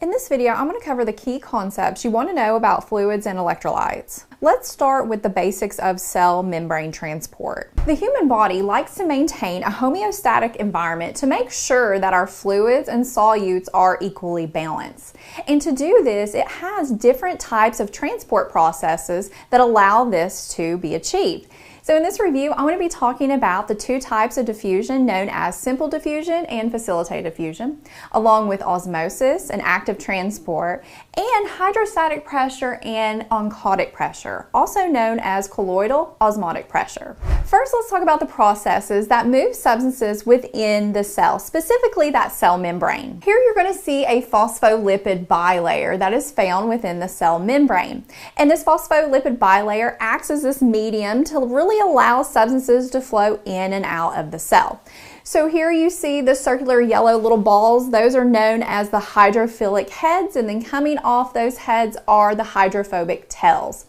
In this video, I'm going to cover the key concepts you want to know about fluids and electrolytes. Let's start with the basics of cell membrane transport. The human body likes to maintain a homeostatic environment to make sure that our fluids and solutes are equally balanced. And to do this, it has different types of transport processes that allow this to be achieved. So in this review, I'm going to be talking about the two types of diffusion known as simple diffusion and facilitated diffusion, along with osmosis and active transport, and hydrostatic pressure and oncotic pressure, also known as colloidal osmotic pressure. First, let's talk about the processes that move substances within the cell, specifically that cell membrane. Here you're going to see a phospholipid bilayer that is found within the cell membrane. And this phospholipid bilayer acts as this medium to really allow substances to flow in and out of the cell. So here you see the circular yellow little balls. Those are known as the hydrophilic heads, and then coming off those heads are the hydrophobic tails.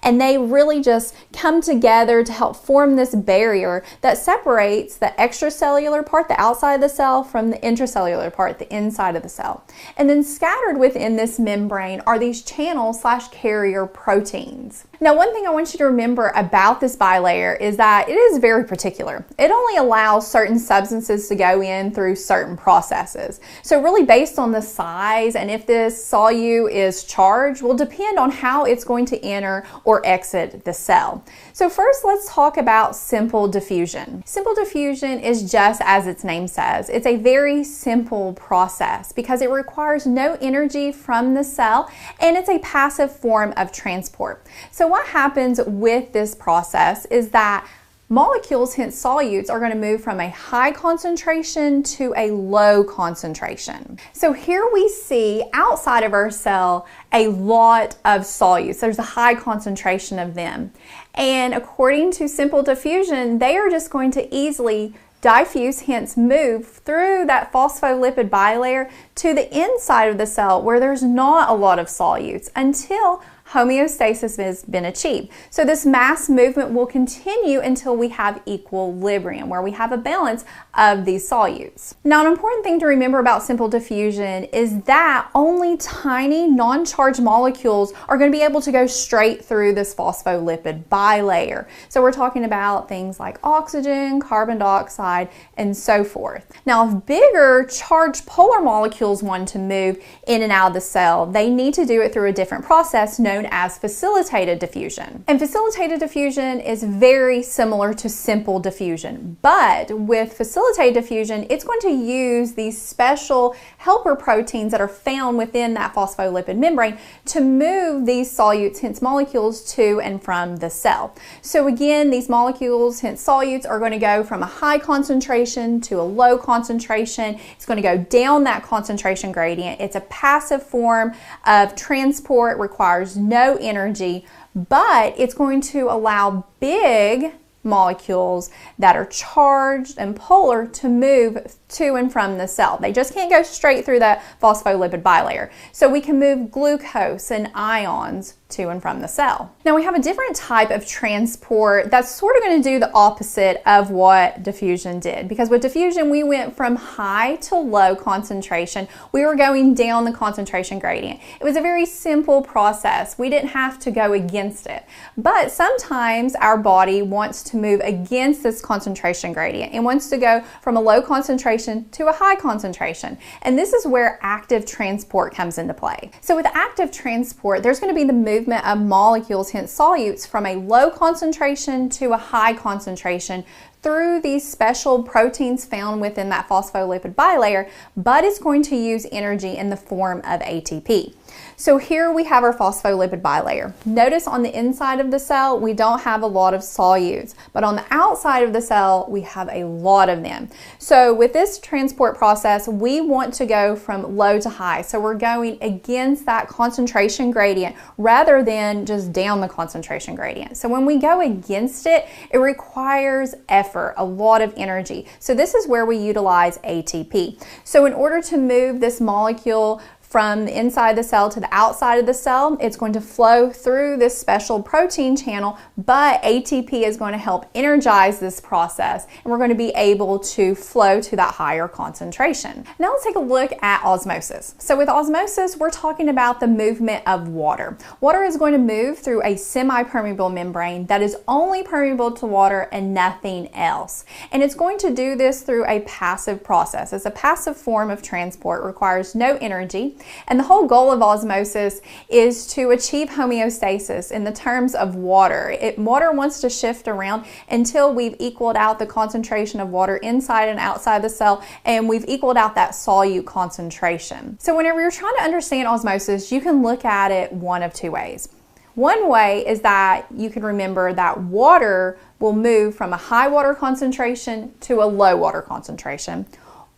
And they really just come together to help form this barrier that separates the extracellular part, the outside of the cell, from the intracellular part, the inside of the cell. And then scattered within this membrane are these channel/carrier proteins. Now, one thing I want you to remember about this bilayer is that it is very particular. It only allows certain substances to go in through certain processes. So really based on the size and if this solute is charged will depend on how it's going to enter or exit the cell. So first, let's talk about simple diffusion. Simple diffusion is just as its name says. It's a very simple process because it requires no energy from the cell and it's a passive form of transport. So what happens with this process is that molecules, hence solutes, are going to move from a high concentration to a low concentration. So here we see outside of our cell a lot of solutes. There's a high concentration of them. And according to simple diffusion, they are just going to easily diffuse, hence move through that phospholipid bilayer to the inside of the cell where there's not a lot of solutes until homeostasis has been achieved. So this mass movement will continue until we have equilibrium, where we have a balance of these solutes. Now, an important thing to remember about simple diffusion is that only tiny non-charged molecules are going to be able to go straight through this phospholipid bilayer. So we're talking about things like oxygen, carbon dioxide, and so forth. Now, if bigger charged polar molecules want to move in and out of the cell, they need to do it through a different process known as facilitated diffusion. And facilitated diffusion is very similar to simple diffusion, but with facilitated diffusion, it's going to use these special helper proteins that are found within that phospholipid membrane to move these solutes, hence molecules, to and from the cell. So again, these molecules, hence solutes, are going to go from a high concentration to a low concentration. It's going to go down that concentration gradient. It's a passive form of transport, requires no energy, but it's going to allow big molecules that are charged and polar to move to and from the cell. They just can't go straight through that phospholipid bilayer. So we can move glucose and ions to and from the cell. Now we have a different type of transport that's sort of going to do the opposite of what diffusion did, because with diffusion we went from high to low concentration. We were going down the concentration gradient. It was a very simple process. We didn't have to go against it. But sometimes our body wants to move against this concentration gradient and wants to go from a low concentration to a high concentration. And this is where active transport comes into play. So with active transport, there's going to be the movement of molecules, hence solutes, from a low concentration to a high concentration through these special proteins found within that phospholipid bilayer, but it's going to use energy in the form of ATP. So here we have our phospholipid bilayer. Notice on the inside of the cell, we don't have a lot of solutes, but on the outside of the cell, we have a lot of them. So with this transport process, we want to go from low to high. So we're going against that concentration gradient rather than just down the concentration gradient. So when we go against it, it requires effort, a lot of energy. So this is where we utilize ATP. So in order to move this molecule from the inside of the cell to the outside of the cell. It's going to flow through this special protein channel, but ATP is going to help energize this process, and we're going to be able to flow to that higher concentration. Now let's take a look at osmosis. So with osmosis, we're talking about the movement of water. Water is going to move through a semi-permeable membrane that is only permeable to water and nothing else. And it's going to do this through a passive process. It's a passive form of transport, requires no energy, and the whole goal of osmosis is to achieve homeostasis in the terms of water. Water wants to shift around until we've equaled out the concentration of water inside and outside the cell, and we've equaled out that solute concentration. So whenever you're trying to understand osmosis, you can look at it one of two ways. One way is that you can remember that water will move from a high water concentration to a low water concentration,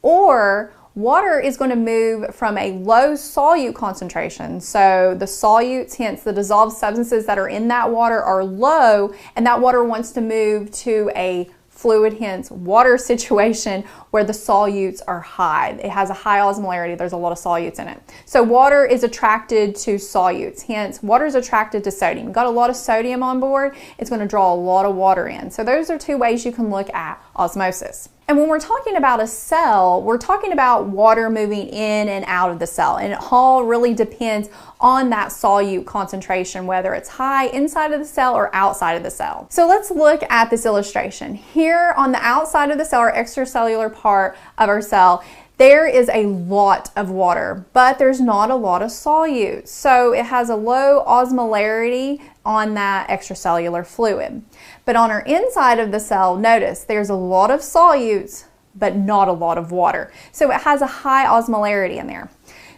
or water is going to move from a low solute concentration. So the solutes, hence the dissolved substances that are in that water, are low, and that water wants to move to a fluid, hence water situation, where the solutes are high. It has a high osmolarity. There's a lot of solutes in it. So water is attracted to solutes, hence water is attracted to sodium. Got a lot of sodium on board, it's going to draw a lot of water in. So those are two ways you can look at osmosis. And when we're talking about a cell, we're talking about water moving in and out of the cell, and it all really depends on that solute concentration, whether it's high inside of the cell or outside of the cell. So let's look at this illustration. Here on the outside of the cell, or extracellular part of our cell, there is a lot of water, but there's not a lot of solutes. So it has a low osmolarity on that extracellular fluid. But on our inside of the cell, notice there's a lot of solutes, but not a lot of water. So it has a high osmolarity in there.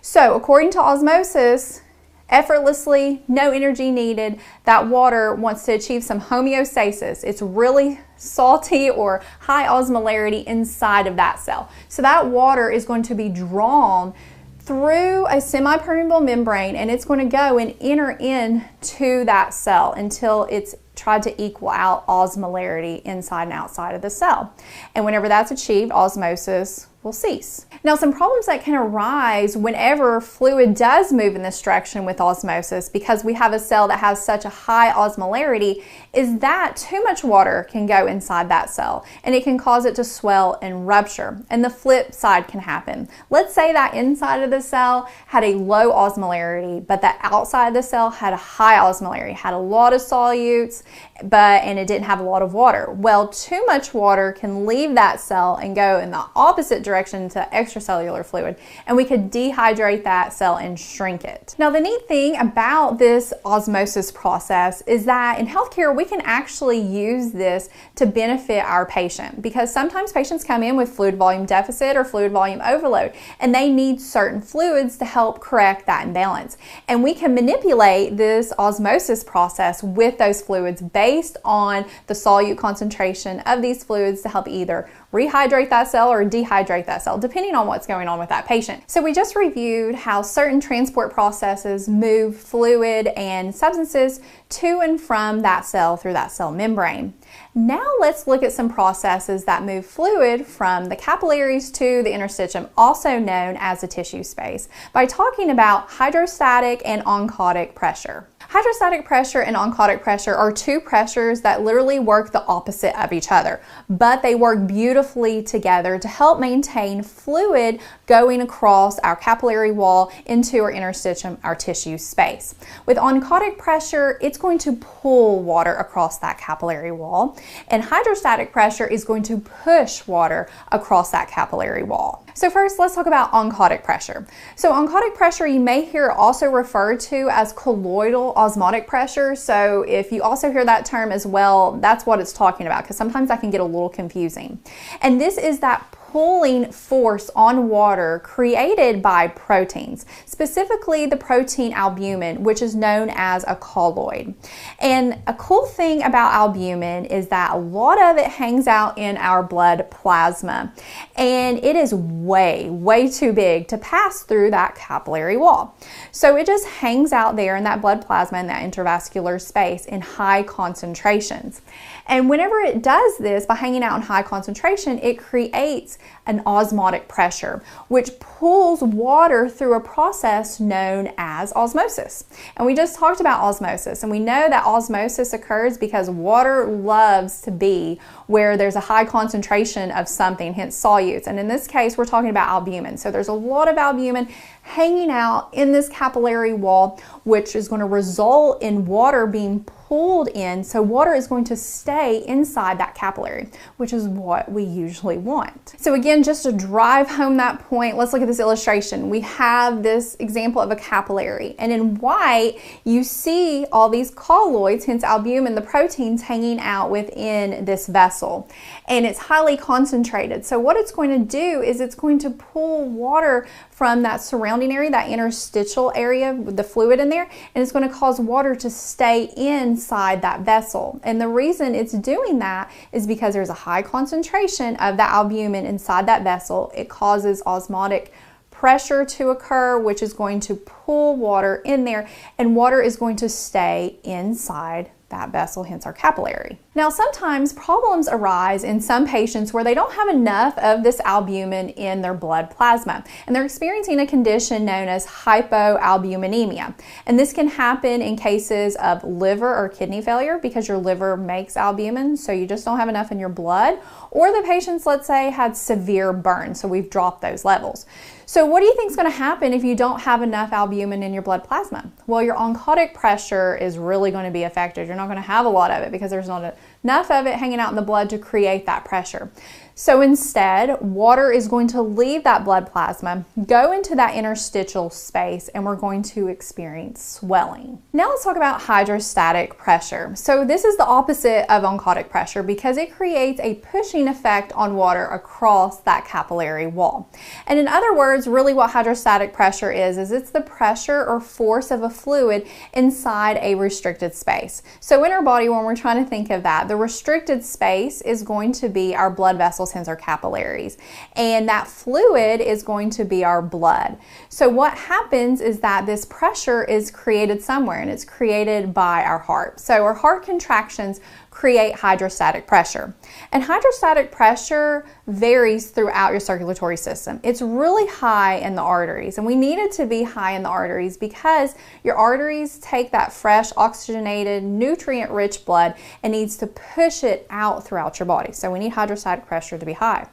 So according to osmosis, effortlessly, no energy needed, that water wants to achieve some homeostasis. It's really salty or high osmolarity inside of that cell. So that water is going to be drawn through a semi-permeable membrane, and it's going to go and enter into that cell until it's tried to equal out osmolarity inside and outside of the cell. And whenever that's achieved, osmosis will cease. Now, some problems that can arise whenever fluid does move in this direction with osmosis, because we have a cell that has such a high osmolarity, is that too much water can go inside that cell, and it can cause it to swell and rupture. And the flip side can happen. Let's say that inside of the cell had a low osmolarity, but the outside of the cell had a high osmolarity, had a lot of solutes, and it didn't have a lot of water. Well, too much water can leave that cell and go in the opposite direction to extracellular fluid, and we could dehydrate that cell and shrink it. Now, the neat thing about this osmosis process is that in healthcare, we can actually use this to benefit our patient, because sometimes patients come in with fluid volume deficit or fluid volume overload, and they need certain fluids to help correct that imbalance. And we can manipulate this osmosis process with those fluids based on the solute concentration of these fluids to help either rehydrate that cell or dehydrate that cell, depending on what's going on with that patient. So we just reviewed how certain transport processes move fluid and substances to and from that cell through that cell membrane. Now let's look at some processes that move fluid from the capillaries to the interstitium, also known as the tissue space, by talking about hydrostatic and oncotic pressure. Hydrostatic pressure and oncotic pressure are two pressures that literally work the opposite of each other, but they work beautifully together to help maintain fluid going across our capillary wall into our interstitium, our tissue space. With oncotic pressure, it's going to pull water across that capillary wall, and hydrostatic pressure is going to push water across that capillary wall. So first, let's talk about oncotic pressure. So oncotic pressure, you may hear also referred to as colloidal osmotic pressure. So if you also hear that term as well, that's what it's talking about, because sometimes that can get a little confusing. And this is that pulling force on water created by proteins, specifically the protein albumin, which is known as a colloid. And a cool thing about albumin is that a lot of it hangs out in our blood plasma, and it is way too big to pass through that capillary wall. So it just hangs out there in that blood plasma in that intravascular space in high concentrations. And whenever it does this, by hanging out in high concentration, it creates creates an osmotic pressure, which pulls water through a process known as osmosis. And we just talked about osmosis, and we know that osmosis occurs because water loves to be where there's a high concentration of something, hence solutes. And in this case, we're talking about albumin. So there's a lot of albumin hanging out in this capillary wall, which is going to result in water being pulled in. So water is going to stay inside that capillary, which is what we usually want. So again, just to drive home that point, let's look at this illustration. We have this example of a capillary, and in white, you see all these colloids, hence albumin, the proteins hanging out within this vessel, and it's highly concentrated. So what it's going to do is it's going to pull water from that surrounding area, that interstitial area with the fluid in there, and it's going to cause water to stay inside that vessel. And the reason it's doing that is because there's a high concentration of that albumin inside that vessel. It causes osmotic pressure to occur, which is going to pull water in there, and water is going to stay inside that vessel, hence our capillary. Now, sometimes problems arise in some patients where they don't have enough of this albumin in their blood plasma, and they're experiencing a condition known as hypoalbuminemia. And this can happen in cases of liver or kidney failure because your liver makes albumin, so you just don't have enough in your blood, or the patients, let's say, had severe burn, so we've dropped those levels. So what do you think is going to happen if you don't have enough albumin in your blood plasma? Well, your oncotic pressure is really going to be affected. You're not going to have a lot of it because there's not enough of it hanging out in the blood to create that pressure. So instead, water is going to leave that blood plasma, go into that interstitial space, and we're going to experience swelling. Now let's talk about hydrostatic pressure. So this is the opposite of oncotic pressure because it creates a pushing effect on water across that capillary wall. And in other words, really what hydrostatic pressure is it's the pressure or force of a fluid inside a restricted space. So in our body, when we're trying to think of that, the restricted space is going to be our blood vessels, hence our capillaries, and that fluid is going to be our blood. So what happens is that this pressure is created somewhere, and it's created by our heart. So our heart contractions create hydrostatic pressure. And hydrostatic pressure varies throughout your circulatory system. It's really high in the arteries, and we need it to be high in the arteries because your arteries take that fresh, oxygenated, nutrient-rich blood and needs to push it out throughout your body. So we need hydrostatic pressure to be high.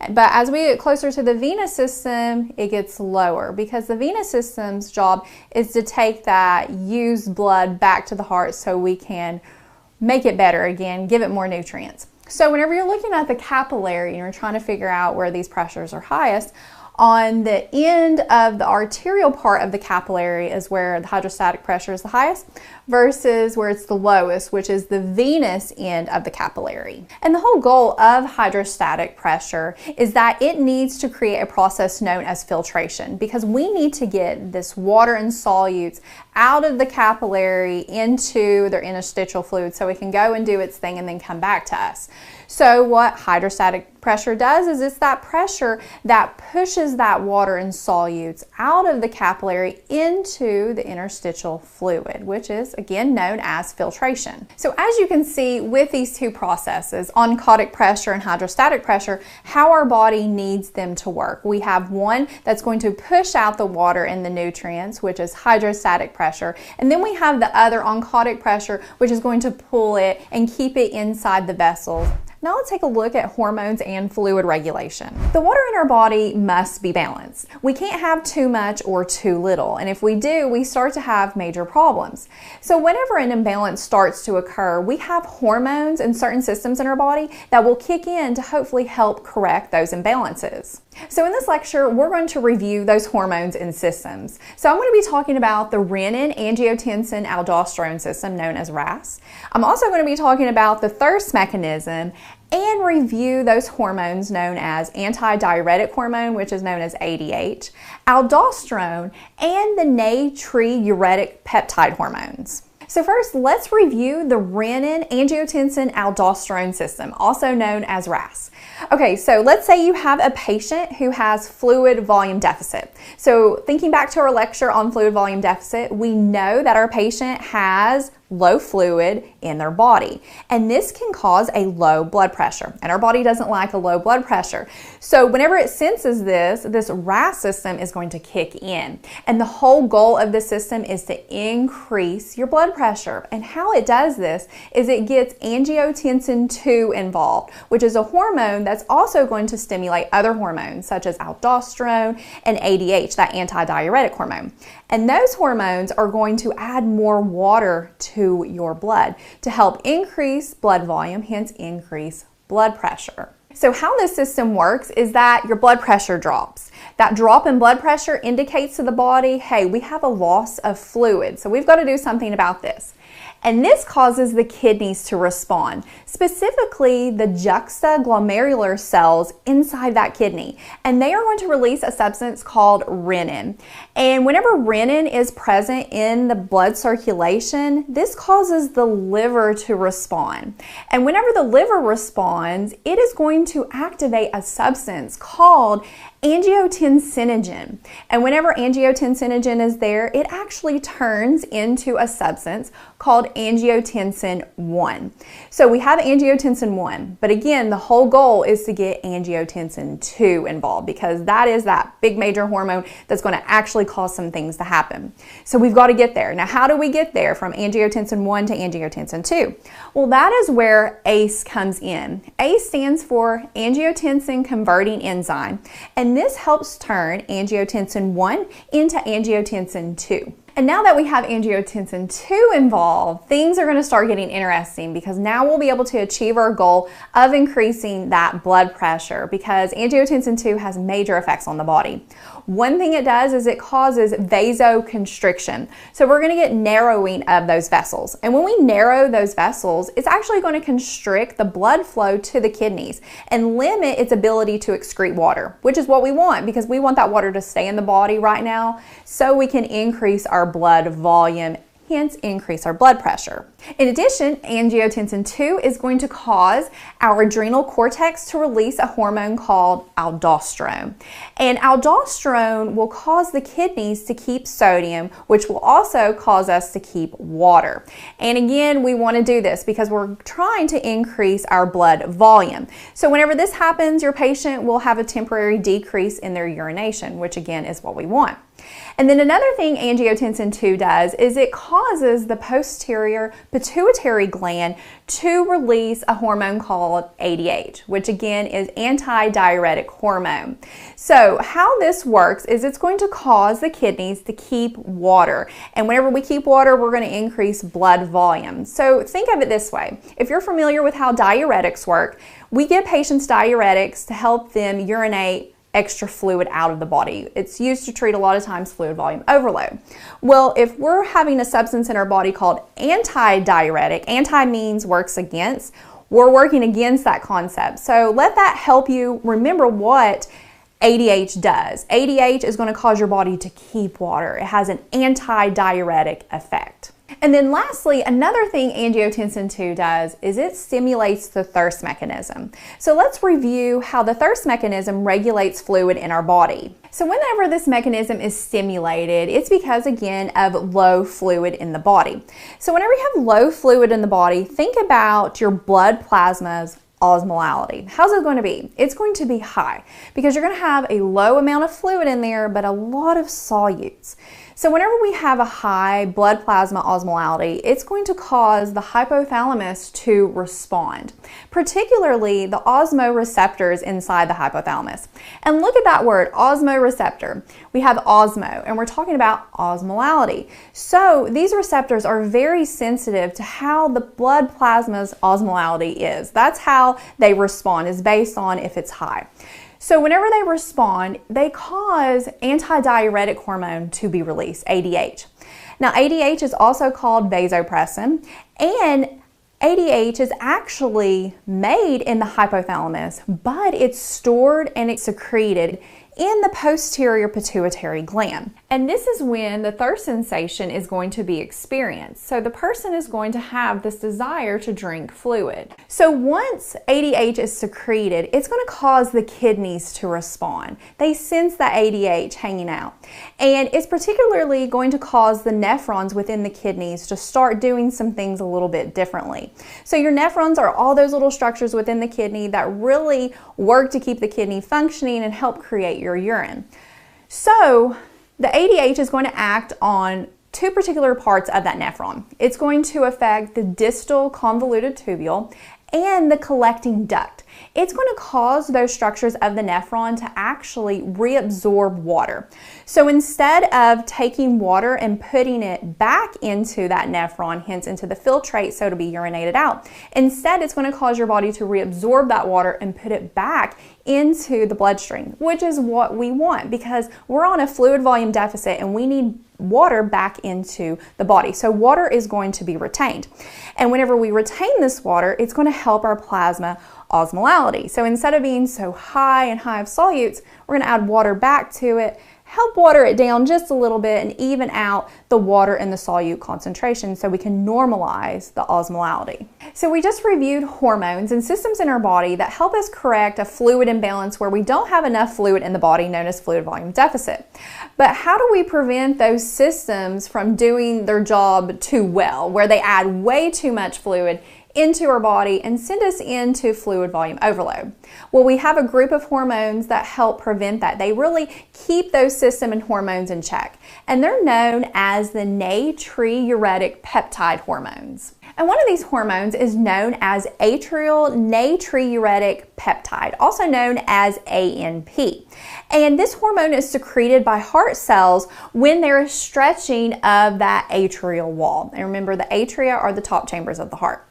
But as we get closer to the venous system, it gets lower because the venous system's job is to take that used blood back to the heart so we can make it better again, give it more nutrients. So whenever you're looking at the capillary and you're trying to figure out where these pressures are highest, on the end of the arterial part of the capillary is where the hydrostatic pressure is the highest versus where it's the lowest, which is the venous end of the capillary. And the whole goal of hydrostatic pressure is that it needs to create a process known as filtration because we need to get this water and solutes out of the capillary into their interstitial fluid so it can go and do its thing and then come back to us. So what hydrostatic pressure does is it's that pressure that pushes that water and solutes out of the capillary into the interstitial fluid, which is again known as filtration. So as you can see with these two processes, oncotic pressure and hydrostatic pressure, how our body needs them to work. We have one that's going to push out the water and the nutrients, which is hydrostatic pressure, and then we have the other oncotic pressure, which is going to pull it and keep it inside the vessels. Now let's take a look at hormones and fluid regulation. The water in our body must be balanced. We can't have too much or too little, and if we do, we start to have major problems. So whenever an imbalance starts to occur, we have hormones and certain systems in our body that will kick in to hopefully help correct those imbalances. So in this lecture, we're going to review those hormones and systems. So I'm going to be talking about the renin-angiotensin-aldosterone system, known as RAS. I'm also going to be talking about the thirst mechanism and review those hormones known as antidiuretic hormone, which is known as ADH, aldosterone, and the natriuretic peptide hormones. So first, let's review the renin-angiotensin-aldosterone system, also known as RAS. Okay, so let's say you have a patient who has fluid volume deficit. So thinking back to our lecture on fluid volume deficit, we know that our patient has low fluid in their body. And this can cause a low blood pressure. And our body doesn't like a low blood pressure. So whenever it senses this RAS system is going to kick in. And the whole goal of this system is to increase your blood pressure. And how it does this is it gets angiotensin II involved, which is a hormone that's also going to stimulate other hormones such as aldosterone and ADH, that antidiuretic hormone. And those hormones are going to add more water to your blood to help increase blood volume, hence increase blood pressure. So how this system works is that your blood pressure drops. That drop in blood pressure indicates to the body, hey, we have a loss of fluid, so we've got to do something about this. And this causes the kidneys to respond, specifically the juxtaglomerular cells inside that kidney. And they are going to release a substance called renin. And whenever renin is present in the blood circulation, this causes the liver to respond. And whenever the liver responds, it is going to activate a substance called angiotensinogen. And whenever angiotensinogen is there, it actually turns into a substance called angiotensin I. So we have angiotensin I, but again, the whole goal is to get angiotensin II involved because that is that big major hormone that's going to actually cause some things to happen. So we've got to get there. Now, how do we get there from angiotensin I to angiotensin II? Well, that is where ACE comes in. ACE stands for angiotensin converting enzyme, and this helps turn angiotensin I into angiotensin II. And now that we have angiotensin II involved, things are going to start getting interesting because now we'll be able to achieve our goal of increasing that blood pressure because angiotensin II has major effects on the body. One thing it does is it causes vasoconstriction. So we're going to get narrowing of those vessels. And when we narrow those vessels, it's actually going to constrict the blood flow to the kidneys and limit its ability to excrete water, which is what we want because we want that water to stay in the body right now so we can increase our blood volume, hence increase our blood pressure. In addition, angiotensin II is going to cause our adrenal cortex to release a hormone called aldosterone. And aldosterone will cause the kidneys to keep sodium, which will also cause us to keep water. And again, we want to do this because we're trying to increase our blood volume. So whenever this happens, your patient will have a temporary decrease in their urination, which again is what we want. And then another thing angiotensin II does is it causes the posterior pituitary gland to release a hormone called ADH, which again is antidiuretic hormone. So how this works is it's going to cause the kidneys to keep water. And whenever we keep water, we're going to increase blood volume. So think of it this way. If you're familiar with how diuretics work, we give patients diuretics to help them urinate extra fluid out of the body. It's used to treat a lot of times fluid volume overload. Well, if we're having a substance in our body called antidiuretic, anti means works against, we're working against that concept. So let that help you remember what ADH does. ADH is going to cause your body to keep water. It has an antidiuretic effect. And then lastly, another thing angiotensin II does is it stimulates the thirst mechanism. So let's review how the thirst mechanism regulates fluid in our body. So whenever this mechanism is stimulated, it's because, again, of low fluid in the body. So whenever you have low fluid in the body, think about your blood plasma's osmolality. How's it going to be? It's going to be high because you're going to have a low amount of fluid in there, but a lot of solutes. So whenever we have a high blood plasma osmolality, it's going to cause the hypothalamus to respond, particularly the osmoreceptors inside the hypothalamus. And look at that word, osmoreceptor. We have osmo, and we're talking about osmolality. So these receptors are very sensitive to how the blood plasma's osmolality is. That's how they respond, is based on if it's high. So whenever they respond, they cause antidiuretic hormone to be released, ADH. Now ADH is also called vasopressin, and ADH is actually made in the hypothalamus, but it's stored and it's secreted in the posterior pituitary gland. And this is when the thirst sensation is going to be experienced. So the person is going to have this desire to drink fluid. So once ADH is secreted, it's going to cause the kidneys to respond. They sense that ADH hanging out. And it's particularly going to cause the nephrons within the kidneys to start doing some things a little bit differently. So your nephrons are all those little structures within the kidney that really work to keep the kidney functioning and help create your urine. So the ADH is going to act on two particular parts of that nephron. It's going to affect the distal convoluted tubule and the collecting duct. It's going to cause those structures of the nephron to actually reabsorb water. So instead of taking water and putting it back into that nephron, hence into the filtrate so it'll be urinated out, instead it's going to cause your body to reabsorb that water and put it back into the bloodstream, which is what we want because we're on a fluid volume deficit and we need water back into the body. So water is going to be retained. And whenever we retain this water, it's going to help our plasma osmolality. So instead of being so high and high of solutes, we're going to add water back to it, help water it down just a little bit and even out the water and the solute concentration so we can normalize the osmolality. So we just reviewed hormones and systems in our body that help us correct a fluid imbalance where we don't have enough fluid in the body, known as fluid volume deficit. But how do we prevent those systems from doing their job too well, where they add way too much fluid into our body and send us into fluid volume overload? Well, we have a group of hormones that help prevent that. They really keep those system and hormones in check, and they're known as the natriuretic peptide hormones. And one of these hormones is known as atrial natriuretic peptide, also known as ANP. And this hormone is secreted by heart cells when there is stretching of that atrial wall. And remember, the atria are the top chambers of the heart.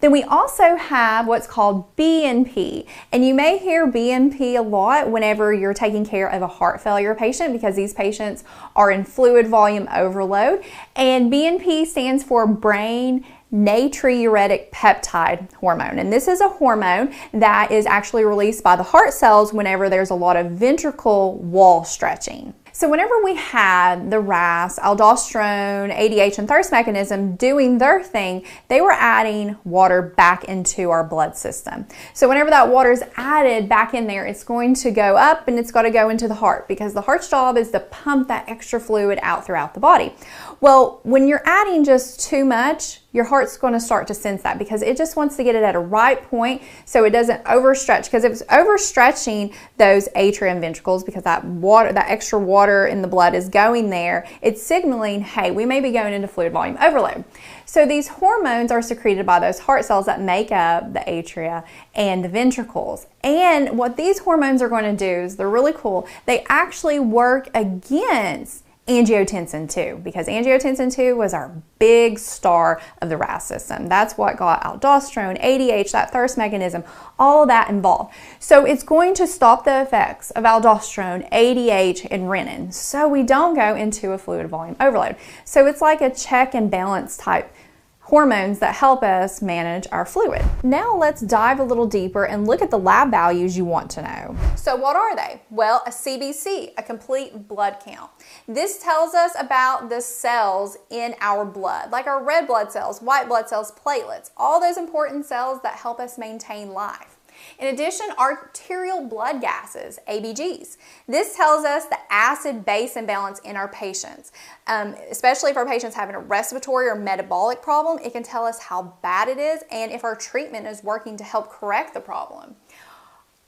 Then we also have what's called BNP, and you may hear BNP a lot whenever you're taking care of a heart failure patient because these patients are in fluid volume overload, and BNP stands for brain natriuretic peptide hormone. And this is a hormone that is actually released by the heart cells whenever there's a lot of ventricle wall stretching. So whenever we had the RAS, aldosterone, ADH, and thirst mechanism doing their thing, they were adding water back into our blood system. So whenever that water is added back in there, it's going to go up and it's got to go into the heart because the heart's job is to pump that extra fluid out throughout the body. Well, when you're adding just too much, your heart's going to start to sense that because it just wants to get it at a right point so it doesn't overstretch. Because if it's overstretching those atria and ventricles because that water, that extra water in the blood is going there, it's signaling, hey, we may be going into fluid volume overload. So these hormones are secreted by those heart cells that make up the atria and the ventricles. And what these hormones are going to do is they're really cool. They actually work against angiotensin II, because angiotensin II was our big star of the RAS system. That's what got aldosterone, ADH, that thirst mechanism, all of that involved. So it's going to stop the effects of aldosterone, ADH, and renin, so we don't go into a fluid volume overload. So it's like a check and balance type hormones that help us manage our fluid. Now let's dive a little deeper and look at the lab values you want to know. So what are they? Well, a CBC, a complete blood count. This tells us about the cells in our blood, like our red blood cells, white blood cells, platelets, all those important cells that help us maintain life. In addition, arterial blood gases, ABGs. This tells us the acid-base imbalance in our patients. Especially if our patient's having a respiratory or metabolic problem, it can tell us how bad it is and if our treatment is working to help correct the problem.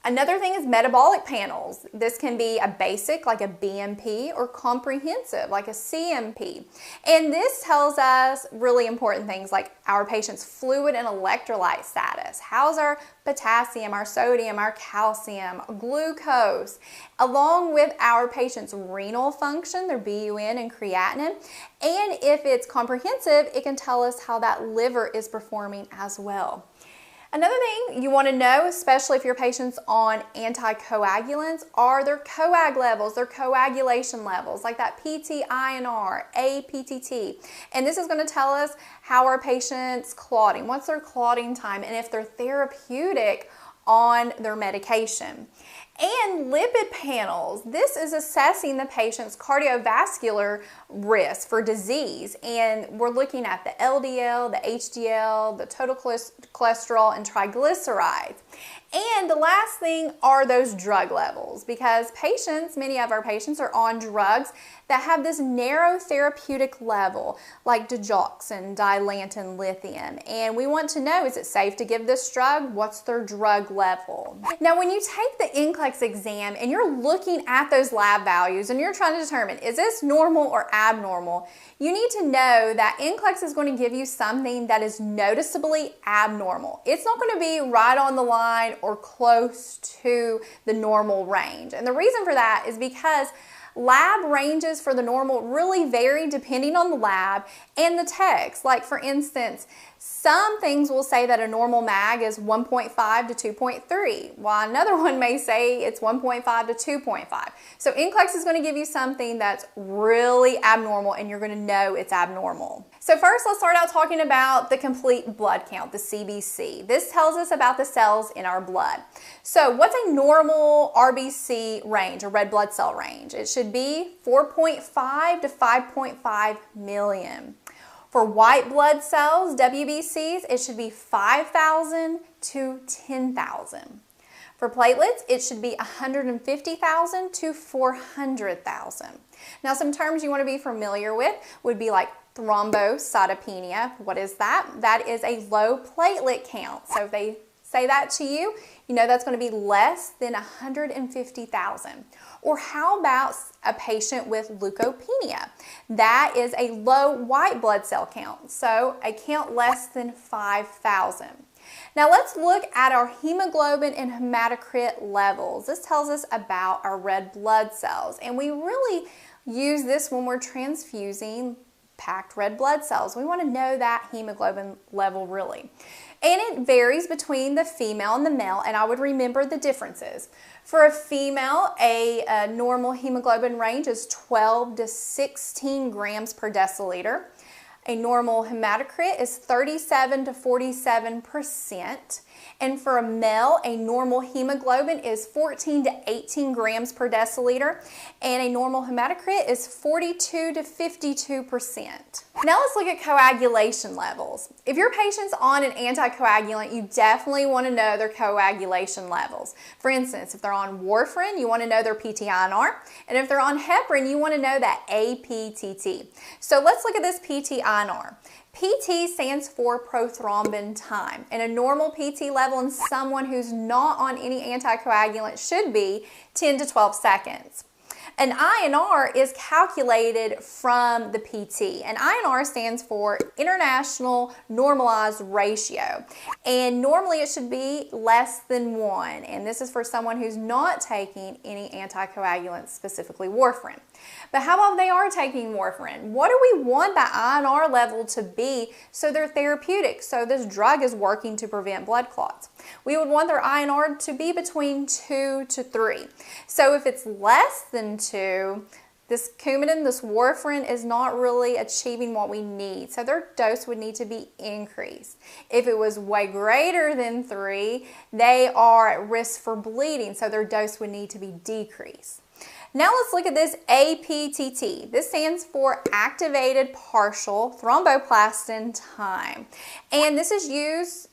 Another thing is metabolic panels. This can be a basic, like a BMP, or comprehensive, like a CMP. And this tells us really important things like our patient's fluid and electrolyte status. How's our potassium, our sodium, our calcium, glucose, along with our patient's renal function, their BUN and creatinine. And if it's comprehensive, it can tell us how that liver is performing as well. Another thing you want to know, especially if your patient's on anticoagulants, are their coag levels, their coagulation levels, like that PT-INR, APTT. And this is going to tell us how our patient's clotting, what's their clotting time, and if they're therapeutic on their medication. And lipid panels. This is assessing the patient's cardiovascular risk for disease. And we're looking at the LDL, the HDL, the total cholesterol, and triglycerides. And the last thing are those drug levels, because patients, many of our patients are on drugs that have this narrow therapeutic level, like digoxin, dilantin, lithium. And we want to know, is it safe to give this drug? What's their drug level? Now, when you take the NCLEX exam and you're looking at those lab values and you're trying to determine, is this normal or abnormal? You need to know that NCLEX is going to give you something that is noticeably abnormal. It's not going to be right on the line or close to the normal range. And the reason for that is because lab ranges for the normal really vary depending on the lab and the text. Like, for instance, some things will say that a normal mag is 1.5 to 2.3, while another one may say it's 1.5 to 2.5. So NCLEX is going to give you something that's really abnormal, and you're going to know it's abnormal. So first, let's start out talking about the complete blood count, the CBC. This tells us about the cells in our blood. So what's a normal RBC range, a red blood cell range? It should be 4.5 to 5.5 million. For white blood cells, WBCs, it should be 5,000 to 10,000. For platelets, it should be 150,000 to 400,000. Now, some terms you want to be familiar with would be like thrombocytopenia. What is that? That is a low platelet count. So if they say that to you, you know that's going to be less than 150,000. Or how about a patient with leukopenia? That is a low white blood cell count, so a count less than 5,000. Now let's look at our hemoglobin and hematocrit levels. This tells us about our red blood cells, and we really use this when we're transfusing packed red blood cells. We want to know that hemoglobin level really. And it varies between the female and the male, and I would remember the differences. For a female, a normal hemoglobin range is 12 to 16 grams per deciliter. A normal hematocrit is 37 to 47%. And for a male, a normal hemoglobin is 14 to 18 grams per deciliter, and a normal hematocrit is 42 to 52%. Now let's look at coagulation levels. If your patient's on an anticoagulant, you definitely want to know their coagulation levels. For instance, if they're on warfarin, you want to know their PT-INR, and if they're on heparin, you want to know that APTT. So let's look at this PT-INR. PT stands for prothrombin time, and a normal PT level in someone who's not on any anticoagulant should be 10 to 12 seconds. An INR is calculated from the PT, and INR stands for International Normalized Ratio, and normally it should be less than 1, and this is for someone who's not taking any anticoagulants, specifically warfarin. But how about if they are taking warfarin? What do we want that INR level to be so they're therapeutic, so this drug is working to prevent blood clots? We would want their INR to be between 2 to 3. So if it's less than 2, this Coumadin, this warfarin, is not really achieving what we need. So their dose would need to be increased. If it was way greater than 3, they are at risk for bleeding, so their dose would need to be decreased. Now let's look at this APTT. This stands for Activated Partial Thromboplastin Time. And this is used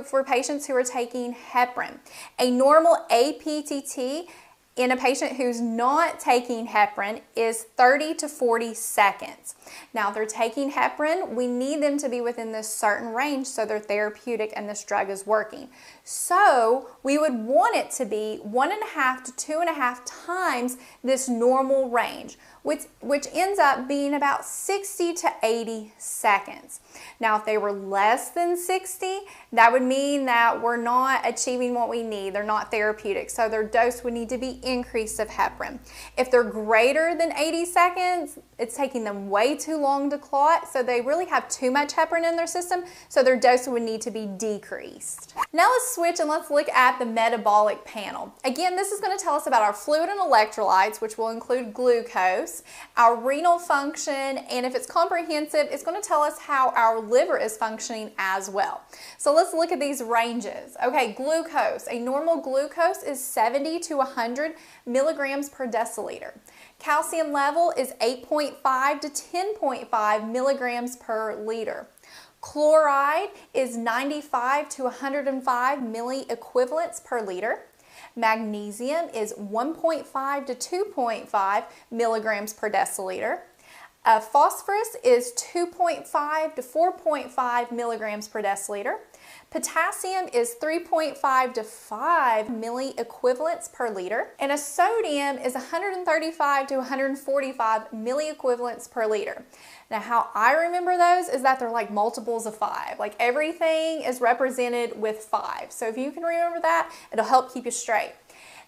for patients who are taking heparin. A normal APTT in a patient who's not taking heparin is 30 to 40 seconds. Now, if they're taking heparin, we need them to be within this certain range so they're therapeutic and this drug is working. So we would want it to be 1.5 to 2.5 times this normal range, which ends up being about 60 to 80 seconds. Now, if they were less than 60, that would mean that we're not achieving what we need. They're not therapeutic, so their dose would need to be increased of heparin. If they're greater than 80 seconds, it's taking them way too long to clot, so they really have too much heparin in their system, so their dose would need to be decreased. Now let's switch and let's look at the metabolic panel. Again, this is going to tell us about our fluid and electrolytes, which will include glucose, glucose, our renal function, and if it's comprehensive, it's going to tell us how our liver is functioning as well. So let's look at these ranges. Okay, glucose. A normal glucose is 70 to 100 milligrams per deciliter. Calcium level is 8.5 to 10.5 milligrams per liter. Chloride is 95 to 105 milliequivalents per liter. Magnesium is 1.5 to 2.5 milligrams per deciliter. Phosphorus is 2.5 to 4.5 milligrams per deciliter. Potassium is 3.5 to 5 milliequivalents per liter. And a sodium is 135 to 145 milliequivalents per liter. Now, how I remember those is that they're like multiples of 5. Like everything is represented with 5. So if you can remember that, it'll help keep you straight.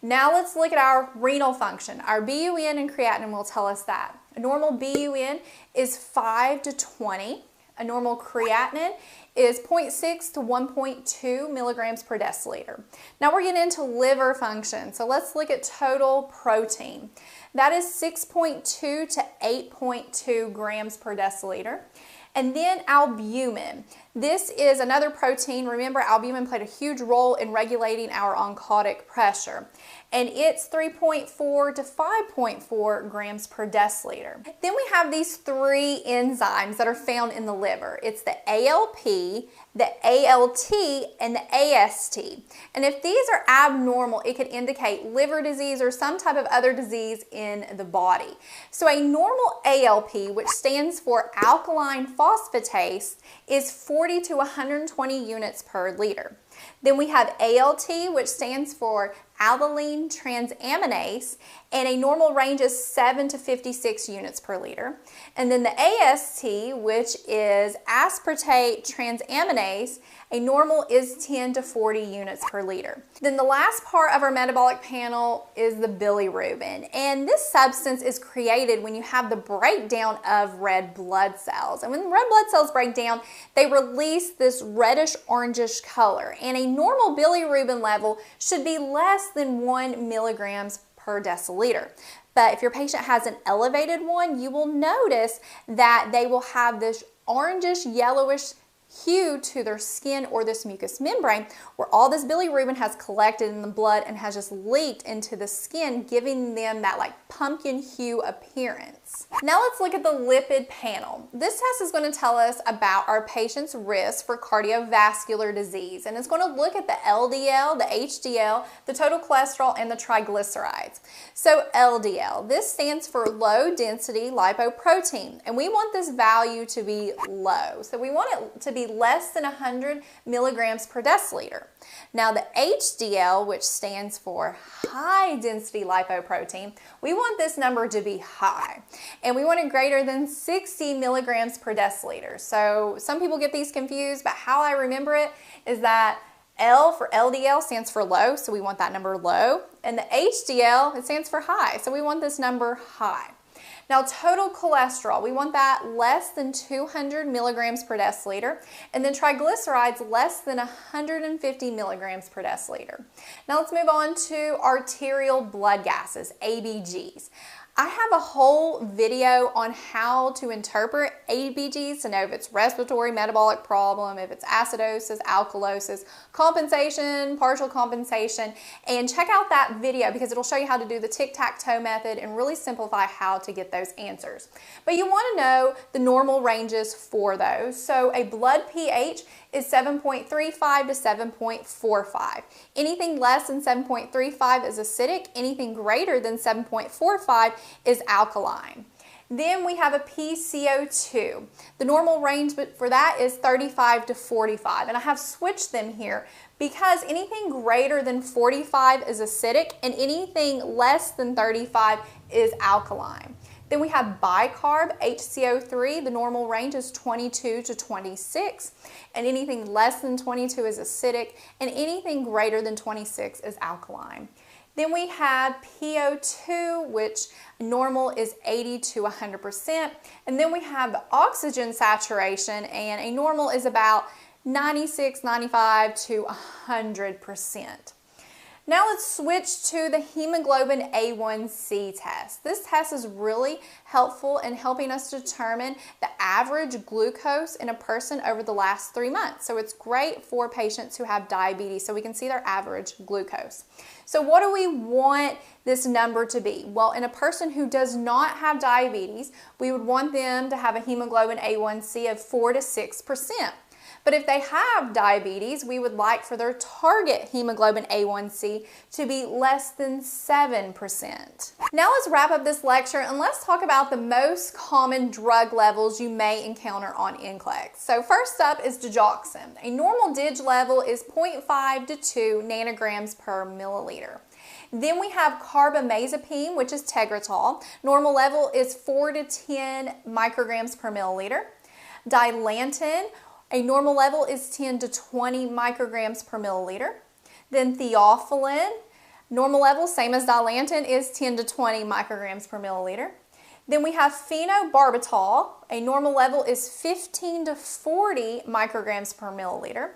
Now let's look at our renal function. Our BUN and creatinine will tell us that. A normal BUN is 5 to 20. A normal creatinine is 0.6 to 1.2 milligrams per deciliter. Now we're getting into liver function. So let's look at total protein. That is 6.2 to 8.2 grams per deciliter. And then albumin. This is another protein. Remember, albumin played a huge role in regulating our oncotic pressure. And it's 3.4 to 5.4 grams per deciliter. Then we have these 3 enzymes that are found in the liver. It's the ALP, the ALT, and the AST. And if these are abnormal, it could indicate liver disease or some type of other disease in the body. So a normal ALP, which stands for alkaline phosphatase, is 40 to 120 units per liter. Then we have ALT, which stands for alanine transaminase, and a normal range is 7 to 56 units per liter. And then the AST, which is aspartate transaminase, a normal is 10 to 40 units per liter. Then the last part of our metabolic panel is the bilirubin. And this substance is created when you have the breakdown of red blood cells. And when red blood cells break down, they release this reddish orangish color. And a normal bilirubin level should be less than 1 milligrams per deciliter. But if your patient has an elevated one, you will notice that they will have this orangish yellowish hue to their skin or this mucous membrane where all this bilirubin has collected in the blood and has just leaked into the skin, giving them that like pumpkin hue appearance. Now let's look at the lipid panel. This test is going to tell us about our patient's risk for cardiovascular disease, and it's going to look at the LDL, the HDL, the total cholesterol, and the triglycerides. So LDL, this stands for low density lipoprotein, and we want this value to be low. So we want it to be less than 100 milligrams per deciliter. Now the HDL, which stands for high density lipoprotein, we want this number to be high. And we want it greater than 60 milligrams per deciliter. So some people get these confused, but how I remember it is that L for LDL stands for low, so we want that number low. And the HDL, it stands for high, so we want this number high. Now total cholesterol, we want that less than 200 milligrams per deciliter, and then triglycerides less than 150 milligrams per deciliter. Now let's move on to arterial blood gases, ABGs. I have a whole video on how to interpret ABGs to know if it's respiratory metabolic problem, if it's acidosis, alkalosis, compensation, partial compensation, and check out that video because it'll show you how to do the tic-tac-toe method and really simplify how to get those answers. But you want to know the normal ranges for those. So a blood pH is 7.35 to 7.45. Anything less than 7.35 is acidic. Anything greater than 7.45 is alkaline. Then we have a PCO2. The normal range for that is 35 to 45. And I have switched them here because anything greater than 45 is acidic and anything less than 35 is alkaline. Then we have bicarb, HCO3. The normal range is 22 to 26, and anything less than 22 is acidic, and anything greater than 26 is alkaline. Then we have PO2, which normal is 80 to 100%, and then we have the oxygen saturation, and a normal is about 96, 95 to 100%. Now let's switch to the hemoglobin A1C test. This test is really helpful in helping us determine the average glucose in a person over the last 3 months. So it's great for patients who have diabetes so we can see their average glucose. So what do we want this number to be? Well, in a person who does not have diabetes, we would want them to have a hemoglobin A1C of 4 to 6%. But if they have diabetes, we would like for their target hemoglobin A1C to be less than 7%. Now let's wrap up this lecture and let's talk about the most common drug levels you may encounter on NCLEX. So first up is digoxin. A normal dig level is 0.5 to 2 nanograms per milliliter. Then we have carbamazepine, which is Tegretol. Normal level is 4 to 10 micrograms per milliliter. Dilantin, a normal level is 10 to 20 micrograms per milliliter. Then theophylline, normal level, same as Dilantin, is 10 to 20 micrograms per milliliter. Then we have phenobarbital, a normal level is 15 to 40 micrograms per milliliter.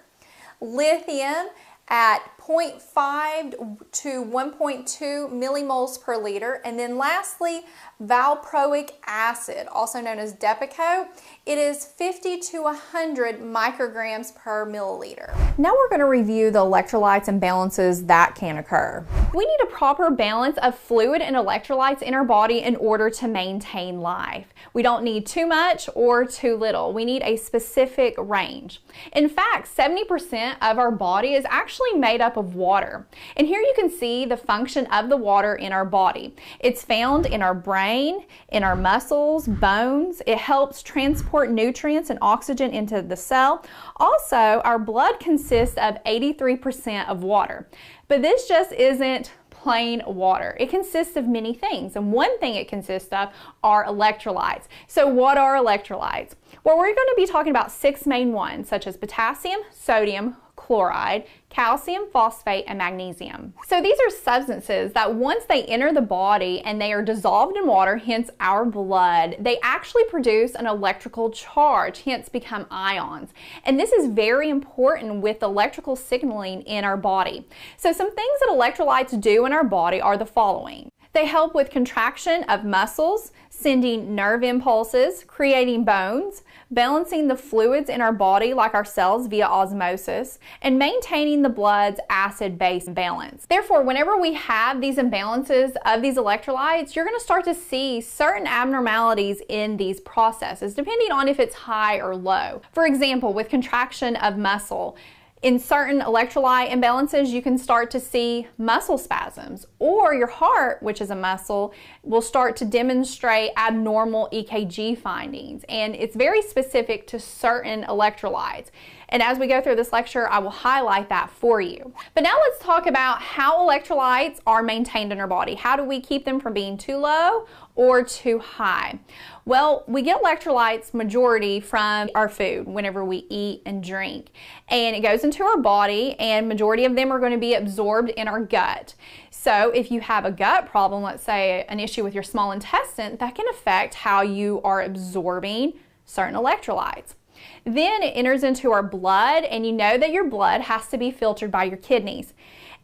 Lithium at 0.5 to 1.2 millimoles per liter. And then lastly, valproic acid, also known as Depakote. It is 50 to 100 micrograms per milliliter. Now we're going to review the electrolytes and balances that can occur. We need a proper balance of fluid and electrolytes in our body in order to maintain life. We don't need too much or too little. We need a specific range. In fact, 70% of our body is actually made up of water. And here you can see the function of the water in our body. It's found in our brain, in our muscles, bones. It helps transport nutrients and oxygen into the cell. Also, our blood consists of 83% of water. But this just isn't plain water. It consists of many things, and one thing it consists of are electrolytes. So what are electrolytes? Well, we're going to be talking about 6 main ones, such as potassium, sodium, chloride, calcium, phosphate, and magnesium. So these are substances that once they enter the body and they are dissolved in water, hence our blood, they actually produce an electrical charge, hence become ions. And this is very important with electrical signaling in our body. So some things that electrolytes do in our body are the following. They help with contraction of muscles, sending nerve impulses, creating bones, balancing the fluids in our body like our cells via osmosis, and maintaining the blood's acid-base balance. Therefore, whenever we have these imbalances of these electrolytes, you're going to start to see certain abnormalities in these processes, depending on if it's high or low. For example, with contraction of muscle, in certain electrolyte imbalances, you can start to see muscle spasms, or your heart, which is a muscle, will start to demonstrate abnormal EKG findings. And it's very specific to certain electrolytes. And as we go through this lecture, I will highlight that for you. But now let's talk about how electrolytes are maintained in our body. How do we keep them from being too low or too high? Well, we get electrolytes majority from our food whenever we eat and drink. And it goes into our body, and majority of them are going to be absorbed in our gut. So if you have a gut problem, let's say an issue with your small intestine, that can affect how you are absorbing certain electrolytes. Then it enters into our blood, and you know that your blood has to be filtered by your kidneys.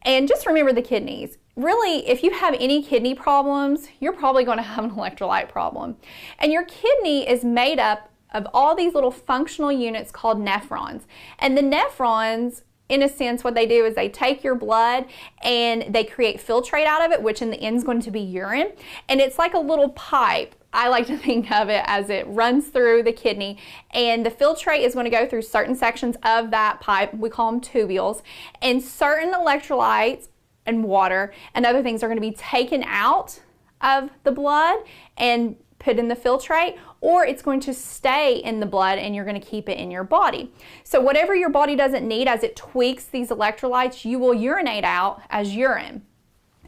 And just remember the kidneys. Really, if you have any kidney problems, you're probably going to have an electrolyte problem. And your kidney is made up of all these little functional units called nephrons. And the nephrons, in a sense, what they do is they take your blood and they create filtrate out of it, which in the end is going to be urine. And it's like a little pipe. I like to think of it as it runs through the kidney, and the filtrate is going to go through certain sections of that pipe. We call them tubules, and certain electrolytes and water and other things are going to be taken out of the blood and put in the filtrate, or it's going to stay in the blood and you're going to keep it in your body. So whatever your body doesn't need, as it tweaks these electrolytes, you will urinate out as urine.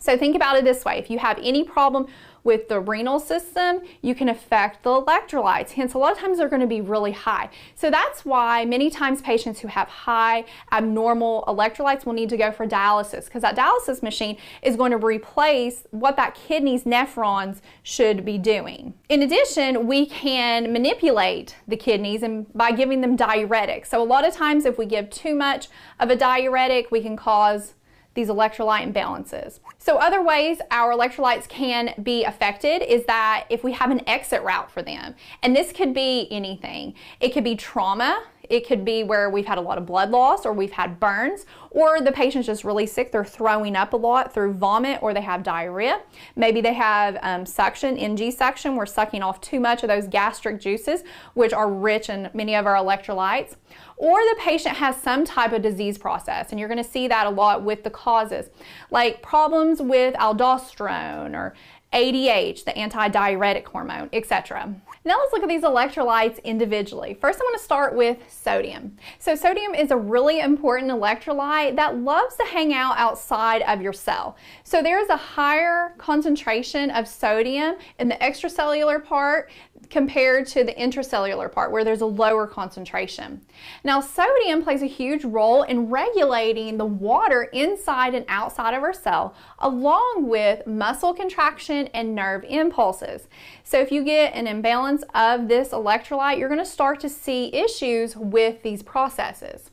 So think about it this way. If you have any problem with the renal system, you can affect the electrolytes. Hence, a lot of times they're going to be really high. So that's why many times patients who have high abnormal electrolytes will need to go for dialysis, because that dialysis machine is going to replace what that kidney's nephrons should be doing. In addition, we can manipulate the kidneys by giving them diuretics. So a lot of times if we give too much of a diuretic, we can cause these electrolyte imbalances. So other ways our electrolytes can be affected is that if we have an exit route for them, and this could be anything. It could be trauma. It could be where we've had a lot of blood loss, or we've had burns, or the patient's just really sick. They're throwing up a lot through vomit, or they have diarrhea. Maybe they have suction, NG suction. We're sucking off too much of those gastric juices, which are rich in many of our electrolytes. Or the patient has some type of disease process, and you're going to see that a lot with the causes, like problems with aldosterone or ADH, the antidiuretic hormone, etc. Now let's look at these electrolytes individually. First, I'm going to start with sodium. So sodium is a really important electrolyte that loves to hang out outside of your cell. So there's a higher concentration of sodium in the extracellular part compared to the intracellular part, where there's a lower concentration. Now, sodium plays a huge role in regulating the water inside and outside of our cell, along with muscle contraction and nerve impulses. So if you get an imbalance of this electrolyte, you're going to start to see issues with these processes.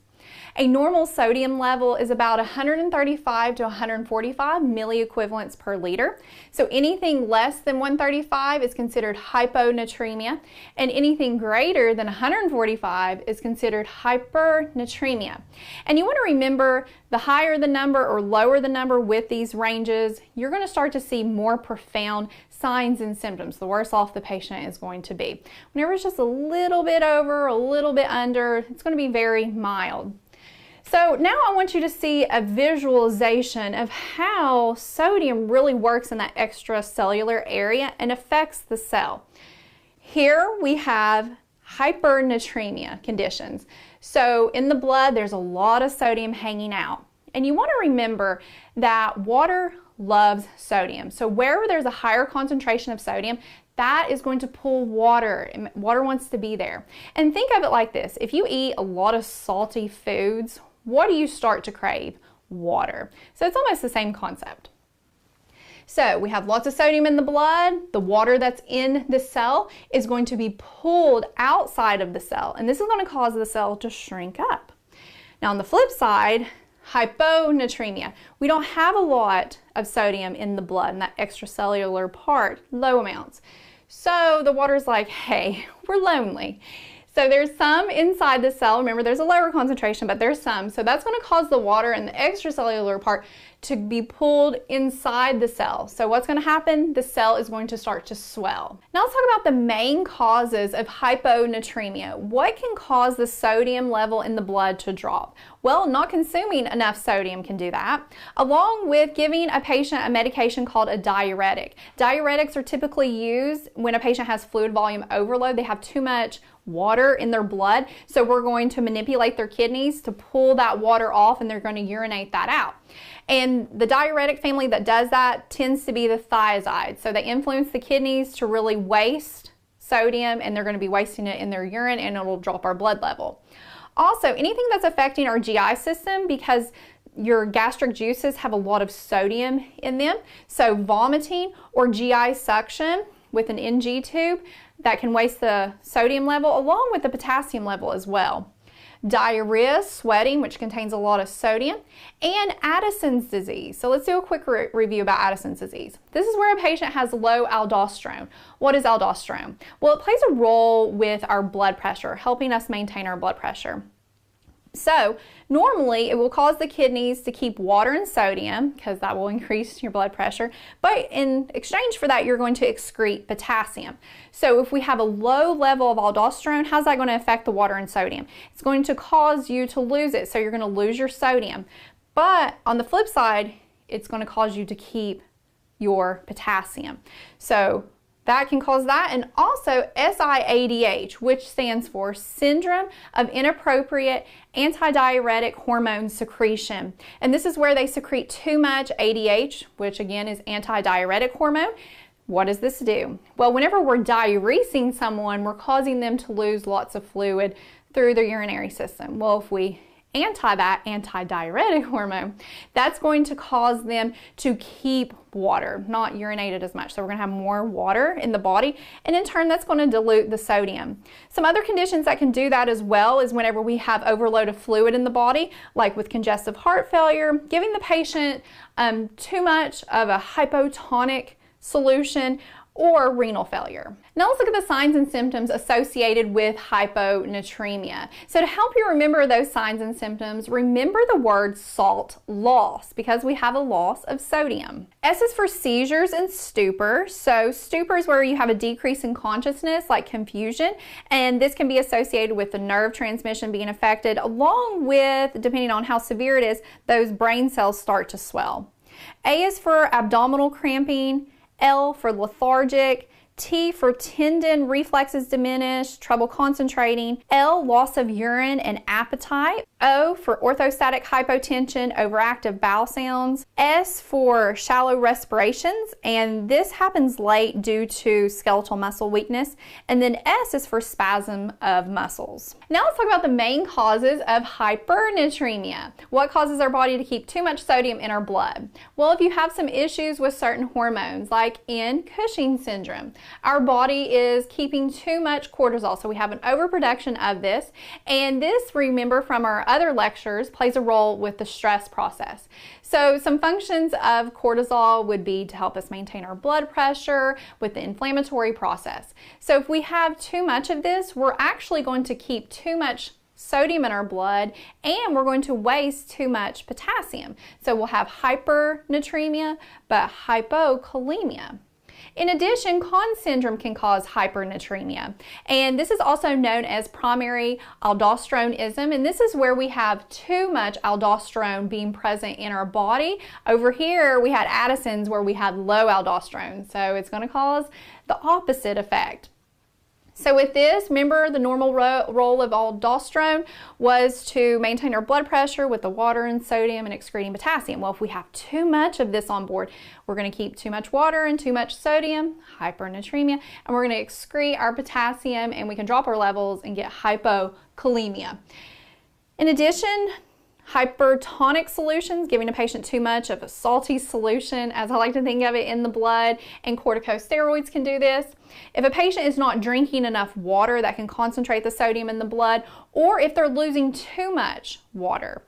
A normal sodium level is about 135 to 145 milliequivalents per liter. So anything less than 135 is considered hyponatremia, and anything greater than 145 is considered hypernatremia. And you want to remember, the higher the number or lower the number with these ranges, you're going to start to see more profound signs and symptoms. The worse off the patient is going to be. Whenever it's just a little bit over, a little bit under, it's going to be very mild. So now I want you to see a visualization of how sodium really works in that extracellular area and affects the cell. Here we have hypernatremia conditions. So in the blood, there's a lot of sodium hanging out. And you want to remember that water loves sodium. So wherever there's a higher concentration of sodium, that is going to pull water, and water wants to be there. And think of it like this. If you eat a lot of salty foods, what do you start to crave? Water. So it's almost the same concept. So we have lots of sodium in the blood. The water that's in the cell is going to be pulled outside of the cell, and this is going to cause the cell to shrink up. Now on the flip side, hyponatremia. We don't have a lot of sodium in the blood, in that extracellular part, low amounts. So the water's like, hey, we're lonely. So there's some inside the cell. Remember, there's a lower concentration, but there's some. So that's going to cause the water in the extracellular part to be pulled inside the cell. So what's going to happen? The cell is going to start to swell. Now let's talk about the main causes of hyponatremia. What can cause the sodium level in the blood to drop? Well, not consuming enough sodium can do that, along with giving a patient a medication called a diuretic. Diuretics are typically used when a patient has fluid volume overload. They have too much water in their blood, so we're going to manipulate their kidneys to pull that water off, and they're going to urinate that out. And the diuretic family that does that tends to be the thiazides. So they influence the kidneys to really waste sodium, and they're going to be wasting it in their urine, and it'll drop our blood level. Also, anything that's affecting our GI system, because your gastric juices have a lot of sodium in them, so vomiting or GI suction with an NG tube, that can waste the sodium level along with the potassium level as well. Diarrhea, sweating, which contains a lot of sodium, and Addison's disease. So let's do a quick review about Addison's disease. This is where a patient has low aldosterone. What is aldosterone? Well, it plays a role with our blood pressure, helping us maintain our blood pressure. So normally it will cause the kidneys to keep water and sodium, because that will increase your blood pressure, but in exchange for that you're going to excrete potassium. So if we have a low level of aldosterone, how's that going to affect the water and sodium? It's going to cause you to lose it, so you're going to lose your sodium. But on the flip side, it's going to cause you to keep your potassium. So that can cause that, and also SIADH, which stands for Syndrome of Inappropriate Antidiuretic Hormone Secretion. And this is where they secrete too much ADH, which again is antidiuretic hormone. What does this do? Well, whenever we're diuresing someone, we're causing them to lose lots of fluid through their urinary system. Well, if we antidiuretic hormone, that's going to cause them to keep water, not urinate it as much. So we're going to have more water in the body, and in turn that's going to dilute the sodium. Some other conditions that can do that as well is whenever we have overload of fluid in the body, like with congestive heart failure, giving the patient too much of a hypotonic solution, or renal failure. Now let's look at the signs and symptoms associated with hyponatremia. So to help you remember those signs and symptoms, remember the word salt loss, because we have a loss of sodium. S is for seizures and stupor. So stupor is where you have a decrease in consciousness, like confusion, and this can be associated with the nerve transmission being affected, along with, depending on how severe it is, those brain cells start to swell. A is for abdominal cramping, L for lethargic, T for tendon reflexes diminish, trouble concentrating, L loss of urine and appetite, O for orthostatic hypotension, overactive bowel sounds, S for shallow respirations, and this happens late due to skeletal muscle weakness, and then S is for spasm of muscles. Now let's talk about the main causes of hypernatremia. What causes our body to keep too much sodium in our blood? Well, if you have some issues with certain hormones, like in Cushing syndrome, our body is keeping too much cortisol, so we have an overproduction of this, and this, remember from our other lectures, plays a role with the stress process. So some functions of cortisol would be to help us maintain our blood pressure with the inflammatory process. So if we have too much of this, we're actually going to keep too much sodium in our blood, and we're going to waste too much potassium. So we'll have hypernatremia, but hypokalemia. In addition, Conn syndrome can cause hypernatremia, and this is also known as primary aldosteronism, and this is where we have too much aldosterone being present in our body. Over here, we had Addison's where we had low aldosterone, so it's going to cause the opposite effect. So with this, remember the normal role of aldosterone was to maintain our blood pressure with the water and sodium and excreting potassium. Well, if we have too much of this on board, we're going to keep too much water and too much sodium, hypernatremia, and we're going to excrete our potassium, and we can drop our levels and get hypokalemia. In addition, hypertonic solutions, giving a patient too much of a salty solution, as I like to think of it, in the blood, and corticosteroids can do this. If a patient is not drinking enough water, that can concentrate the sodium in the blood, or if they're losing too much water.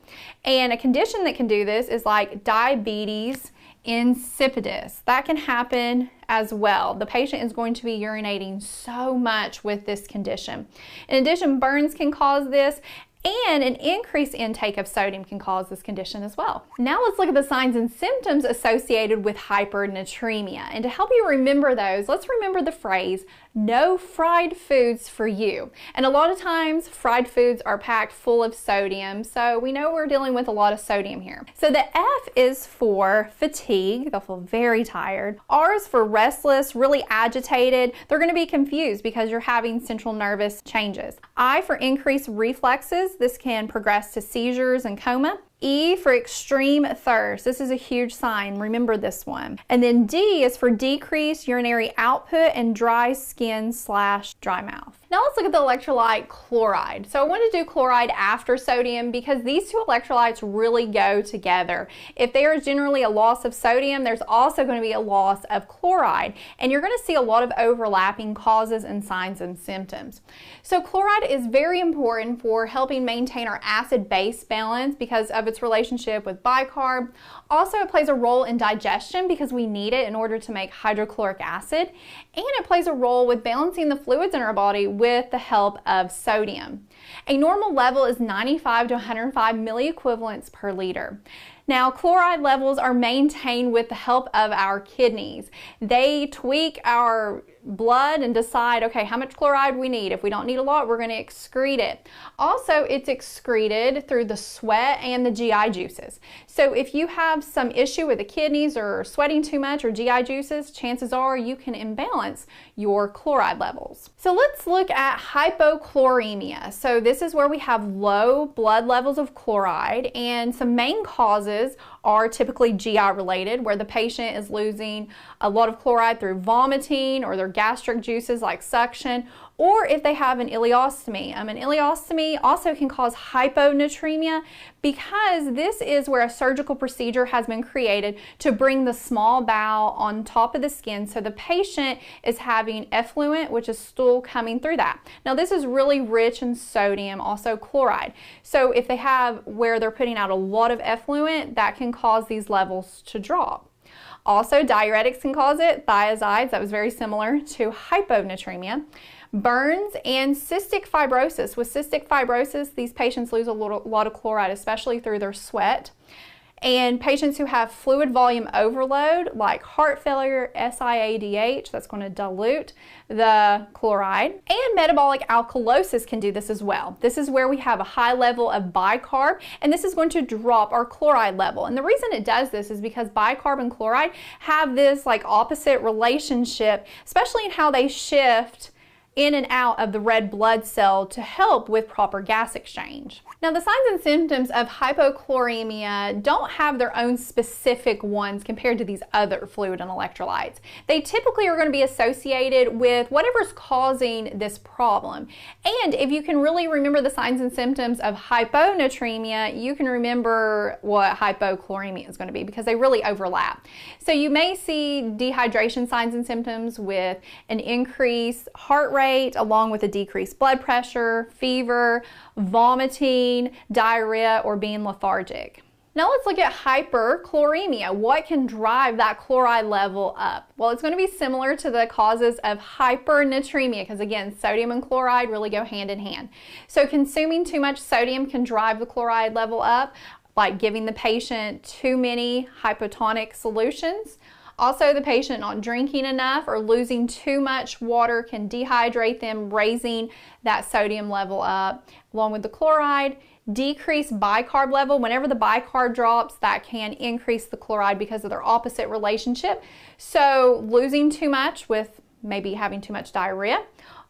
And a condition that can do this is like diabetes insipidus. That can happen as well. The patient is going to be urinating so much with this condition. In addition, burns can cause this, and an increased intake of sodium can cause this condition as well. Now let's look at the signs and symptoms associated with hypernatremia. And to help you remember those, let's remember the phrase, no fried foods for you. And a lot of times fried foods are packed full of sodium, so we know we're dealing with a lot of sodium here. So the F is for fatigue. They'll feel very tired. R is for restless, really agitated. They're going to be confused because you're having central nervous changes. I for increased reflexes. This can progress to seizures and coma. E for extreme thirst. This is a huge sign. Remember this one. And then D is for decreased urinary output and dry skin / dry mouth. Now let's look at the electrolyte chloride. So I want to do chloride after sodium because these two electrolytes really go together. If there is generally a loss of sodium, there's also going to be a loss of chloride, and you're going to see a lot of overlapping causes and signs and symptoms. So chloride is very important for helping maintain our acid-base balance because of its relationship with bicarb. Also, it plays a role in digestion because we need it in order to make hydrochloric acid, and it plays a role with balancing the fluids in our body with the help of sodium. A normal level is 95 to 105 milliequivalents per liter. Now, chloride levels are maintained with the help of our kidneys. They tweak our blood and decide, okay, how much chloride we need. If we don't need a lot, we're going to excrete it. Also, it's excreted through the sweat and the GI juices. So if you have some issue with the kidneys or sweating too much or GI juices, chances are you can imbalance your chloride levels. So let's look at hypochloremia. So this is where we have low blood levels of chloride, and some main causes are typically GI related, where the patient is losing a lot of chloride through vomiting or their gastric juices like suction, or if they have an ileostomy. An ileostomy also can cause hyponatremia because this is where a surgical procedure has been created to bring the small bowel on top of the skin, so the patient is having effluent, which is stool, coming through that. Now this is really rich in sodium, also chloride. So if they have where they're putting out a lot of effluent, that can cause these levels to drop. Also, diuretics can cause it, thiazides, that was very similar to hyponatremia. Burns and cystic fibrosis. With cystic fibrosis, these patients lose a lot of chloride, especially through their sweat. And patients who have fluid volume overload, like heart failure, SIADH, that's going to dilute the chloride. And metabolic alkalosis can do this as well. This is where we have a high level of bicarb, and this is going to drop our chloride level. And the reason it does this is because bicarb and chloride have this like opposite relationship, especially in how they shift in and out of the red blood cell to help with proper gas exchange. Now, the signs and symptoms of hypochloremia don't have their own specific ones compared to these other fluid and electrolytes. They typically are going to be associated with whatever's causing this problem. And if you can really remember the signs and symptoms of hyponatremia, you can remember what hypochloremia is going to be, because they really overlap. So you may see dehydration signs and symptoms with an increased heart rate, along with a decreased blood pressure, fever, vomiting, diarrhea, or being lethargic. Now let's look at hyperchloremia. What can drive that chloride level up? Well, it's going to be similar to the causes of hypernatremia, because again, sodium and chloride really go hand in hand. So consuming too much sodium can drive the chloride level up, like giving the patient too many hypotonic solutions. Also, the patient not drinking enough or losing too much water can dehydrate them, raising that sodium level up. Along with the chloride, decreased bicarb level. Whenever the bicarb drops, that can increase the chloride because of their opposite relationship. So losing too much with maybe having too much diarrhea.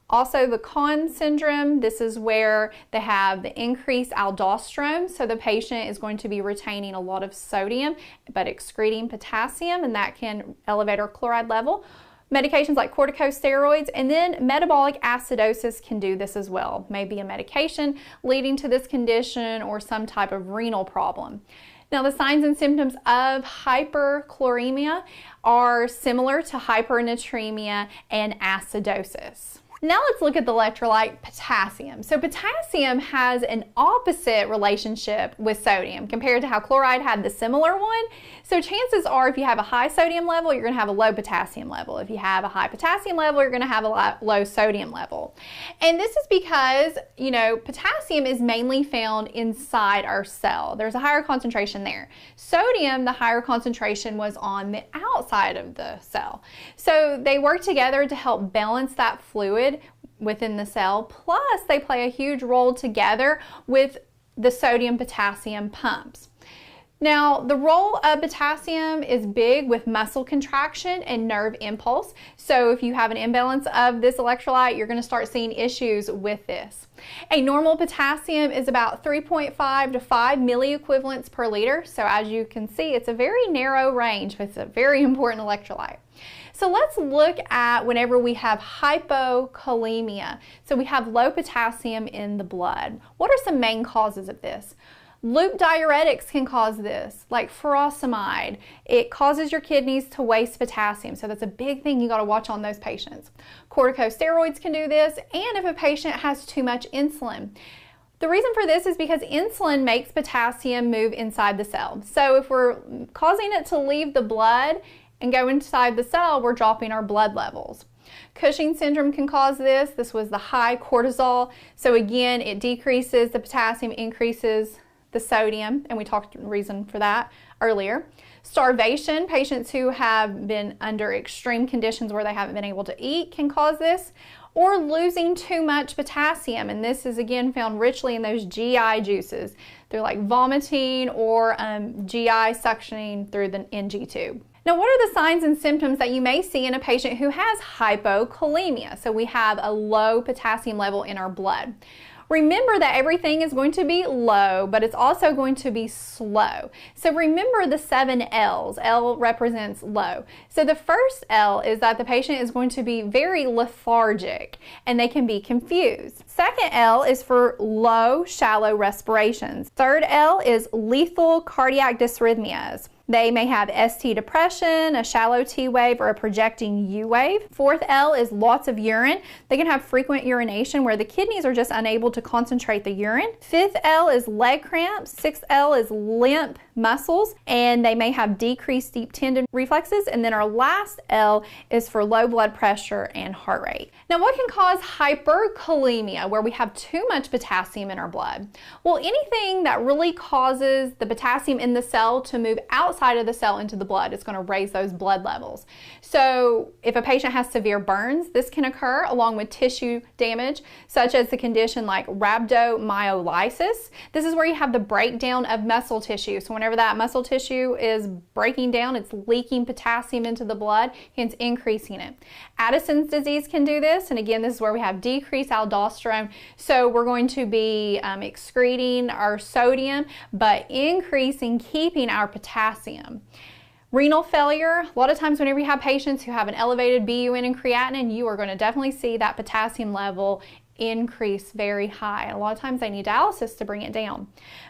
Also, the Conn syndrome, this is where they have the increased aldosterone, so the patient is going to be retaining a lot of sodium but excreting potassium, and that can elevate our chloride level. Medications like corticosteroids, and then metabolic acidosis can do this as well. Maybe a medication leading to this condition or some type of renal problem. Now, the signs and symptoms of hyperchloremia are similar to hypernatremia and acidosis. Now let's look at the electrolyte potassium. So potassium has an opposite relationship with sodium compared to how chloride had the similar one. So chances are, if you have a high sodium level, you're going to have a low potassium level. If you have a high potassium level, you're going to have a low sodium level. And this is because, you know, potassium is mainly found inside our cell. There's a higher concentration there. Sodium, the higher concentration was on the outside of the cell. So they work together to help balance that fluid within the cell, plus they play a huge role together with the sodium-potassium pumps. Now, the role of potassium is big with muscle contraction and nerve impulse. So if you have an imbalance of this electrolyte, you're going to start seeing issues with this. A normal potassium is about 3.5 to 5 milliequivalents per liter. So as you can see, it's a very narrow range, but it's a very important electrolyte. So let's look at whenever we have hypokalemia. So we have low potassium in the blood. What are some main causes of this? Loop diuretics can cause this, like furosemide. It causes your kidneys to waste potassium, so that's a big thing you got to watch on those patients. Corticosteroids can do this, and if a patient has too much insulin. The reason for this is because insulin makes potassium move inside the cell. So if we're causing it to leave the blood and go inside the cell, we're dropping our blood levels. Cushing syndrome can cause this. This was the high cortisol. So again, it decreases the potassium, increases the sodium, and we talked the reason for that earlier. Starvation, patients who have been under extreme conditions where they haven't been able to eat can cause this. Or losing too much potassium, and this is again found richly in those GI juices. They're like vomiting or GI suctioning through the NG tube. Now, what are the signs and symptoms that you may see in a patient who has hypokalemia? So we have a low potassium level in our blood. Remember that everything is going to be low, but it's also going to be slow. So remember the 7 L's. L represents low. So the first L is that the patient is going to be very lethargic and they can be confused. Second L is for low, shallow respirations. Third L is lethal cardiac dysrhythmias. They may have ST depression, a shallow T wave, or a projecting U wave. Fourth L is lots of urine. They can have frequent urination where the kidneys are just unable to concentrate the urine. Fifth L is leg cramps. Sixth L is limp muscles, and they may have decreased deep tendon reflexes. And then our last L is for low blood pressure and heart rate. Now, what can cause hyperkalemia, where we have too much potassium in our blood? Well, anything that really causes the potassium in the cell to move outside of the cell into the blood is going to raise those blood levels. So if a patient has severe burns, this can occur along with tissue damage, such as the condition like rhabdomyolysis. This is where you have the breakdown of muscle tissue. So whenever that muscle tissue is breaking down, it's leaking potassium into the blood, hence increasing it. Addison's disease can do this, and again, this is where we have decreased aldosterone. So we're going to be excreting our sodium, but keeping our potassium. Renal failure, a lot of times whenever you have patients who have an elevated BUN and creatinine, you are going to definitely see that potassium level increase very high. A lot of times they need dialysis to bring it down.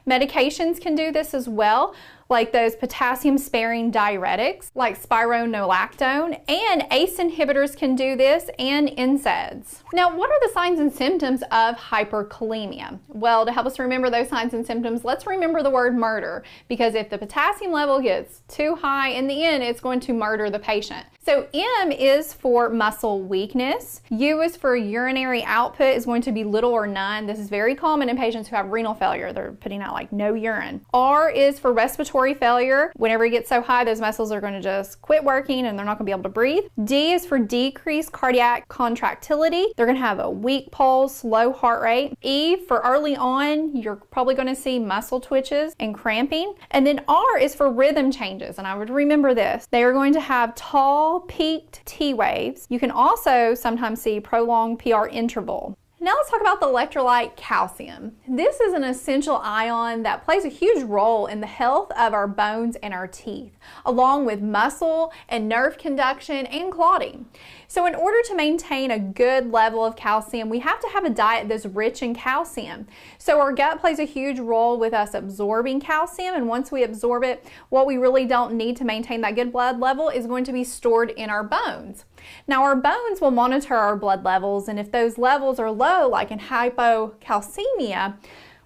Medications can do this as well, like those potassium-sparing diuretics like spironolactone, and ACE inhibitors can do this, and NSAIDs. Now, what are the signs and symptoms of hyperkalemia? Well, to help us remember those signs and symptoms, let's remember the word murder, because if the potassium level gets too high, in the end, it's going to murder the patient. So M is for muscle weakness. U is for urinary output is going to be little or none. This is very common in patients who have renal failure. They're putting out like no urine. R is for respiratory failure. Whenever it gets so high, those muscles are going to just quit working and they're not going to be able to breathe. D is for decreased cardiac contractility. They're going to have a weak pulse, low heart rate. E for early on, you're probably going to see muscle twitches and cramping. And then R is for rhythm changes, and I would remember this. They are going to have tall, peaked T waves. You can also sometimes see prolonged PR interval. Now let's talk about the electrolyte calcium. This is an essential ion that plays a huge role in the health of our bones and our teeth, along with muscle and nerve conduction and clotting. So in order to maintain a good level of calcium, we have to have a diet that's rich in calcium. So our gut plays a huge role with us absorbing calcium, and once we absorb it, what we really don't need to maintain that good blood level is going to be stored in our bones. Now, our bones will monitor our blood levels, and if those levels are low, like in hypocalcemia,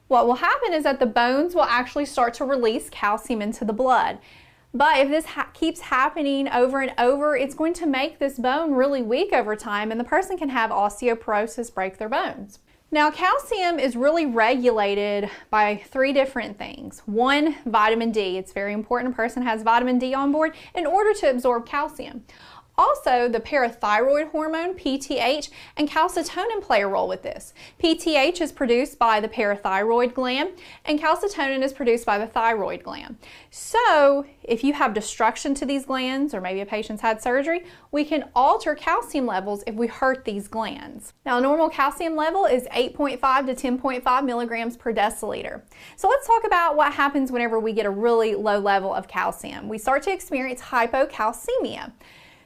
what will happen is that the bones will actually start to release calcium into the blood. But if this keeps happening over and over, it's going to make this bone really weak over time, and the person can have osteoporosis, break their bones. Now, calcium is really regulated by 3 different things. 1, vitamin D. It's very important a person has vitamin D on board in order to absorb calcium. Also, the parathyroid hormone, PTH, and calcitonin play a role with this. PTH is produced by the parathyroid gland, and calcitonin is produced by the thyroid gland. So, if you have destruction to these glands, or maybe a patient's had surgery, we can alter calcium levels if we hurt these glands. Now, a normal calcium level is 8.5 to 10.5 milligrams per deciliter. So let's talk about what happens whenever we get a really low level of calcium. We start to experience hypocalcemia.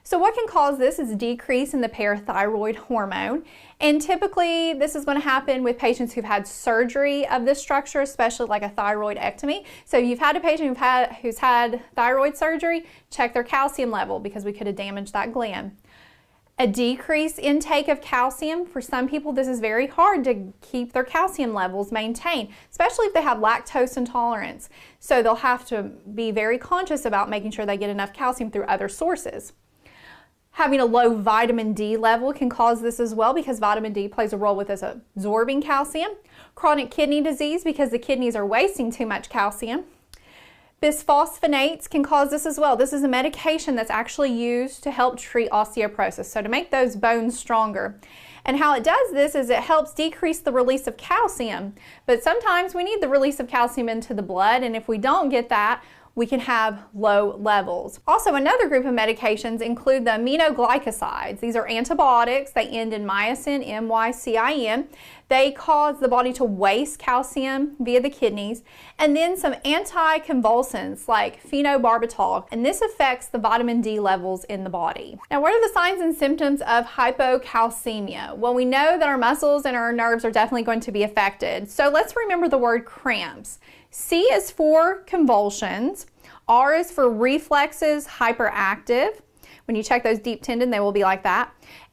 So what can cause this is a decrease in the parathyroid hormone, and typically this is going to happen with patients who've had surgery of this structure, especially like a thyroidectomy. So you've had a patient who's had thyroid surgery, check their calcium level because we could have damaged that gland. A decreased intake of calcium, for some people this is very hard to keep their calcium levels maintained, especially if they have lactose intolerance. So they'll have to be very conscious about making sure they get enough calcium through other sources. Having a low vitamin D level can cause this as well, because vitamin D plays a role with us absorbing calcium. Chronic kidney disease, because the kidneys are wasting too much calcium. Bisphosphonates can cause this as well. This is a medication that's actually used to help treat osteoporosis, so to make those bones stronger. And how it does this is it helps decrease the release of calcium, but sometimes we need the release of calcium into the blood, and if we don't get that, we can have low levels. Also, another group of medications include the aminoglycosides. These are antibiotics. They end in mycin, M-Y-C-I-N. They cause the body to waste calcium via the kidneys, and then some anticonvulsants like phenobarbital, and this affects the vitamin D levels in the body. Now, what are the signs and symptoms of hypocalcemia? Well, we know that our muscles and our nerves are definitely going to be affected. So let's remember the word cramps. C is for convulsions. R is for reflexes, hyperactive. When you check those deep tendon, they will be like that.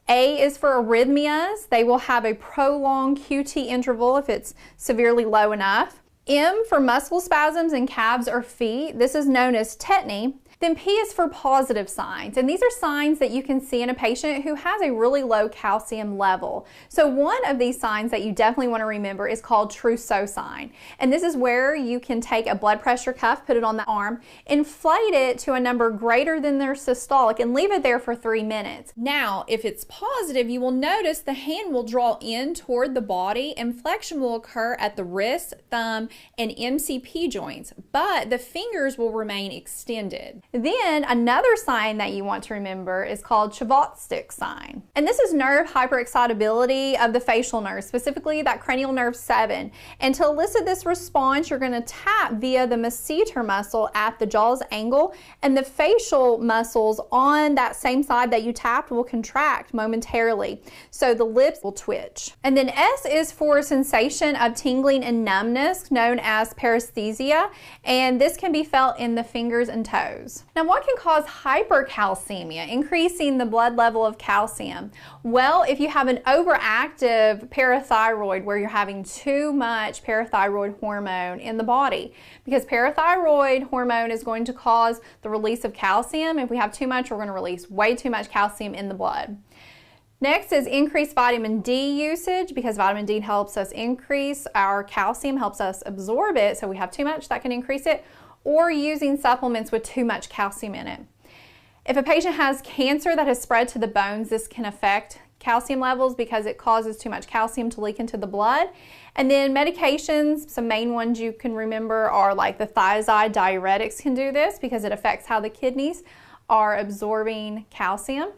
A is for arrhythmias. They will have a prolonged QT interval if it's severely low enough. M for muscle spasms in calves or feet. This is known as tetany. Then P is for positive signs, and these are signs that you can see in a patient who has a really low calcium level. So one of these signs that you definitely want to remember is called Trousseau sign, and this is where you can take a blood pressure cuff, put it on the arm, inflate it to a number greater than their systolic, and leave it there for 3 minutes. Now, if it's positive, you will notice the hand will draw in toward the body, and flexion will occur at the wrist, thumb, and MCP joints, but the fingers will remain extended. Then another sign that you want to remember is called Chvostek sign. And this is nerve hyperexcitability of the facial nerve, specifically that cranial nerve 7. And to elicit this response, you're going to tap via the masseter muscle at the jaw's angle, and the facial muscles on that same side that you tapped will contract momentarily. So the lips will twitch. And then S is for sensation of tingling and numbness, known as paresthesia, and this can be felt in the fingers and toes. Now, what can cause hypercalcemia, increasing the blood level of calcium? Well, if you have an overactive parathyroid where you're having too much parathyroid hormone in the body, because parathyroid hormone is going to cause the release of calcium. If we have too much, we're going to release way too much calcium in the blood. Next is increased vitamin D usage, because vitamin D helps us increase our calcium, helps us absorb it. So we have too much, that can increase it, or using supplements with too much calcium in it. If a patient has cancer that has spread to the bones, this can affect calcium levels because it causes too much calcium to leak into the blood. And then medications, some main ones you can remember are like the thiazide diuretics can do this because it affects how the kidneys are absorbing calcium.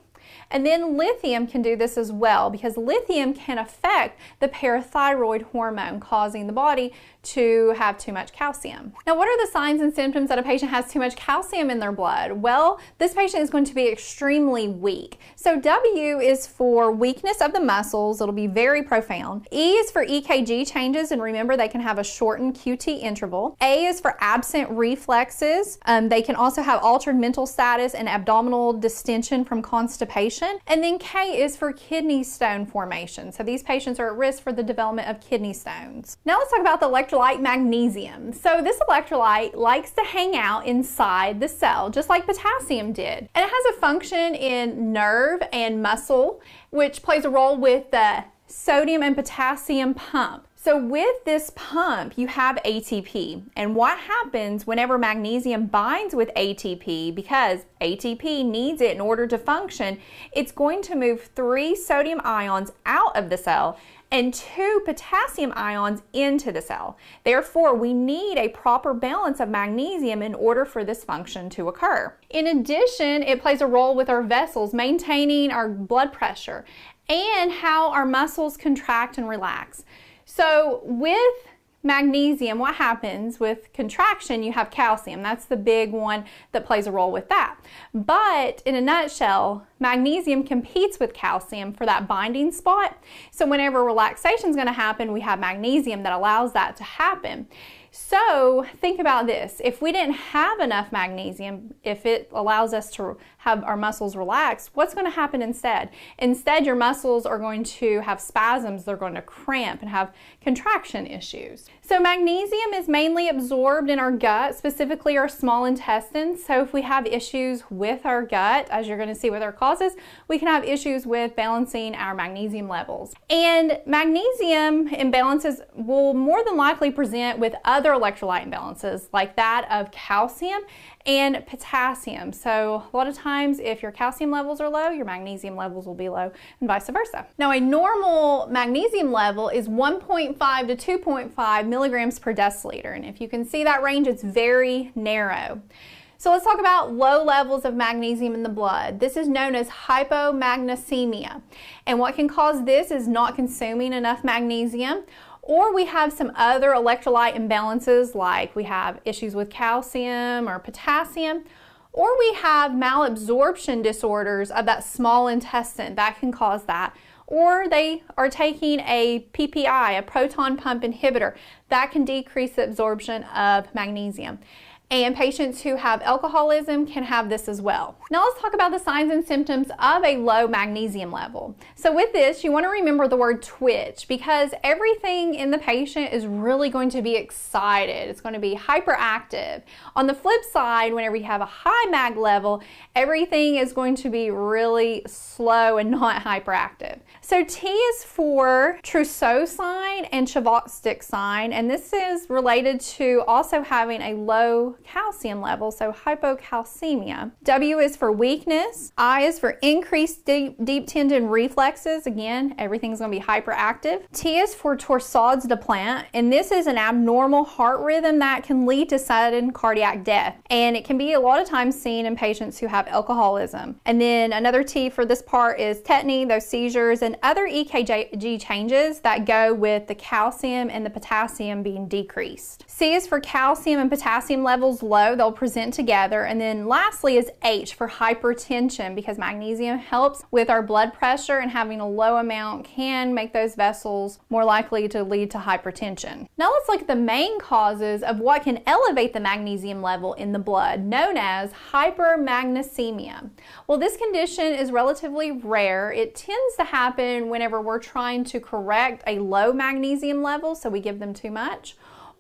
And then lithium can do this as well, because lithium can affect the parathyroid hormone, causing the body to have too much calcium. Now, what are the signs and symptoms that a patient has too much calcium in their blood? Well, this patient is going to be extremely weak. So W is for weakness of the muscles. It'll be very profound. E is for EKG changes, and remember they can have a shortened QT interval. A is for absent reflexes. They can also have altered mental status and abdominal distension from constipation. And then K is for kidney stone formation. So these patients are at risk for the development of kidney stones. Now let's talk about the electrolyte magnesium. So this electrolyte likes to hang out inside the cell, just like potassium did. And it has a function in nerve and muscle, which plays a role with the sodium and potassium pump. So with this pump, you have ATP. And what happens whenever magnesium binds with ATP, because ATP needs it in order to function, it's going to move 3 sodium ions out of the cell and 2 potassium ions into the cell. Therefore, we need a proper balance of magnesium in order for this function to occur. In addition, it plays a role with our vessels, maintaining our blood pressure and how our muscles contract and relax. So with magnesium, what happens with contraction? You have calcium. That's the big one that plays a role with that. But in a nutshell, magnesium competes with calcium for that binding spot. So whenever relaxation is going to happen, we have magnesium that allows that to happen. So think about this. If we didn't have enough magnesium, if it allows us to have our muscles relax, what's going to happen instead? Instead, your muscles are going to have spasms, they're going to cramp and have contraction issues. So magnesium is mainly absorbed in our gut, specifically our small intestines. So if we have issues with our gut, as you're going to see with our causes, we can have issues with balancing our magnesium levels. And magnesium imbalances will more than likely present with other electrolyte imbalances like that of calcium and potassium. So a lot of times if your calcium levels are low, your magnesium levels will be low and vice versa. Now a normal magnesium level is 1.5 to 2.5 milligrams per deciliter. And if you can see that range, it's very narrow. So let's talk about low levels of magnesium in the blood. This is known as hypomagnesemia. And what can cause this is not consuming enough magnesium, or we have some other electrolyte imbalances, like we have issues with calcium or potassium, or we have malabsorption disorders of that small intestine that can cause that. Or they are taking a PPI, a proton pump inhibitor, that can decrease the absorption of magnesium. And patients who have alcoholism can have this as well. Now let's talk about the signs and symptoms of a low magnesium level. So with this, you want to remember the word twitch, because everything in the patient is really going to be excited. It's going to be hyperactive. On the flip side, whenever you have a high mag level, everything is going to be really slow and not hyperactive. So T is for Trousseau sign and Chvostek sign, and this is related to also having a low calcium level, so hypocalcemia. W is for weakness. I is for increased deep tendon reflexes. Again, everything's going to be hyperactive. T is for torsades de plainte, and this is an abnormal heart rhythm that can lead to sudden cardiac death, and it can be a lot of times seen in patients who have alcoholism. And then another T for this part is tetany, those seizures, and other EKG changes that go with the calcium and the potassium being decreased. C is for calcium and potassium levels low, they'll present together. And then lastly is H for hypertension, because magnesium helps with our blood pressure, and having a low amount can make those vessels more likely to lead to hypertension. Now let's look at the main causes of what can elevate the magnesium level in the blood, known as hypermagnesemia. Well, this condition is relatively rare. It tends to happen whenever we're trying to correct a low magnesium level, so we give them too much.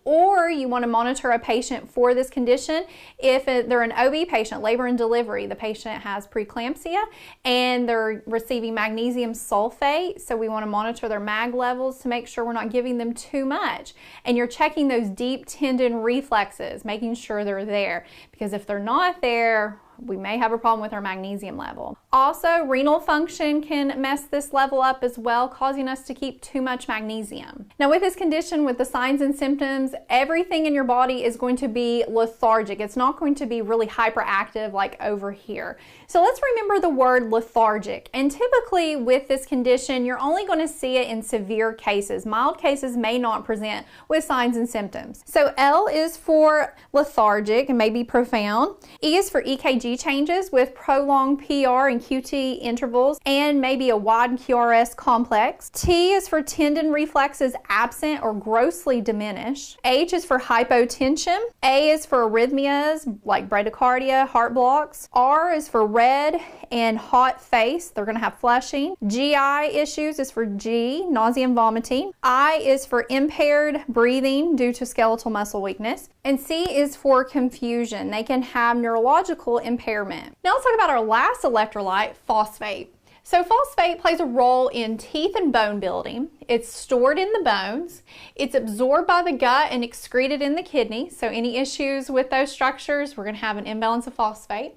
Or you want to monitor a patient for this condition if they're an OB patient, labor and delivery. The patient has preeclampsia and they're receiving magnesium sulfate, so we want to monitor their mag levels to make sure we're not giving them too much. And you're checking those deep tendon reflexes, making sure they're there, because if they're not there, we may have a problem with our magnesium level. Also, renal function can mess this level up as well, causing us to keep too much magnesium. Now with this condition, with the signs and symptoms, everything in your body is going to be lethargic. It's not going to be really hyperactive like over here. So let's remember the word lethargic. And typically with this condition, you're only going to see it in severe cases. Mild cases may not present with signs and symptoms. So L is for lethargic and may be profound. E is for EKG changes with prolonged PR and QT intervals and maybe a wide QRS complex. T is for tendon reflexes absent or grossly diminished. H is for hypotension. A is for arrhythmias like bradycardia, heart blocks. R is for red and hot face. They're going to have flushing. GI issues is for G, nausea and vomiting. I is for impaired breathing due to skeletal muscle weakness. And C is for confusion. They can have neurological impairment. Now let's talk about our last electrolyte, phosphate. So phosphate plays a role in teeth and bone building. It's stored in the bones. It's absorbed by the gut and excreted in the kidney. So any issues with those structures, we're going to have an imbalance of phosphate.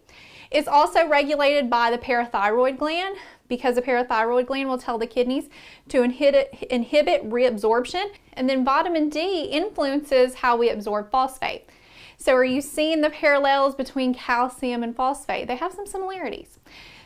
It's also regulated by the parathyroid gland, because the parathyroid gland will tell the kidneys to inhibit reabsorption. And then vitamin D influences how we absorb phosphate. So are you seeing the parallels between calcium and phosphate? They have some similarities.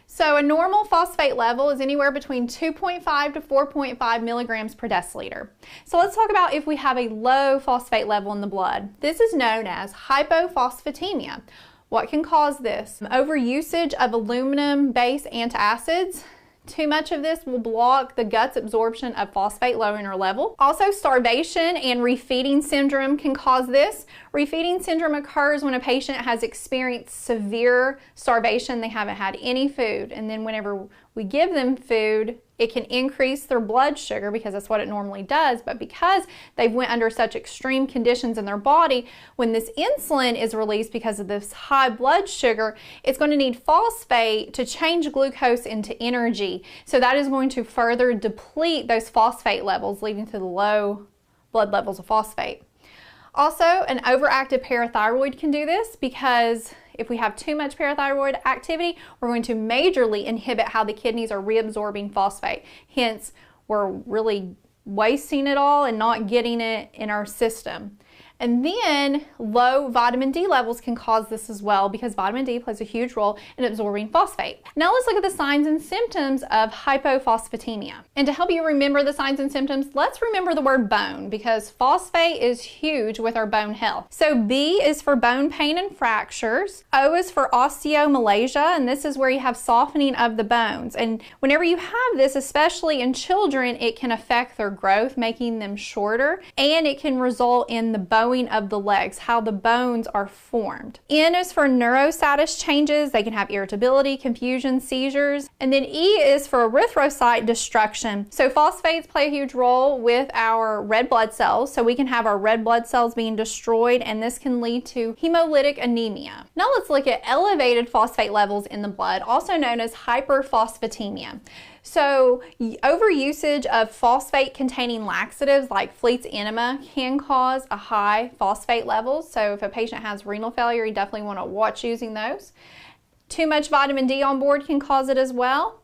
So a normal phosphate level is anywhere between 2.5 to 4.5 milligrams per deciliter. So let's talk about if we have a low phosphate level in the blood. This is known as hypophosphatemia. What can cause this? Overusage of aluminum-based antacids. Too much of this will block the gut's absorption of phosphate, lowering our level. Also, starvation and refeeding syndrome can cause this. Refeeding syndrome occurs when a patient has experienced severe starvation. They haven't had any food, and then whenever we give them food, it can increase their blood sugar, because that's what it normally does. But because they've went under such extreme conditions in their body, when this insulin is released because of this high blood sugar, it's going to need phosphate to change glucose into energy. So that is going to further deplete those phosphate levels, leading to the low blood levels of phosphate. Also, an overactive parathyroid can do this, because if we have too much parathyroid activity, we're going to majorly inhibit how the kidneys are reabsorbing phosphate. Hence, we're really wasting it all and not getting it in our system. And then low vitamin D levels can cause this as well, because vitamin D plays a huge role in absorbing phosphate. Now let's look at the signs and symptoms of hypophosphatemia. And to help you remember the signs and symptoms, let's remember the word bone, because phosphate is huge with our bone health. So B is for bone pain and fractures. O is for osteomalacia, and this is where you have softening of the bones. And whenever you have this, especially in children, it can affect their growth, making them shorter, and it can result in the bowing of the legs, how the bones are formed. N is for neurostatus changes. They can have irritability, confusion, seizures. And then E is for erythrocyte destruction. So phosphates play a huge role with our red blood cells. So we can have our red blood cells being destroyed, and this can lead to hemolytic anemia. Now let's look at elevated phosphate levels in the blood, also known as hyperphosphatemia. So overusage of phosphate-containing laxatives like Fleet's enema can cause a high phosphate level. So if a patient has renal failure, you definitely want to watch using those. Too much vitamin D on board can cause it as well.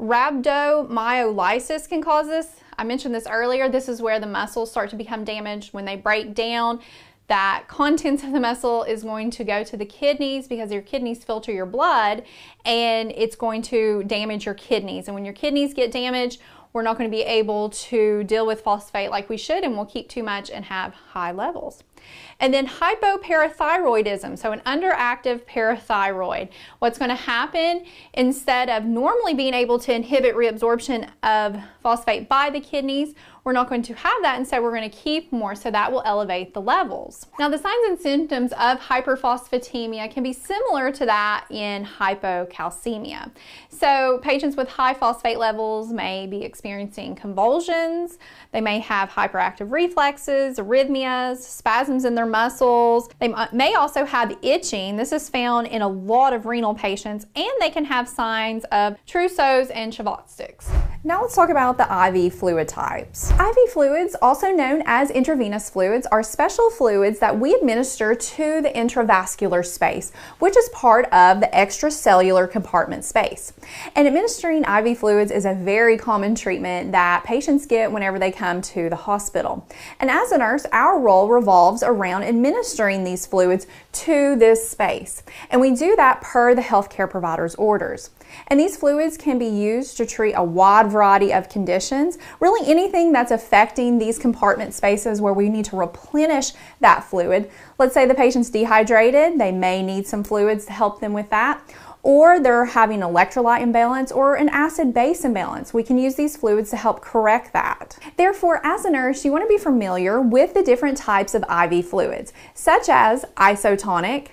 Rhabdomyolysis can cause this. I mentioned this earlier. This is where the muscles start to become damaged. When they break down, that contents of the muscle is going to go to the kidneys, because your kidneys filter your blood, and it's going to damage your kidneys. And when your kidneys get damaged, we're not going to be able to deal with phosphate like we should, and we'll keep too much and have high levels. And then hypoparathyroidism, so an underactive parathyroid. What's going to happen, instead of normally being able to inhibit reabsorption of phosphate by the kidneys, we're not going to have that. Instead, we're going to keep more, so that will elevate the levels. Now, the signs and symptoms of hyperphosphatemia can be similar to that in hypocalcemia. So patients with high phosphate levels may be experiencing convulsions. They may have hyperactive reflexes, arrhythmias, spasms in their muscles. They may also have itching. This is found in a lot of renal patients, and they can have signs of Trousseau's and Chvostek's. Now let's talk about the IV fluid types. IV fluids, also known as intravenous fluids, are special fluids that we administer to the intravascular space, which is part of the extracellular compartment space. And administering IV fluids is a very common treatment that patients get whenever they come to the hospital. And as a nurse, our role revolves around administering these fluids to this space. And we do that per the healthcare provider's orders. And these fluids can be used to treat a wide variety of conditions, really anything that's affecting these compartment spaces where we need to replenish that fluid. Let's say the patient's dehydrated, they may need some fluids to help them with that. Or they're having electrolyte imbalance or an acid-base imbalance. We can use these fluids to help correct that. Therefore, as a nurse, you want to be familiar with the different types of IV fluids, such as isotonic,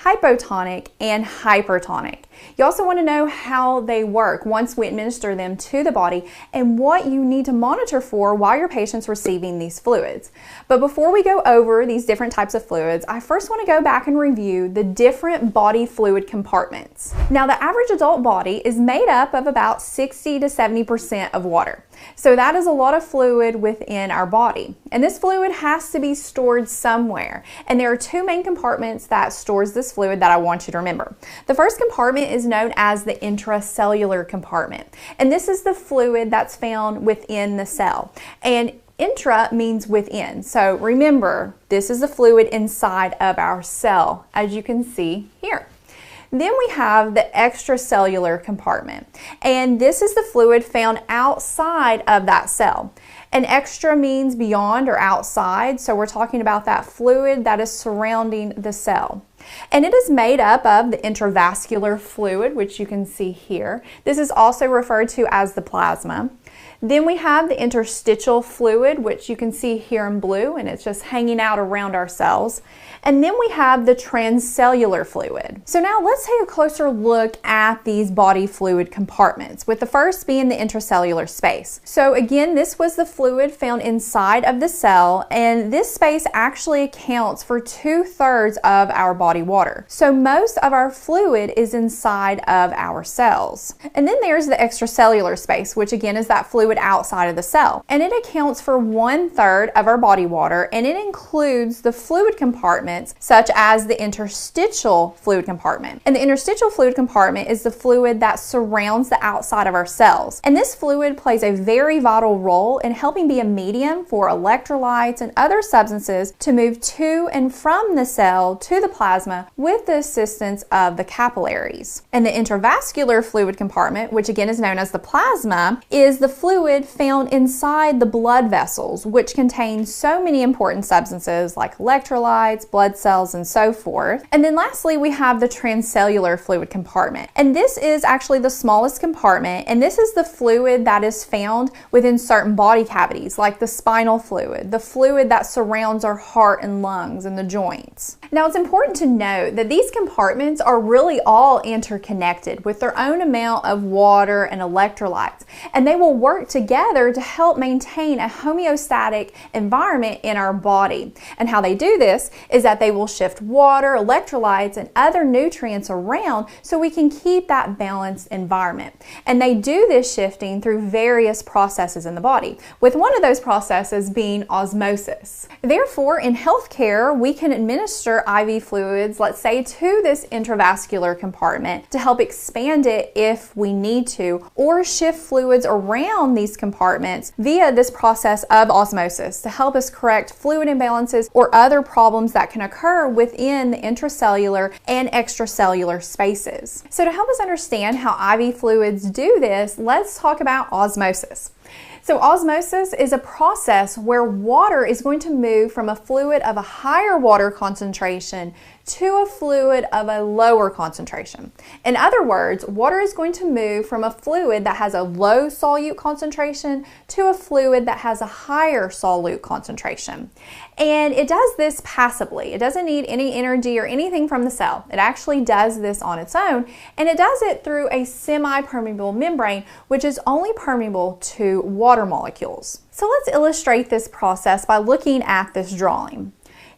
hypotonic, and hypertonic. You also want to know how they work once we administer them to the body, and what you need to monitor for while your patient's receiving these fluids. But before we go over these different types of fluids, I first want to go back and review the different body fluid compartments. Now, the average adult body is made up of about 60 to 70% of water. So that is a lot of fluid within our body. And this fluid has to be stored somewhere. And there are two main compartments that stores this fluid that I want you to remember. The first compartment is known as the intracellular compartment. And this is the fluid that's found within the cell. And intra means within. So remember, this is the fluid inside of our cell, as you can see here. Then we have the extracellular compartment, and this is the fluid found outside of that cell. And extra means beyond or outside, so we're talking about that fluid that is surrounding the cell. And it is made up of the intravascular fluid, which you can see here. This is also referred to as the plasma. Then we have the interstitial fluid, which you can see here in blue, and it's just hanging out around our cells. And then we have the transcellular fluid. So now let's take a closer look at these body fluid compartments, with the first being the intracellular space. So again, this was the fluid found inside of the cell, and this space actually accounts for 2/3 of our body water. So most of our fluid is inside of our cells. And then there's the extracellular space, which again is that fluid fluid outside of the cell. And it accounts for 1/3 of our body water, and it includes the fluid compartments such as the interstitial fluid compartment. And the interstitial fluid compartment is the fluid that surrounds the outside of our cells. And this fluid plays a very vital role in helping be a medium for electrolytes and other substances to move to and from the cell to the plasma with the assistance of the capillaries. And the intravascular fluid compartment, which again is known as the plasma, is the fluid found inside the blood vessels, which contain so many important substances like electrolytes, blood cells, and so forth. And then lastly, we have the transcellular fluid compartment. And this is actually the smallest compartment, and this is the fluid that is found within certain body cavities, like the spinal fluid, the fluid that surrounds our heart and lungs and the joints. Now, it's important to note that these compartments are really all interconnected with their own amount of water and electrolytes, and they will work together to help maintain a homeostatic environment in our body. And how they do this is that they will shift water, electrolytes, and other nutrients around so we can keep that balanced environment. And they do this shifting through various processes in the body, with one of those processes being osmosis. Therefore, in healthcare, we can administer IV fluids, let's say, to this intravascular compartment to help expand it if we need to, or shift fluids around these compartments via this process of osmosis to help us correct fluid imbalances or other problems that can occur within the intracellular and extracellular spaces. So to help us understand how IV fluids do this, let's talk about osmosis. So osmosis is a process where water is going to move from a fluid of a higher water concentration to a fluid of a lower concentration. In other words, water is going to move from a fluid that has a low solute concentration to a fluid that has a higher solute concentration. And it does this passively. It doesn't need any energy or anything from the cell. It actually does this on its own, and it does it through a semi-permeable membrane, which is only permeable to water molecules. So let's illustrate this process by looking at this drawing.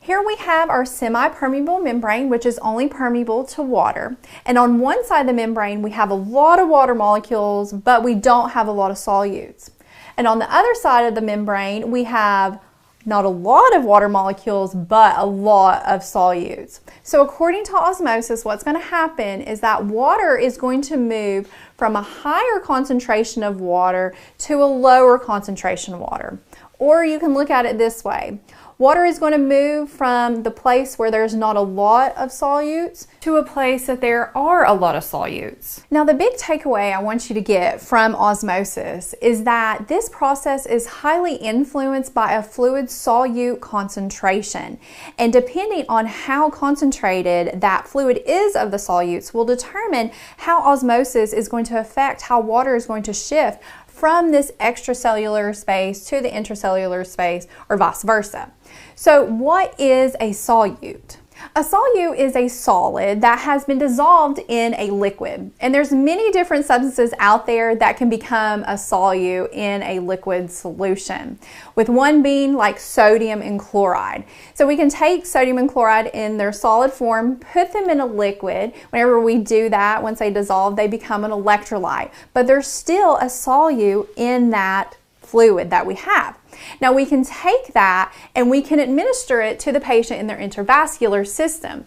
Here we have our semi-permeable membrane, which is only permeable to water. And on one side of the membrane, we have a lot of water molecules, but we don't have a lot of solutes. And on the other side of the membrane, we have not a lot of water molecules, but a lot of solutes. So according to osmosis, what's going to happen is that water is going to move from a higher concentration of water to a lower concentration of water. Or you can look at it this way. Water is going to move from the place where there's not a lot of solutes to a place that there are a lot of solutes. Now, the big takeaway I want you to get from osmosis is that this process is highly influenced by a fluid solute concentration. And depending on how concentrated that fluid is of the solutes will determine how osmosis is going to affect how water is going to shift from this extracellular space to the intracellular space, or vice versa. So what is a solute? A solute is a solid that has been dissolved in a liquid. And there's many different substances out there that can become a solute in a liquid solution, with one being like sodium and chloride. So we can take sodium and chloride in their solid form, put them in a liquid. Whenever we do that, once they dissolve, they become an electrolyte. But there's still a solute in that fluid that we have. Now we can take that and we can administer it to the patient in their intravascular system.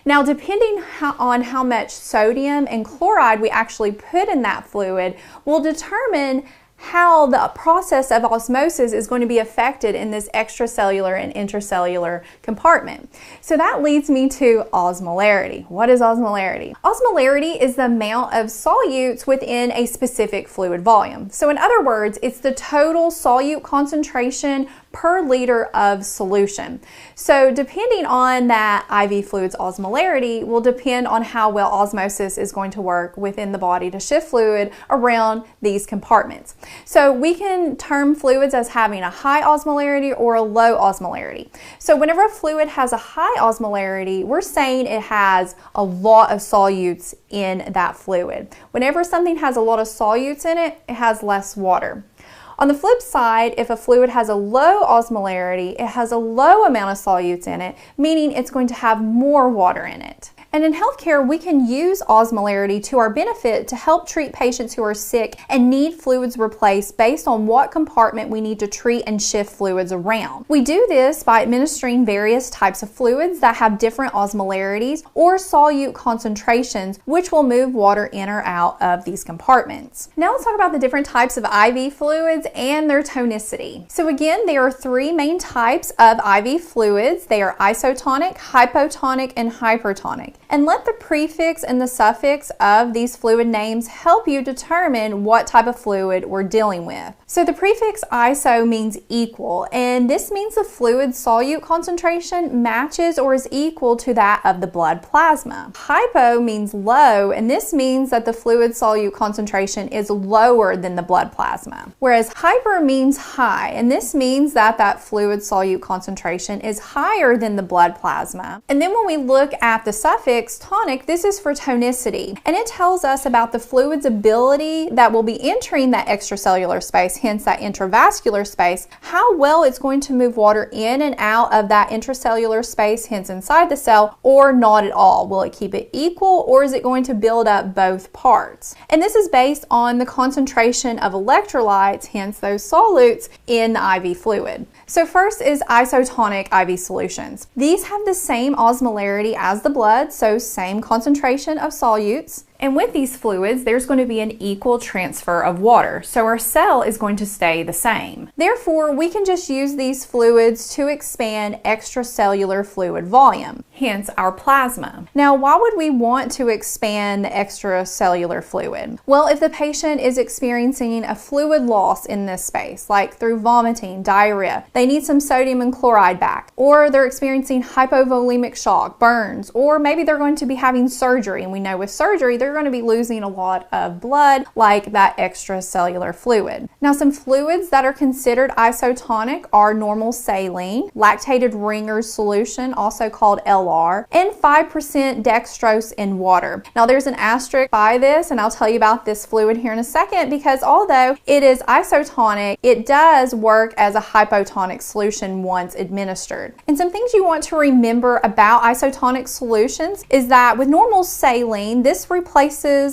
Now, depending on how much sodium and chloride we actually put in that fluid will determine how the process of osmosis is going to be affected in this extracellular and intracellular compartment. So that leads me to osmolarity. What is osmolarity? Osmolarity is the amount of solutes within a specific fluid volume. So in other words, it's the total solute concentration per liter of solution. So depending on that IV fluid's osmolarity will depend on how well osmosis is going to work within the body to shift fluid around these compartments. So we can term fluids as having a high osmolarity or a low osmolarity. So whenever a fluid has a high osmolarity, we're saying it has a lot of solutes in that fluid. Whenever something has a lot of solutes in it, it has less water. On the flip side, if a fluid has a low osmolarity, it has a low amount of solutes in it, meaning it's going to have more water in it. And in healthcare, we can use osmolarity to our benefit to help treat patients who are sick and need fluids replaced based on what compartment we need to treat and shift fluids around. We do this by administering various types of fluids that have different osmolarities or solute concentrations, which will move water in or out of these compartments. Now let's talk about the different types of IV fluids and their tonicity. So again, there are three main types of IV fluids. They are isotonic, hypotonic, and hypertonic. And let the prefix and the suffix of these fluid names help you determine what type of fluid we're dealing with. So the prefix iso means equal, and this means the fluid solute concentration matches or is equal to that of the blood plasma. Hypo means low, and this means that the fluid solute concentration is lower than the blood plasma. Whereas hyper means high, and this means that that fluid solute concentration is higher than the blood plasma. And then when we look at the suffix tonic, this is for tonicity, and it tells us about the fluid's ability that will be entering that extracellular space, hence that intravascular space, how well it's going to move water in and out of that intracellular space, hence inside the cell, or not at all. Will it keep it equal, or is it going to build up both parts? And this is based on the concentration of electrolytes, hence those solutes, in the IV fluid. So first is isotonic IV solutions. These have the same osmolarity as the blood, so same concentration of solutes. And with these fluids, there's going to be an equal transfer of water, so our cell is going to stay the same. Therefore, we can just use these fluids to expand extracellular fluid volume, hence our plasma. Now, why would we want to expand the extracellular fluid? Well, if the patient is experiencing a fluid loss in this space, like through vomiting, diarrhea, they need some sodium and chloride back, or they're experiencing hypovolemic shock, burns, or maybe they're going to be having surgery, and we know with surgery, they're going to be losing a lot of blood, like that extracellular fluid. Now, some fluids that are considered isotonic are normal saline, lactated Ringer's solution, also called LR, and 5% dextrose in water. Now, there's an asterisk by this, and I'll tell you about this fluid here in a second, because although it is isotonic, it does work as a hypotonic solution once administered. And some things you want to remember about isotonic solutions is that with normal saline, this replaces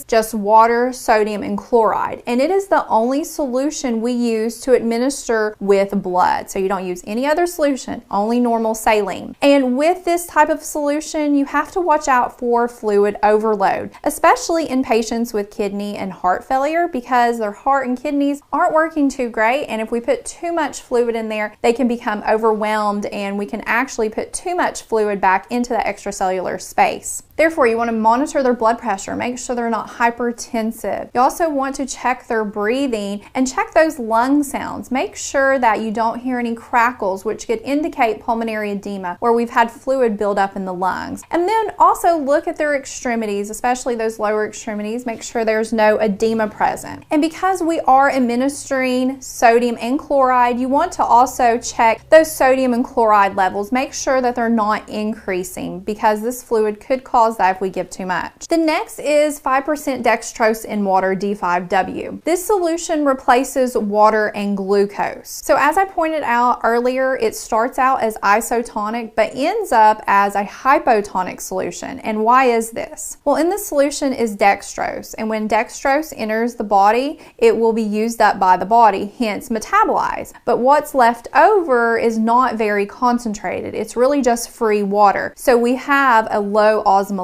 just water, sodium, and chloride, and it is the only solution we use to administer with blood. So you don't use any other solution, only normal saline. And with this type of solution, you have to watch out for fluid overload, especially in patients with kidney and heart failure, because their heart and kidneys aren't working too great, and if we put too much fluid in there, they can become overwhelmed, and we can actually put too much fluid back into the extracellular space. Therefore, you want to monitor their blood pressure, make sure they're not hypertensive. You also want to check their breathing and check those lung sounds. Make sure that you don't hear any crackles, which could indicate pulmonary edema, where we've had fluid build up in the lungs. And then also look at their extremities, especially those lower extremities. Make sure there's no edema present. And because we are administering sodium and chloride, you want to also check those sodium and chloride levels. Make sure that they're not increasing, because this fluid could cause that if we give too much. The next is 5% dextrose in water, D5W. This solution replaces water and glucose. So as I pointed out earlier, it starts out as isotonic but ends up as a hypotonic solution. And why is this? Well, in the solution is dextrose, and when dextrose enters the body, it will be used up by the body, hence metabolized. But what's left over is not very concentrated. It's really just free water. So we have a low osmolarity,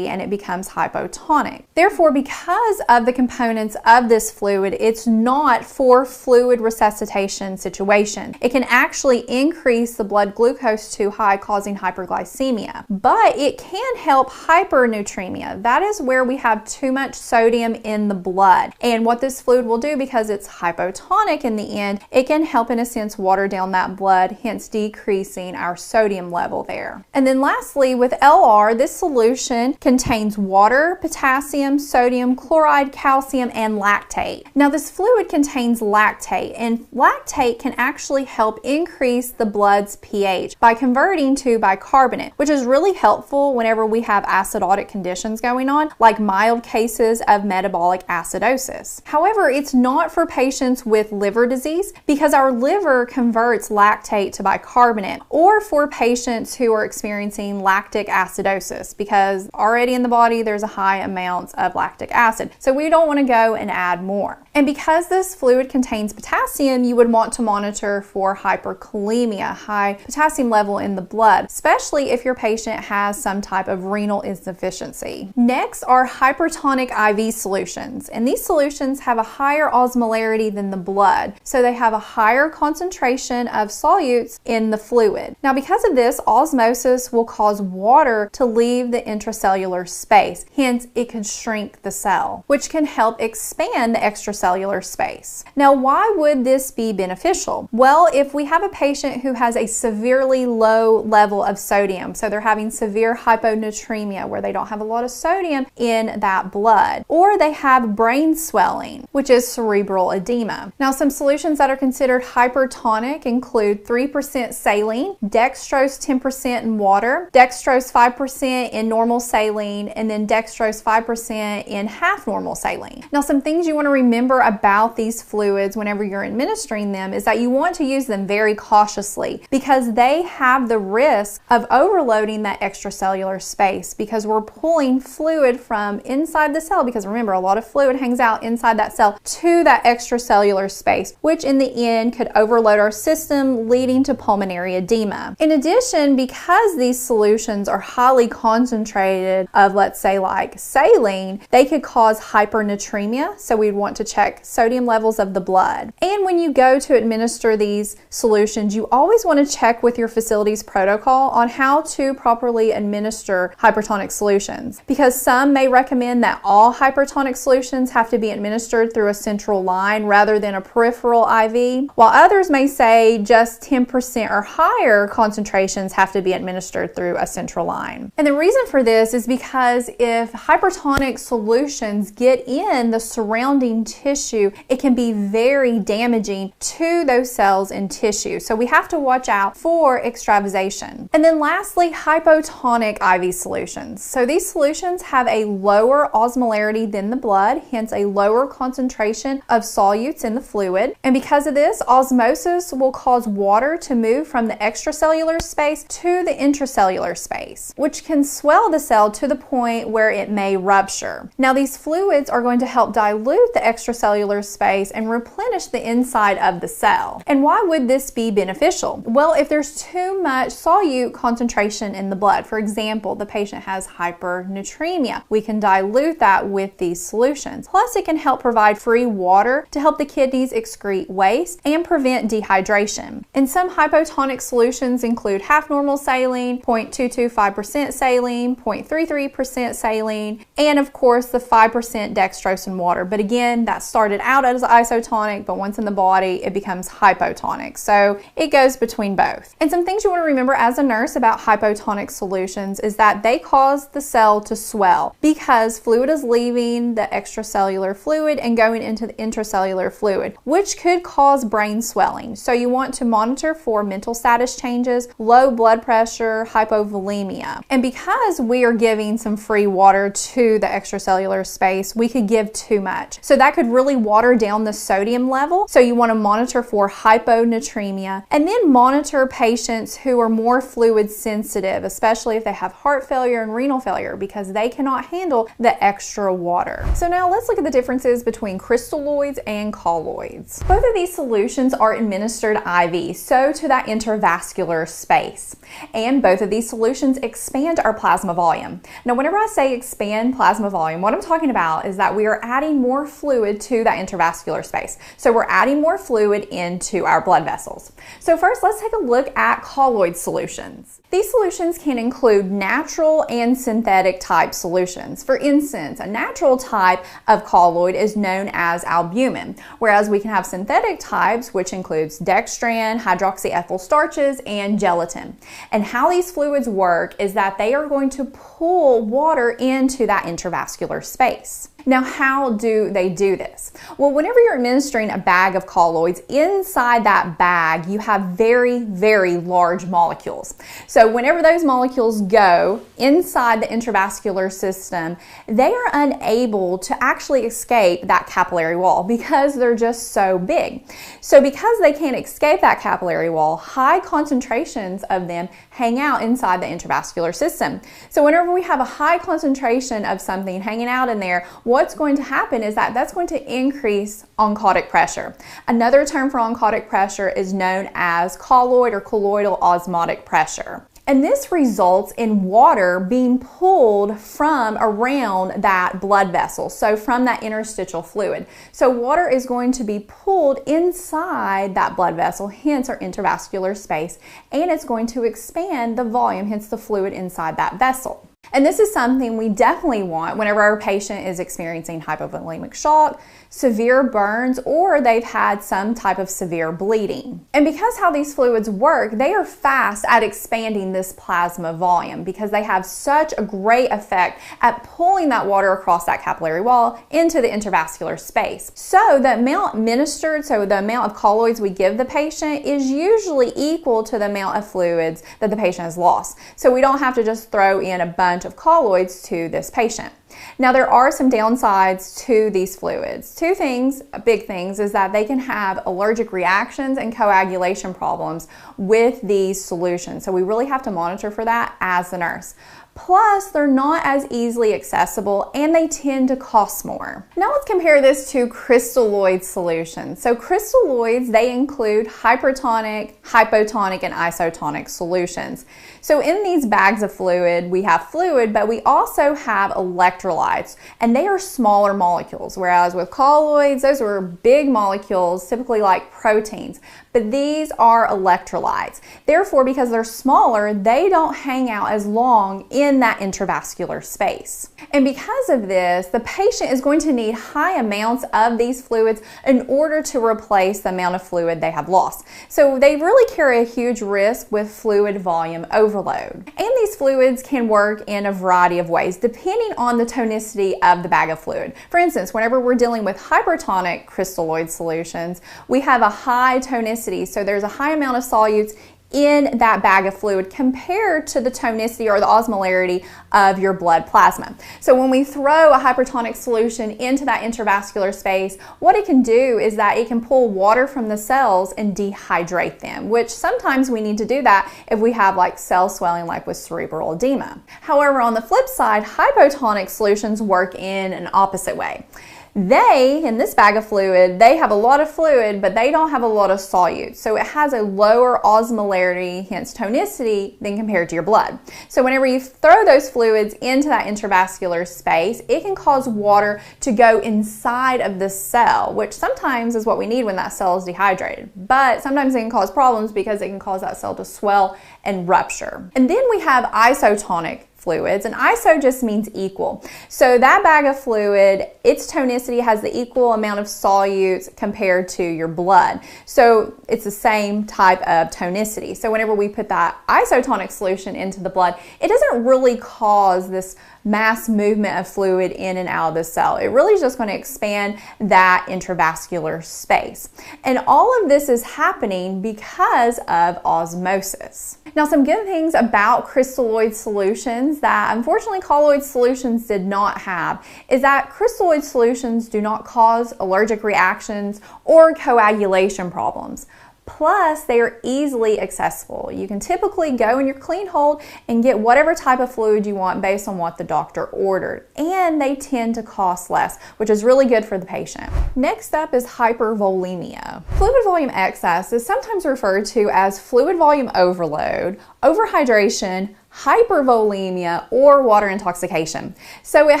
and it becomes hypotonic. Therefore, because of the components of this fluid, it's not for fluid resuscitation situation. It can actually increase the blood glucose too high, causing hyperglycemia. But it can help hypernatremia. That is where we have too much sodium in the blood. And what this fluid will do, because it's hypotonic in the end, it can help in a sense water down that blood, hence decreasing our sodium level there. And then lastly, with LR, this solution contains water, potassium, potassium, sodium, chloride, calcium, and lactate. Now this fluid contains lactate, and lactate can actually help increase the blood's pH by converting to bicarbonate, which is really helpful whenever we have acidotic conditions going on, like mild cases of metabolic acidosis. However, it's not for patients with liver disease because our liver converts lactate to bicarbonate, or for patients who are experiencing lactic acidosis because already in the body there's a high amount of lactic acid. So we don't want to go and add more. And because this fluid contains potassium, you would want to monitor for hyperkalemia, high potassium level in the blood, especially if your patient has some type of renal insufficiency. Next are hypertonic IV solutions, and these solutions have a higher osmolarity than the blood, so they have a higher concentration of solutes in the fluid. Now because of this, osmosis will cause water to leave the intracellular space, hence it could shrink the cell, which can help expand the extracellular space. Now why would this be beneficial? Well, if we have a patient who has a severely low level of sodium, so they're having severe hyponatremia where they don't have a lot of sodium in that blood, or they have brain swelling, which is cerebral edema. Now some solutions that are considered hypertonic include 3% saline, dextrose 10% in water, dextrose 5% in normal saline, and then dextrose 5% in half normal saline. Now some things you want to remember about these fluids whenever you're administering them is that you want to use them very cautiously because they have the risk of overloading that extracellular space because we're pulling fluid from inside the cell, because remember, a lot of fluid hangs out inside that cell to that extracellular space, which in the end could overload our system, leading to pulmonary edema. In addition, because these solutions are highly concentrated of, let's say, like saline, they could cause hypernatremia, so we'd want to check sodium levels of the blood. And when you go to administer these solutions, you always want to check with your facility's protocol on how to properly administer hypertonic solutions, because some may recommend that all hypertonic solutions have to be administered through a central line rather than a peripheral IV, while others may say just 10% or higher concentrations have to be administered through a central line. And the reason for this is because if hypertonic solutions get in the surrounding tissue, it can be very damaging to those cells and tissue. So we have to watch out for extravasation. And then lastly, hypotonic IV solutions. So these solutions have a lower osmolarity than the blood, hence a lower concentration of solutes in the fluid. And because of this, osmosis will cause water to move from the extracellular space to the intracellular space, which can swell the cell to the point where it may rupture. Now these fluids are going to help dilute the extracellular space and replenish the inside of the cell. And why would this be beneficial? Well, if there's too much solute concentration in the blood, for example, the patient has hypernatremia, we can dilute that with these solutions. Plus, it can help provide free water to help the kidneys excrete waste and prevent dehydration. And some hypotonic solutions include half normal saline, 0.225% saline, 0.33% saline, and of course the 5% dextrose in water. But again, that started out as isotonic, but once in the body, it becomes hypotonic. So it goes between both. And some things you want to remember as a nurse about hypotonic solutions is that they cause the cell to swell because fluid is leaving the extracellular fluid and going into the intracellular fluid, which could cause brain swelling. So you want to monitor for mental status changes, low blood pressure, hypovolemia. And because we are giving some free water to the extracellular space, we could give too much. So that could really water down the sodium level. So you want to monitor for hyponatremia and then monitor patients who are more fluid sensitive, especially if they have heart failure and renal failure, because they cannot handle the extra water. So now let's look at the differences between crystalloids and colloids. Both of these solutions are administered IV, so to that intravascular space. And both of these solutions expand our plasma volume. Now, whenever I say expand plasma volume, what I'm talking about is that we are adding more fluid to that intravascular space. So we're adding more fluid into our blood vessels. So first, let's take a look at colloid solutions. These solutions can include natural and synthetic type solutions. For instance, a natural type of colloid is known as albumin, whereas we can have synthetic types, which includes dextran, hydroxyethyl starches, and gelatin. And how these fluids work is that they are going to pull water into that intravascular space. Now, how do they do this? Well, whenever you're administering a bag of colloids, inside that bag, you have very, very large molecules. So whenever those molecules go inside the intravascular system, they are unable to actually escape that capillary wall because they're just so big. So because they can't escape that capillary wall, high concentrations of them hang out inside the intravascular system. So whenever we have a high concentration of something hanging out in there, what's going to happen is that that's going to increase oncotic pressure. Another term for oncotic pressure is known as colloid or colloidal osmotic pressure. And this results in water being pulled from around that blood vessel, so from that interstitial fluid. So water is going to be pulled inside that blood vessel, hence our intravascular space, and it's going to expand the volume, hence the fluid inside that vessel. And this is something we definitely want whenever our patient is experiencing hypovolemic shock, severe burns, or they've had some type of severe bleeding. And because how these fluids work, they are fast at expanding this plasma volume because they have such a great effect at pulling that water across that capillary wall into the intravascular space. So the amount administered, so the amount of colloids we give the patient is usually equal to the amount of fluids that the patient has lost. So we don't have to just throw in a bunch of colloids to this patient. Now, there are some downsides to these fluids. Two things, big things, is that they can have allergic reactions and coagulation problems with these solutions. So we really have to monitor for that as the nurse. Plus, they're not as easily accessible and they tend to cost more. Now let's compare this to crystalloid solutions. So crystalloids, they include hypertonic, hypotonic, and isotonic solutions. So in these bags of fluid, we have fluid, but we also have electrolytes, and they are smaller molecules, whereas with colloids, those were big molecules, typically like proteins. But these are electrolytes. Therefore, because they're smaller, they don't hang out as long in that intravascular space. And because of this, the patient is going to need high amounts of these fluids in order to replace the amount of fluid they have lost. So they really carry a huge risk with fluid volume overload. And these fluids can work in a variety of ways depending on the tonicity of the bag of fluid. For instance, whenever we're dealing with hypertonic crystalloid solutions, we have a high tonicity, so there's a high amount of solutes in that bag of fluid compared to the tonicity or the osmolarity of your blood plasma. So when we throw a hypertonic solution into that intravascular space, what it can do is that it can pull water from the cells and dehydrate them, which sometimes we need to do that if we have like cell swelling like with cerebral edema. However, on the flip side, hypotonic solutions work in an opposite way. They, in this bag of fluid, they have a lot of fluid, but they don't have a lot of solutes. So it has a lower osmolarity, hence tonicity, than compared to your blood. So whenever you throw those fluids into that intravascular space, it can cause water to go inside of the cell, which sometimes is what we need when that cell is dehydrated. But sometimes it can cause problems because it can cause that cell to swell and rupture. And then we have isotonic fluids, and iso just means equal. So that bag of fluid, its tonicity has the equal amount of solutes compared to your blood. So it's the same type of tonicity. So whenever we put that isotonic solution into the blood, it doesn't really cause this mass movement of fluid in and out of the cell. It really is just going to expand that intravascular space. And all of this is happening because of osmosis. Now, some good things about crystalloid solutions that unfortunately colloid solutions did not have is that crystalloid solutions do not cause allergic reactions or coagulation problems. Plus, they are easily accessible. You can typically go in your clean hold and get whatever type of fluid you want based on what the doctor ordered. And they tend to cost less, which is really good for the patient. Next up is hypervolemia. Fluid volume excess is sometimes referred to as fluid volume overload, overhydration, hypervolemia, or water intoxication. So it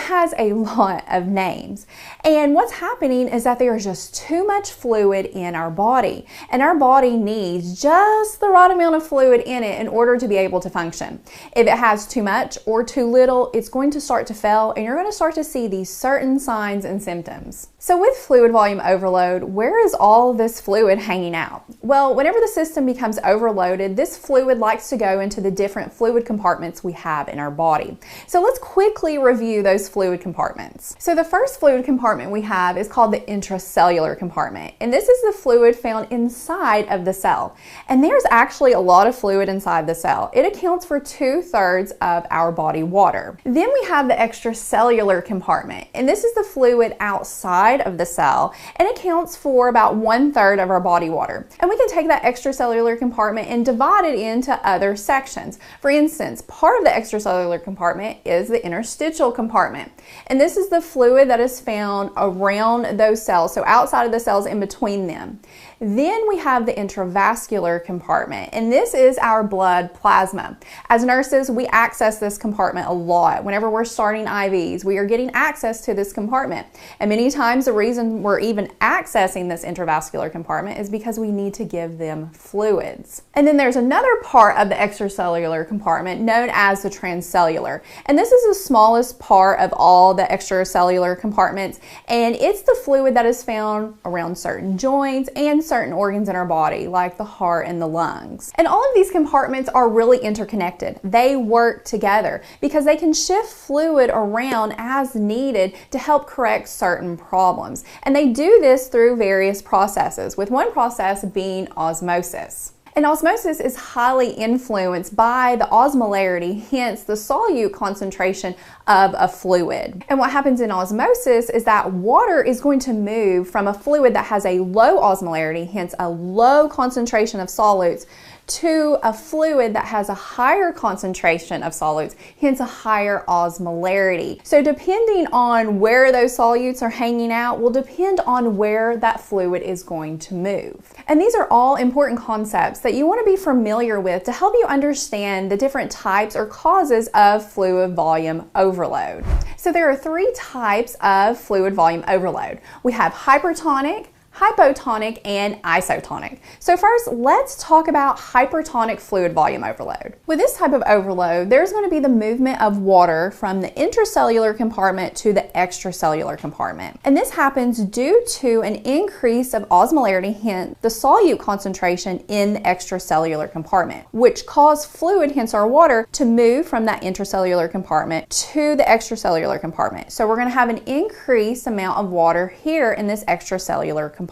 has a lot of names. And what's happening is that there is just too much fluid in our body, and our body needs just the right amount of fluid in it in order to be able to function. If it has too much or too little, it's going to start to fail, and you're going to start to see these certain signs and symptoms. So with fluid volume overload, where is all this fluid hanging out? Well, whenever the system becomes overloaded, this fluid likes to go into the different fluid compartments we have in our body. So let's quickly review those fluid compartments. So the first fluid compartment we have is called the intracellular compartment, and this is the fluid found inside of the cell. And there's actually a lot of fluid inside the cell. It accounts for 2/3 of our body water. Then we have the extracellular compartment, and this is the fluid outside of the cell and accounts for about 1/3 of our body water. And we can take that extracellular compartment and divide it into other sections. For instance, part of the extracellular compartment is the interstitial compartment, and this is the fluid that is found around those cells, so outside of the cells, in between them. Then we have the intravascular compartment, and this is our blood plasma. As nurses, we access this compartment a lot. Whenever we're starting IVs, we are getting access to this compartment. And many times the reason we're even accessing this intravascular compartment is because we need to give them fluids. And then there's another part of the extracellular compartment known as the transcellular. And this is the smallest part of all the extracellular compartments, and it's the fluid that is found around certain joints and certain organs in our body, like the heart and the lungs. And all of these compartments are really interconnected. They work together because they can shift fluid around as needed to help correct certain problems. And they do this through various processes, with one process being osmosis. And osmosis is highly influenced by the osmolarity, hence the solute concentration of a fluid. And what happens in osmosis is that water is going to move from a fluid that has a low osmolarity, hence a low concentration of solutes, to a fluid that has a higher concentration of solutes, hence a higher osmolarity. So depending on where those solutes are hanging out will depend on where that fluid is going to move. And these are all important concepts that you want to be familiar with to help you understand the different types or causes of fluid volume overload. So there are 3 types of fluid volume overload. We have hypertonic, hypotonic, and isotonic. So first, let's talk about hypertonic fluid volume overload. With this type of overload, there's going to be the movement of water from the intracellular compartment to the extracellular compartment. And this happens due to an increase of osmolarity, hence the solute concentration in the extracellular compartment, which cause fluid, hence our water, to move from that intracellular compartment to the extracellular compartment. So we're going to have an increased amount of water here in this extracellular compartment.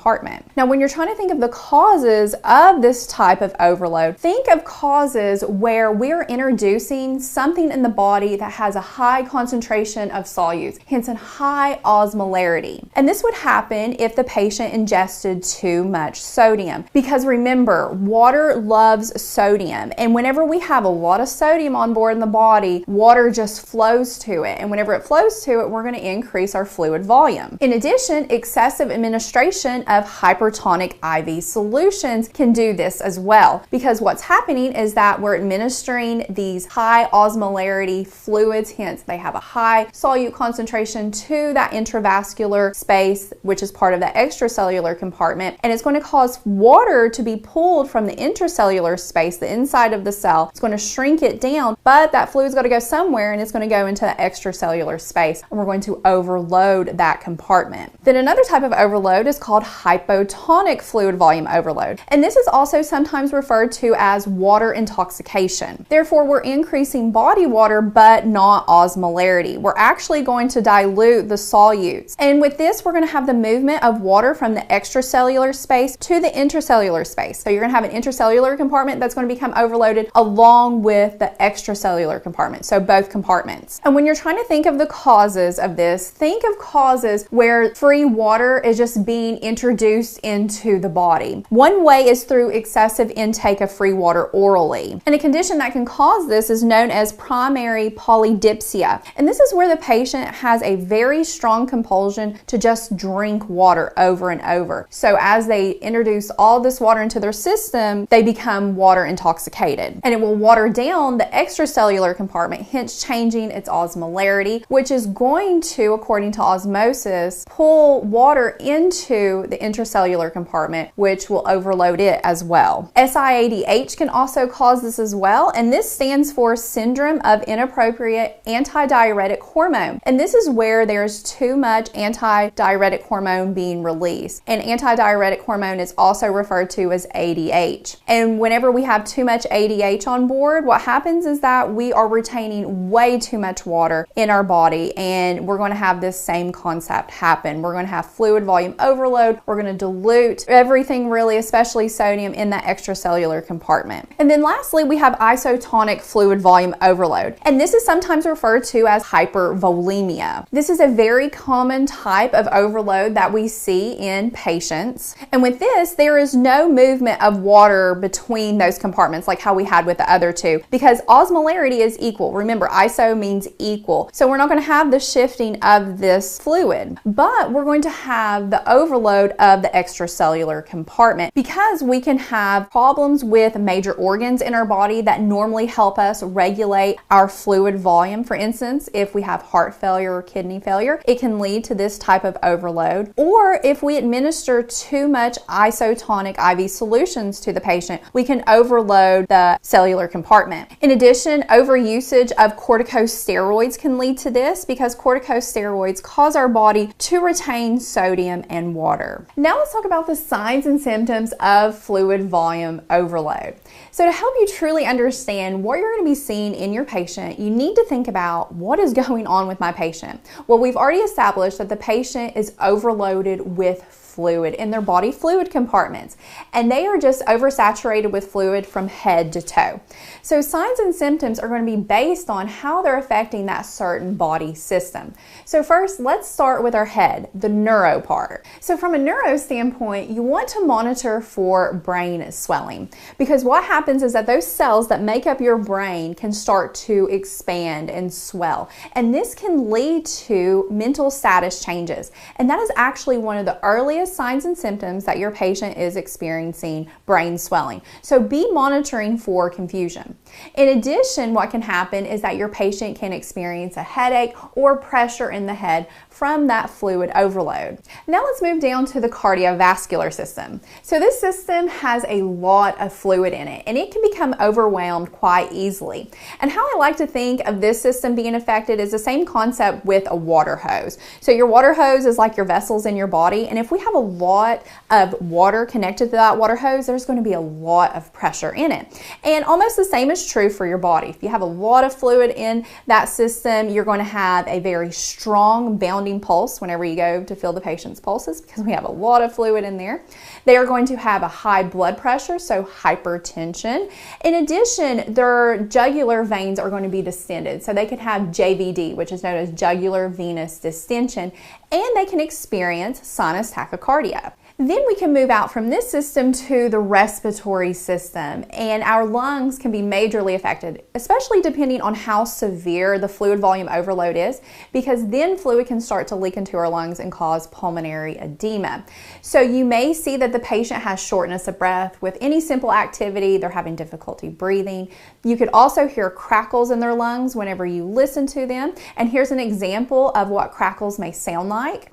Now, when you're trying to think of the causes of this type of overload, think of causes where we're introducing something in the body that has a high concentration of solutes, hence a high osmolarity. And this would happen if the patient ingested too much sodium. Because remember, water loves sodium. And whenever we have a lot of sodium on board in the body, water just flows to it. And whenever it flows to it, we're going to increase our fluid volume. In addition, excessive administration of hypertonic IV solutions can do this as well, because what's happening is that we're administering these high osmolarity fluids, hence they have a high solute concentration to that intravascular space, which is part of the extracellular compartment, and it's going to cause water to be pulled from the intracellular space, the inside of the cell. It's going to shrink it down, but that fluid's got to go somewhere, and it's going to go into the extracellular space, and we're going to overload that compartment. Then another type of overload is called hypotonic fluid volume overload. And this is also sometimes referred to as water intoxication. Therefore, we're increasing body water, but not osmolarity. We're actually going to dilute the solutes. And with this, we're going to have the movement of water from the extracellular space to the intracellular space. So you're going to have an intracellular compartment that's going to become overloaded along with the extracellular compartment. So both compartments. And when you're trying to think of the causes of this, think of causes where free water is just being introduced introduced into the body. One way is through excessive intake of free water orally. And a condition that can cause this is known as primary polydipsia. And this is where the patient has a very strong compulsion to just drink water over and over. So as they introduce all this water into their system, they become water intoxicated. And it will water down the extracellular compartment, hence changing its osmolarity, which is going to, according to osmosis, pull water into the intracellular compartment, which will overload it as well. SIADH can also cause this as well, and this stands for Syndrome of Inappropriate Antidiuretic Hormone. And this is where there's too much antidiuretic hormone being released. And antidiuretic hormone is also referred to as ADH. And whenever we have too much ADH on board, what happens is that we are retaining way too much water in our body, and we're going to have this same concept happen. We're going to have fluid volume overload. We're going to dilute everything really, especially sodium, in that extracellular compartment. And then lastly, we have isotonic fluid volume overload. And this is sometimes referred to as hypervolemia. This is a very common type of overload that we see in patients. And with this, there is no movement of water between those compartments like how we had with the other two, because osmolarity is equal. Remember, iso means equal. So we're not going to have the shifting of this fluid, but we're going to have the overload of the extracellular compartment, because we can have problems with major organs in our body that normally help us regulate our fluid volume. For instance, if we have heart failure or kidney failure, it can lead to this type of overload. Or if we administer too much isotonic IV solutions to the patient, we can overload the cellular compartment. In addition, overusage of corticosteroids can lead to this, because corticosteroids cause our body to retain sodium and water. Now let's talk about the signs and symptoms of fluid volume overload. So to help you truly understand what you're going to be seeing in your patient, you need to think about, what is going on with my patient? Well, we've already established that the patient is overloaded with fluid in their body fluid compartments, and they are just oversaturated with fluid from head to toe. So signs and symptoms are going to be based on how they're affecting that certain body system. So first, let's start with our head, the neuro part. So from a neuro standpoint, you want to monitor for brain swelling, because what happens is that those cells that make up your brain can start to expand and swell, and this can lead to mental status changes. And that is actually one of the earliest signs and symptoms that your patient is experiencing brain swelling. So be monitoring for confusion. In addition, what can happen is that your patient can experience a headache or pressure in the head from that fluid overload. Now let's move down to the cardiovascular system. So this system has a lot of fluid in it, and it can become overwhelmed quite easily. And how I like to think of this system being affected is the same concept with a water hose. So your water hose is like your vessels in your body, and if we have a lot of water connected to that water hose, there's going to be a lot of pressure in it. And almost the same is true for your body. If you have a lot of fluid in that system, you're going to have a very strong bounding pulse whenever you go to feel the patient's pulses, because we have a lot of fluid in there. They are going to have a high blood pressure, so hypertension. In addition, their jugular veins are going to be distended, so they could have JVD, which is known as jugular venous distension, and they can experience sinus tachycardia. Then we can move out from this system to the respiratory system, and our lungs can be majorly affected, especially depending on how severe the fluid volume overload is, because then fluid can start to leak into our lungs and cause pulmonary edema. So you may see that the patient has shortness of breath with any simple activity. They're having difficulty breathing. You could also hear crackles in their lungs whenever you listen to them. And here's an example of what crackles may sound like.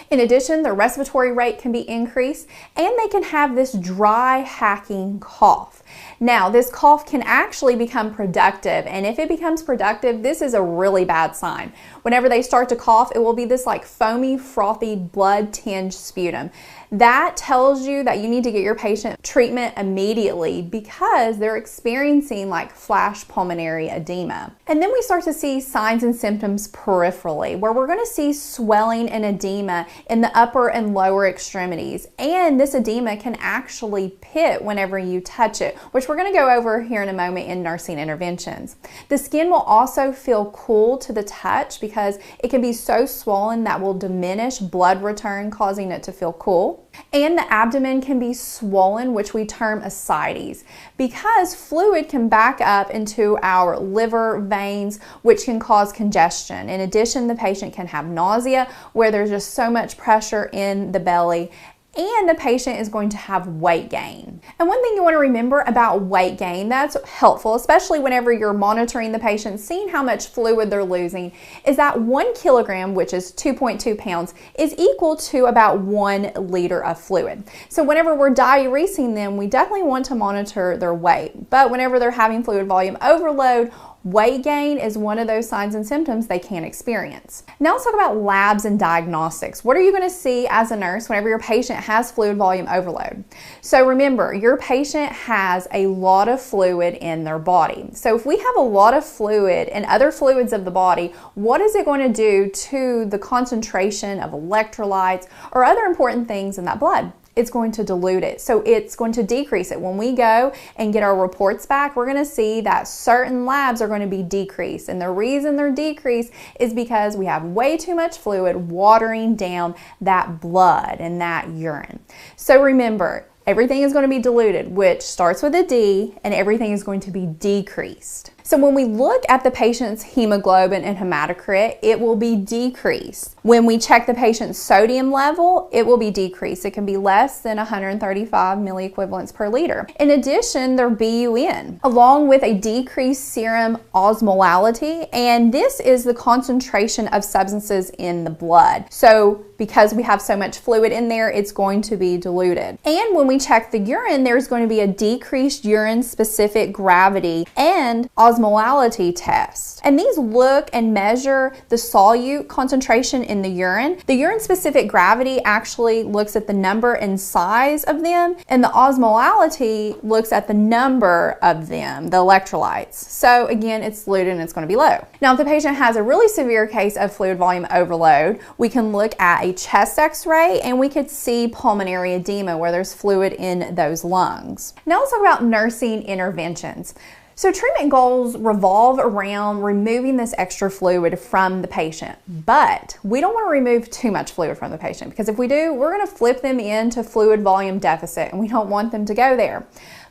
In addition, the respiratory rate can be increased, and they can have this dry, hacking cough. Now, this cough can actually become productive, and if it becomes productive, this is a really bad sign. Whenever they start to cough, it will be this like foamy, frothy, blood-tinged sputum. That tells you that you need to get your patient treatment immediately because they're experiencing like flash pulmonary edema. And then we start to see signs and symptoms peripherally, where we're going to see swelling and edema in the upper and lower extremities. And this edema can actually pit whenever you touch it, which we're going to go over here in a moment in nursing interventions. The skin will also feel cool to the touch because it can be so swollen that will diminish blood return, causing it to feel cool. And the abdomen can be swollen, which we term ascites, because fluid can back up into our liver veins, which can cause congestion. In addition, the patient can have nausea where there's just so much pressure in the belly, and the patient is going to have weight gain. And one thing you want to remember about weight gain that's helpful, especially whenever you're monitoring the patient, seeing how much fluid they're losing, is that 1 kilogram, which is 2.2 pounds, is equal to about 1 liter of fluid. So whenever we're diuresing them, we definitely want to monitor their weight. But whenever they're having fluid volume overload, weight gain is one of those signs and symptoms they can experience. Now let's talk about labs and diagnostics. What are you going to see as a nurse whenever your patient has fluid volume overload? So remember, your patient has a lot of fluid in their body. So if we have a lot of fluid and other fluids of the body, what is it going to do to the concentration of electrolytes or other important things in that blood? It's going to dilute it. So it's going to decrease it. When we go and get our reports back, we're going to see that certain labs are going to be decreased. And the reason they're decreased is because we have way too much fluid watering down that blood and that urine. So remember, everything is going to be diluted, which starts with a D, and everything is going to be decreased. So when we look at the patient's hemoglobin and hematocrit, it will be decreased. When we check the patient's sodium level, it will be decreased. It can be less than 135 milliequivalents per liter. In addition, their BUN, along with a decreased serum osmolality, and this is the concentration of substances in the blood. So because we have so much fluid in there, it's going to be diluted. And when we check the urine, there's going to be a decreased urine-specific gravity and osmolality test. And these look and measure the solute concentration in the urine. The urine-specific gravity actually looks at the number and size of them, and the osmolality looks at the number of them, the electrolytes. So again, it's diluted and it's going to be low. Now, if the patient has a really severe case of fluid volume overload, we can look at a chest x-ray and we could see pulmonary edema where there's fluid in those lungs. Now let's talk about nursing interventions. So treatment goals revolve around removing this extra fluid from the patient, but we don't want to remove too much fluid from the patient, because if we do, we're going to flip them into fluid volume deficit, and we don't want them to go there.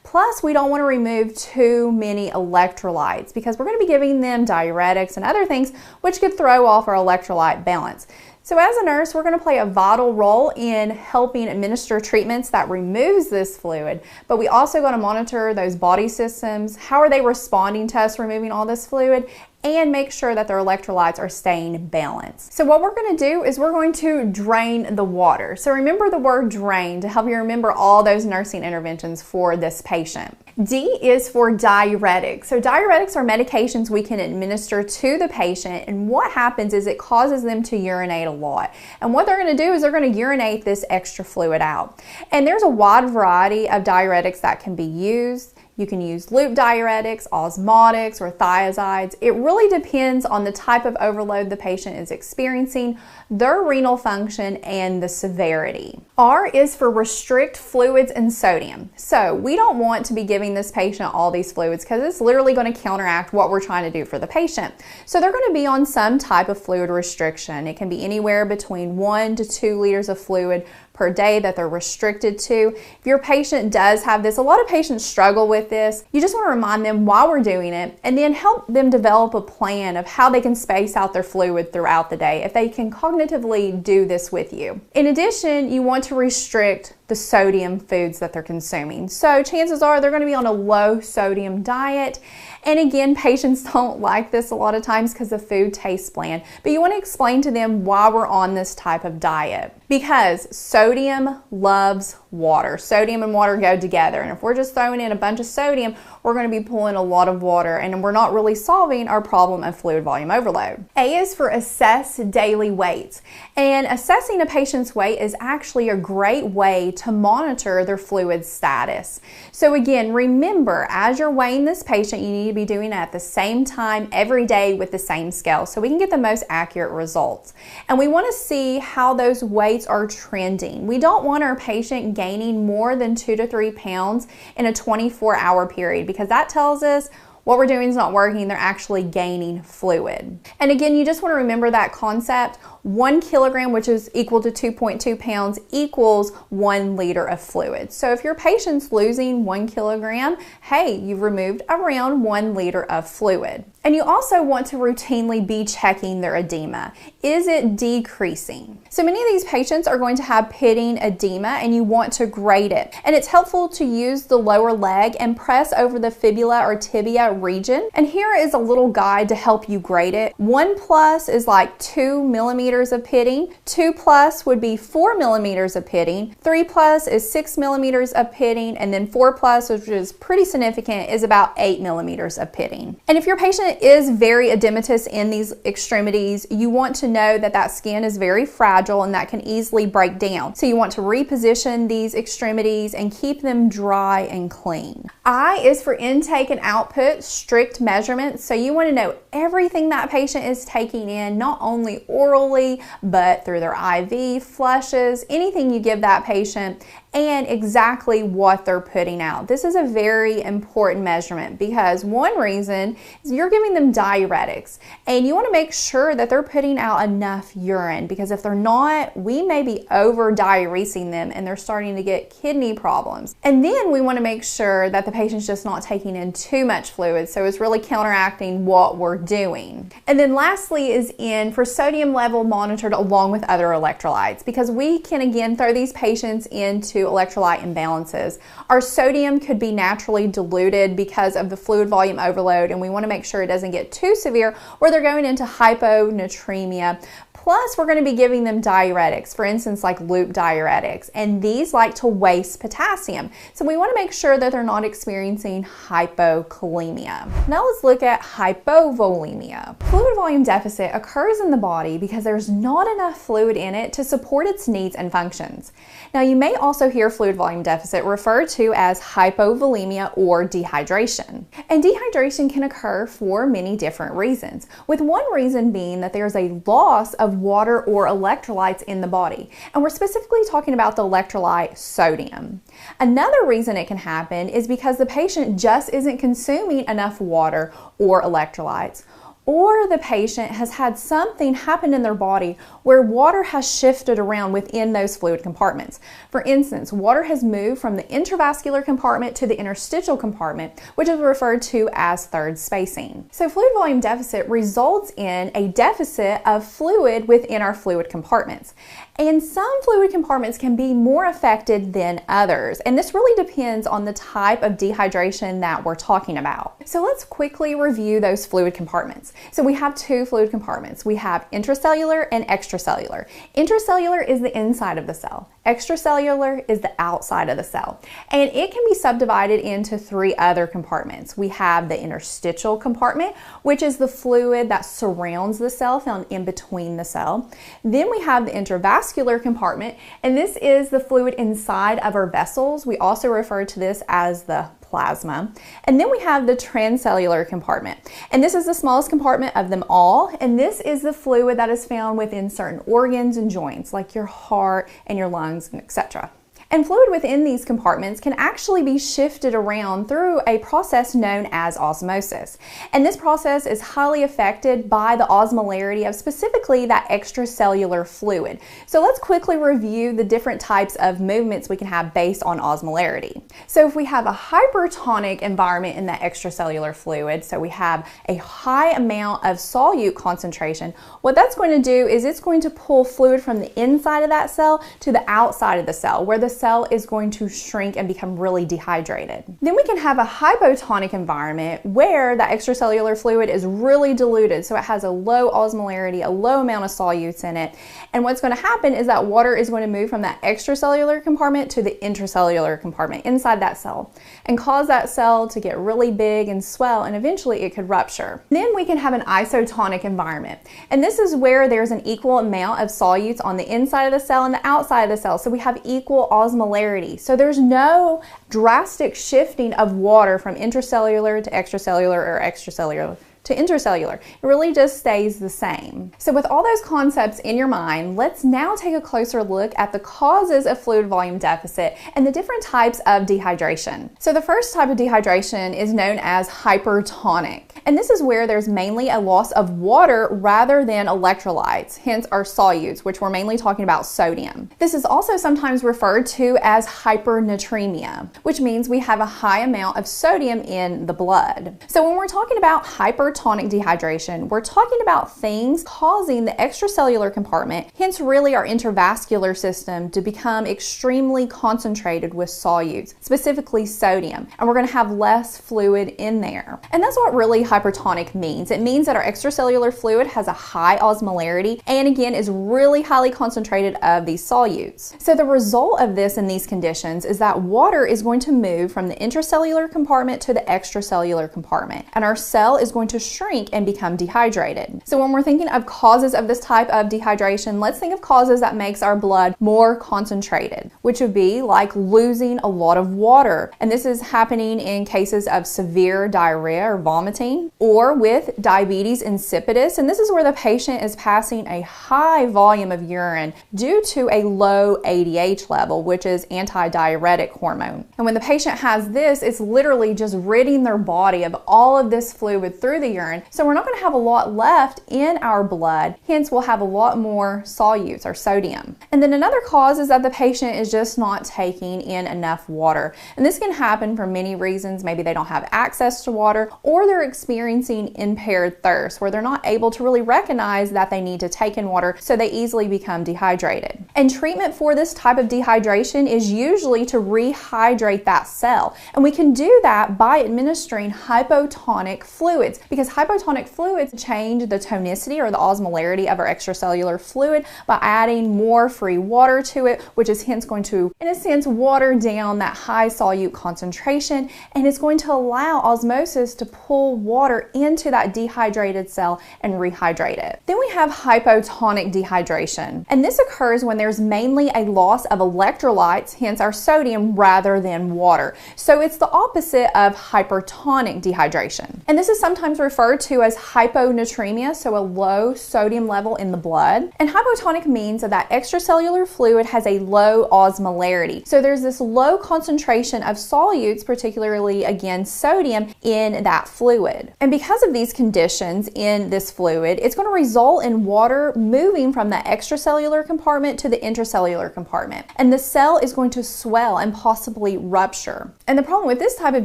Plus, we don't want to remove too many electrolytes because we're going to be giving them diuretics and other things which could throw off our electrolyte balance. So as a nurse, we're going to play a vital role in helping administer treatments that removes this fluid, but we also got to monitor those body systems. How are they responding to us removing all this fluid? And make sure that their electrolytes are staying balanced. So what we're going to do is we're going to drain the water. So remember the word drain to help you remember all those nursing interventions for this patient. D is for diuretics. So diuretics are medications we can administer to the patient, and what happens is it causes them to urinate a lot. And what they're going to do is they're going to urinate this extra fluid out. And there's a wide variety of diuretics that can be used. You can use loop diuretics, osmotics, or thiazides. It really depends on the type of overload the patient is experiencing, their renal function, and the severity. R is for restrict fluids and sodium. So we don't want to be giving this patient all these fluids because it's literally going to counteract what we're trying to do for the patient. So they're going to be on some type of fluid restriction. It can be anywhere between 1 to 2 liters of fluid per day that they're restricted to. If your patient does have this, a lot of patients struggle with this. You just want to remind them while we're doing it, and then help them develop a plan of how they can space out their fluid throughout the day if they can cognitively do this with you. In addition, you want to restrict the sodium foods that they're consuming. So chances are they're going to be on a low sodium diet. And again, patients don't like this a lot of times because the food tastes bland. But you want to explain to them why we're on this type of diet. Because sodium loves water. Sodium and water go together. And if we're just throwing in a bunch of sodium, we're going to be pulling a lot of water and we're not really solving our problem of fluid volume overload. A is for assess daily weights. And assessing a patient's weight is actually a great way to monitor their fluid status. So again, remember, as you're weighing this patient, you need to be doing it at the same time every day with the same scale so we can get the most accurate results. And we want to see how those weights are trending. We don't want our patient gaining more than 2 to 3 pounds in a 24-hour period because that tells us what we're doing is not working. They're actually gaining fluid. And again, you just want to remember that concept. 1 kilogram, which is equal to 2.2 pounds, equals 1 liter of fluid. So if your patient's losing 1 kilogram, hey, you've removed around 1 liter of fluid. And you also want to routinely be checking their edema. Is it decreasing? So many of these patients are going to have pitting edema and you want to grade it. And it's helpful to use the lower leg and press over the fibula or tibia region. And here is a little guide to help you grade it. 1+ is like 2 millimeters of pitting. 2+ would be 4 millimeters of pitting. 3+ is 6 millimeters of pitting. And then 4+, which is pretty significant, is about 8 millimeters of pitting. And if your patient is very edematous in these extremities, you want to know that that skin is very fragile and that can easily break down. So you want to reposition these extremities and keep them dry and clean. I is for intake and output, strict measurements. So you want to know everything that patient is taking in, not only orally, but through their IV, flushes, anything you give that patient, and exactly what they're putting out. This is a very important measurement because one reason is you're giving them diuretics and you want to make sure that they're putting out enough urine because if they're not, we may be over diuresing them and they're starting to get kidney problems. And then we want to make sure that the patient's just not taking in too much fluid, so it's really counteracting what we're doing. And then lastly is in for sodium level monitored along with other electrolytes because we can again throw these patients into electrolyte imbalances. Our sodium could be naturally diluted because of the fluid volume overload, and we want to make sure it doesn't get too severe where they're going into hyponatremia. Plus, we're going to be giving them diuretics, for instance, like loop diuretics, and these like to waste potassium. So we want to make sure that they're not experiencing hypokalemia. Now let's look at hypovolemia. Fluid volume deficit occurs in the body because there's not enough fluid in it to support its needs and functions. Now you may also hear fluid volume deficit referred to as hypovolemia or dehydration. And dehydration can occur for many different reasons, with one reason being that there's a loss of water or electrolytes in the body. And we're specifically talking about the electrolyte sodium. Another reason it can happen is because the patient just isn't consuming enough water or electrolytes, or the patient has had something happen in their body where water has shifted around within those fluid compartments. For instance, water has moved from the intravascular compartment to the interstitial compartment, which is referred to as third spacing. So fluid volume deficit results in a deficit of fluid within our fluid compartments. And some fluid compartments can be more affected than others. And this really depends on the type of dehydration that we're talking about. So let's quickly review those fluid compartments. So we have two fluid compartments. We have intracellular and extracellular. Intracellular is the inside of the cell. Extracellular is the outside of the cell. And it can be subdivided into 3 other compartments. We have the interstitial compartment, which is the fluid that surrounds the cell, found in between the cell. Then we have the intravascular compartment, and this is the fluid inside of our vessels. We also refer to this as the plasma. And then we have the transcellular compartment. And this is the smallest compartment of them all. And this is the fluid that is found within certain organs and joints, like your heart and your lungs, and etc. And fluid within these compartments can actually be shifted around through a process known as osmosis. And this process is highly affected by the osmolarity of specifically that extracellular fluid. So let's quickly review the different types of movements we can have based on osmolarity. So if we have a hypertonic environment in that extracellular fluid, so we have a high amount of solute concentration, what that's going to do is it's going to pull fluid from the inside of that cell to the outside of the cell, where the cell is going to shrink and become really dehydrated. Then we can have a hypotonic environment where the extracellular fluid is really diluted, so it has a low osmolarity, a low amount of solutes in it. And what's going to happen is that water is going to move from that extracellular compartment to the intracellular compartment inside that cell and cause that cell to get really big and swell, and eventually it could rupture. Then we can have an isotonic environment, and this is where there's an equal amount of solutes on the inside of the cell and the outside of the cell, so we have equal osmolarity. So there's no drastic shifting of water from intracellular to extracellular or extracellular to intracellular. It really just stays the same. So with all those concepts in your mind, let's now take a closer look at the causes of fluid volume deficit and the different types of dehydration. So the first type of dehydration is known as hypertonic. And this is where there's mainly a loss of water rather than electrolytes, hence our solutes, which we're mainly talking about sodium. This is also sometimes referred to as hypernatremia, which means we have a high amount of sodium in the blood. So when we're talking about hypertonic dehydration, we're talking about things causing the extracellular compartment, hence really our intravascular system, to become extremely concentrated with solutes, specifically sodium, and we're going to have less fluid in there. And that's what really hypertonic means. It means that our extracellular fluid has a high osmolarity and again is really highly concentrated of these solutes. So the result of this in these conditions is that water is going to move from the intracellular compartment to the extracellular compartment, and our cell is going to shrink and become dehydrated. So when we're thinking of causes of this type of dehydration, let's think of causes that makes our blood more concentrated, which would be like losing a lot of water. And this is happening in cases of severe diarrhea or vomiting, or with diabetes insipidus. And this is where the patient is passing a high volume of urine due to a low ADH level, which is antidiuretic hormone. And when the patient has this, it's literally just ridding their body of all of this fluid through the urine. So we're not going to have a lot left in our blood, hence we'll have a lot more solutes or sodium. And then another cause is that the patient is just not taking in enough water. And this can happen for many reasons. Maybe they don't have access to water, or they're experiencing impaired thirst where they're not able to really recognize that they need to take in water, so they easily become dehydrated. And treatment for this type of dehydration is usually to rehydrate that cell. And we can do that by administering hypotonic fluids, because hypotonic fluids change the tonicity or the osmolarity of our extracellular fluid by adding more free water to it, which is hence going to, in a sense, water down that high solute concentration, and it's going to allow osmosis to pull water into that dehydrated cell and rehydrate it. Then we have hypotonic dehydration, and this occurs when there's mainly a loss of electrolytes, hence our sodium, rather than water. So it's the opposite of hypertonic dehydration. And this is sometimes referred to as hyponatremia, so a low sodium level in the blood. And hypotonic means that extracellular fluid has a low osmolarity. So there's this low concentration of solutes, particularly again sodium, in that fluid. And because of these conditions in this fluid, it's going to result in water moving from the extracellular compartment to the intracellular compartment. And the cell is going to swell and possibly rupture. And the problem with this type of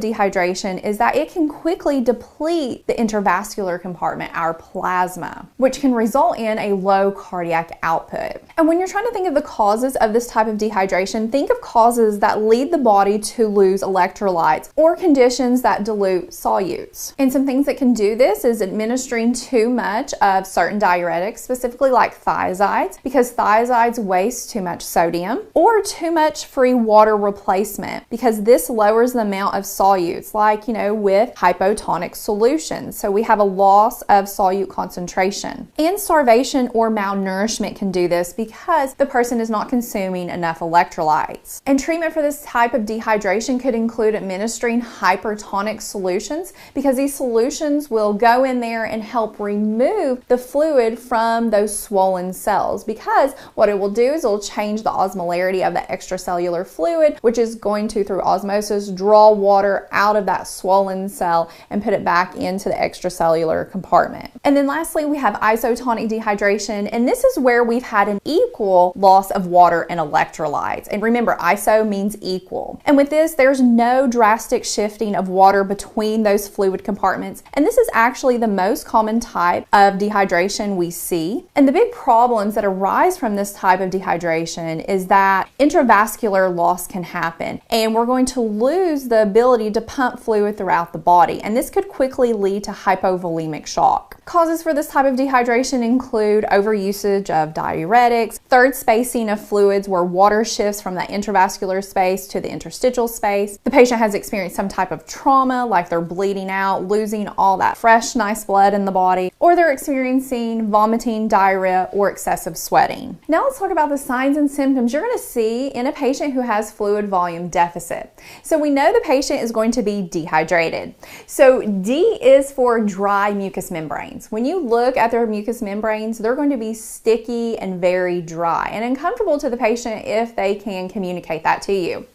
dehydration is that it can quickly deplete the intravascular compartment, our plasma, which can result in a low cardiac output. And when you're trying to think of the causes of this type of dehydration, think of causes that lead the body to lose electrolytes or conditions that dilute solutes. And some things that can do this is administering too much of certain diuretics, specifically like thiazides, because thiazides waste too much sodium, or too much free water replacement, because this lowers the amount of solutes, like, with hypotonic solutions. So we have a loss of solute concentration. And starvation or malnourishment can do this because the person is not consuming enough electrolytes. And treatment for this type of dehydration could include administering hypertonic solutions, because these solutions will go in there and help remove the fluid from those swollen cells, because what it will do is it will change the osmolarity of the extracellular fluid, which is going to, through osmosis, draw water out of that swollen cell and put it back into the extracellular compartment. And then lastly, we have isotonic dehydration, and this is where we've had an equal loss of water and electrolytes. And remember, iso means equal. And with this, there's no drastic shifting of water between those fluid compartments. And this is actually the most common type of dehydration we see. And the big problems that arise from this type of dehydration is that intravascular loss can happen, and we're going to lose the ability to pump fluid throughout the body. And this could quickly lead to hypovolemic shock. Causes for this type of dehydration include overusage of diuretics, third spacing of fluids where water shifts from that intravascular space to the interstitial space. The patient has experienced some type of trauma, like they're bleeding out, losing all that fresh, nice blood in the body, or they're experiencing vomiting, diarrhea, or excessive sweating. Now let's talk about the signs and symptoms you're going to see in a patient who has fluid volume deficit. So we know the patient is going to be dehydrated. So D is for dry mucous membranes. When you look at their mucous membranes, they're going to be sticky and very dry and uncomfortable to the patient if they can communicate that to you.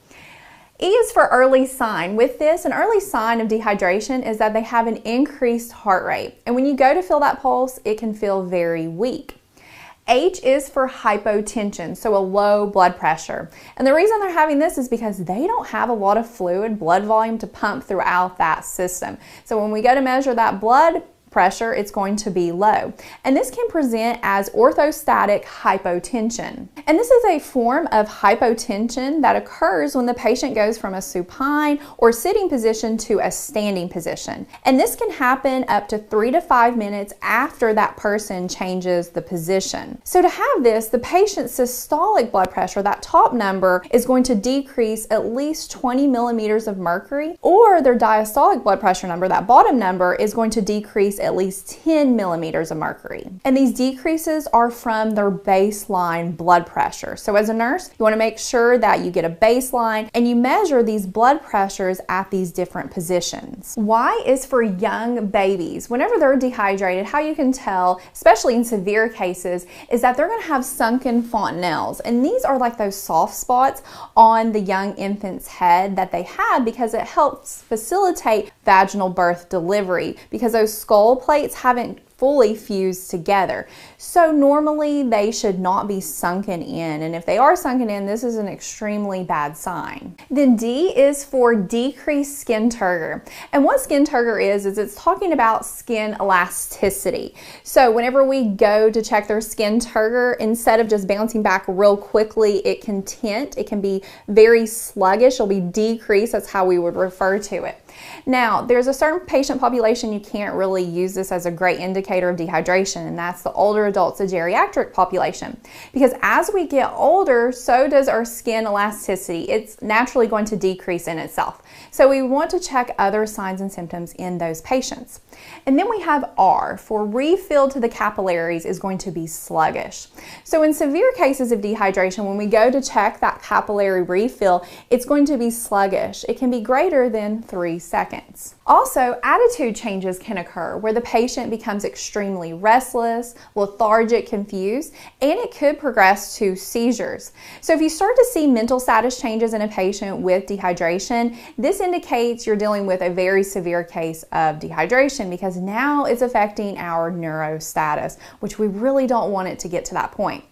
E is for early sign. With this, an early sign of dehydration is that they have an increased heart rate. And when you go to feel that pulse, it can feel very weak. H is for hypotension, so a low blood pressure. And the reason they're having this is because they don't have a lot of fluid, blood volume to pump throughout that system. So when we go to measure that blood pressure, it's going to be low. And this can present as orthostatic hypotension. And this is a form of hypotension that occurs when the patient goes from a supine or sitting position to a standing position. And this can happen up to 3 to 5 minutes after that person changes the position. So to have this, the patient's systolic blood pressure, that top number, is going to decrease at least 20 millimeters of mercury, or their diastolic blood pressure number, that bottom number, is going to decrease at least 10 millimeters of mercury. And these decreases are from their baseline blood pressure. So as a nurse, you want to make sure that you get a baseline and you measure these blood pressures at these different positions. Y is for young babies. Whenever they're dehydrated, how you can tell, especially in severe cases, is that they're going to have sunken fontanelles. And these are like those soft spots on the young infant's head that they have because it helps facilitate vaginal birth delivery, because those skull plates haven't fully fused together. So normally they should not be sunken in, and if they are sunken in, this is an extremely bad sign. Then D is for decreased skin turgor. And what skin turgor is it's talking about skin elasticity. So whenever we go to check their skin turgor, instead of just bouncing back real quickly, it can tint, it can be very sluggish, it'll be decreased, that's how we would refer to it. Now, there's a certain patient population you can't really use this as a great indicator of dehydration, and that's the older adults, the geriatric population. Because as we get older, so does our skin elasticity. It's naturally going to decrease in itself. So we want to check other signs and symptoms in those patients. And then we have R, for refill to the capillaries is going to be sluggish. So in severe cases of dehydration, when we go to check that capillary refill, it's going to be sluggish. It can be greater than 3 seconds. Also, attitude changes can occur where the patient becomes extremely restless, lethargic, confused, and it could progress to seizures. So if you start to see mental status changes in a patient with dehydration, this indicates you're dealing with a very severe case of dehydration, because now it's affecting our neurostatus, which we really don't want it to get to that point.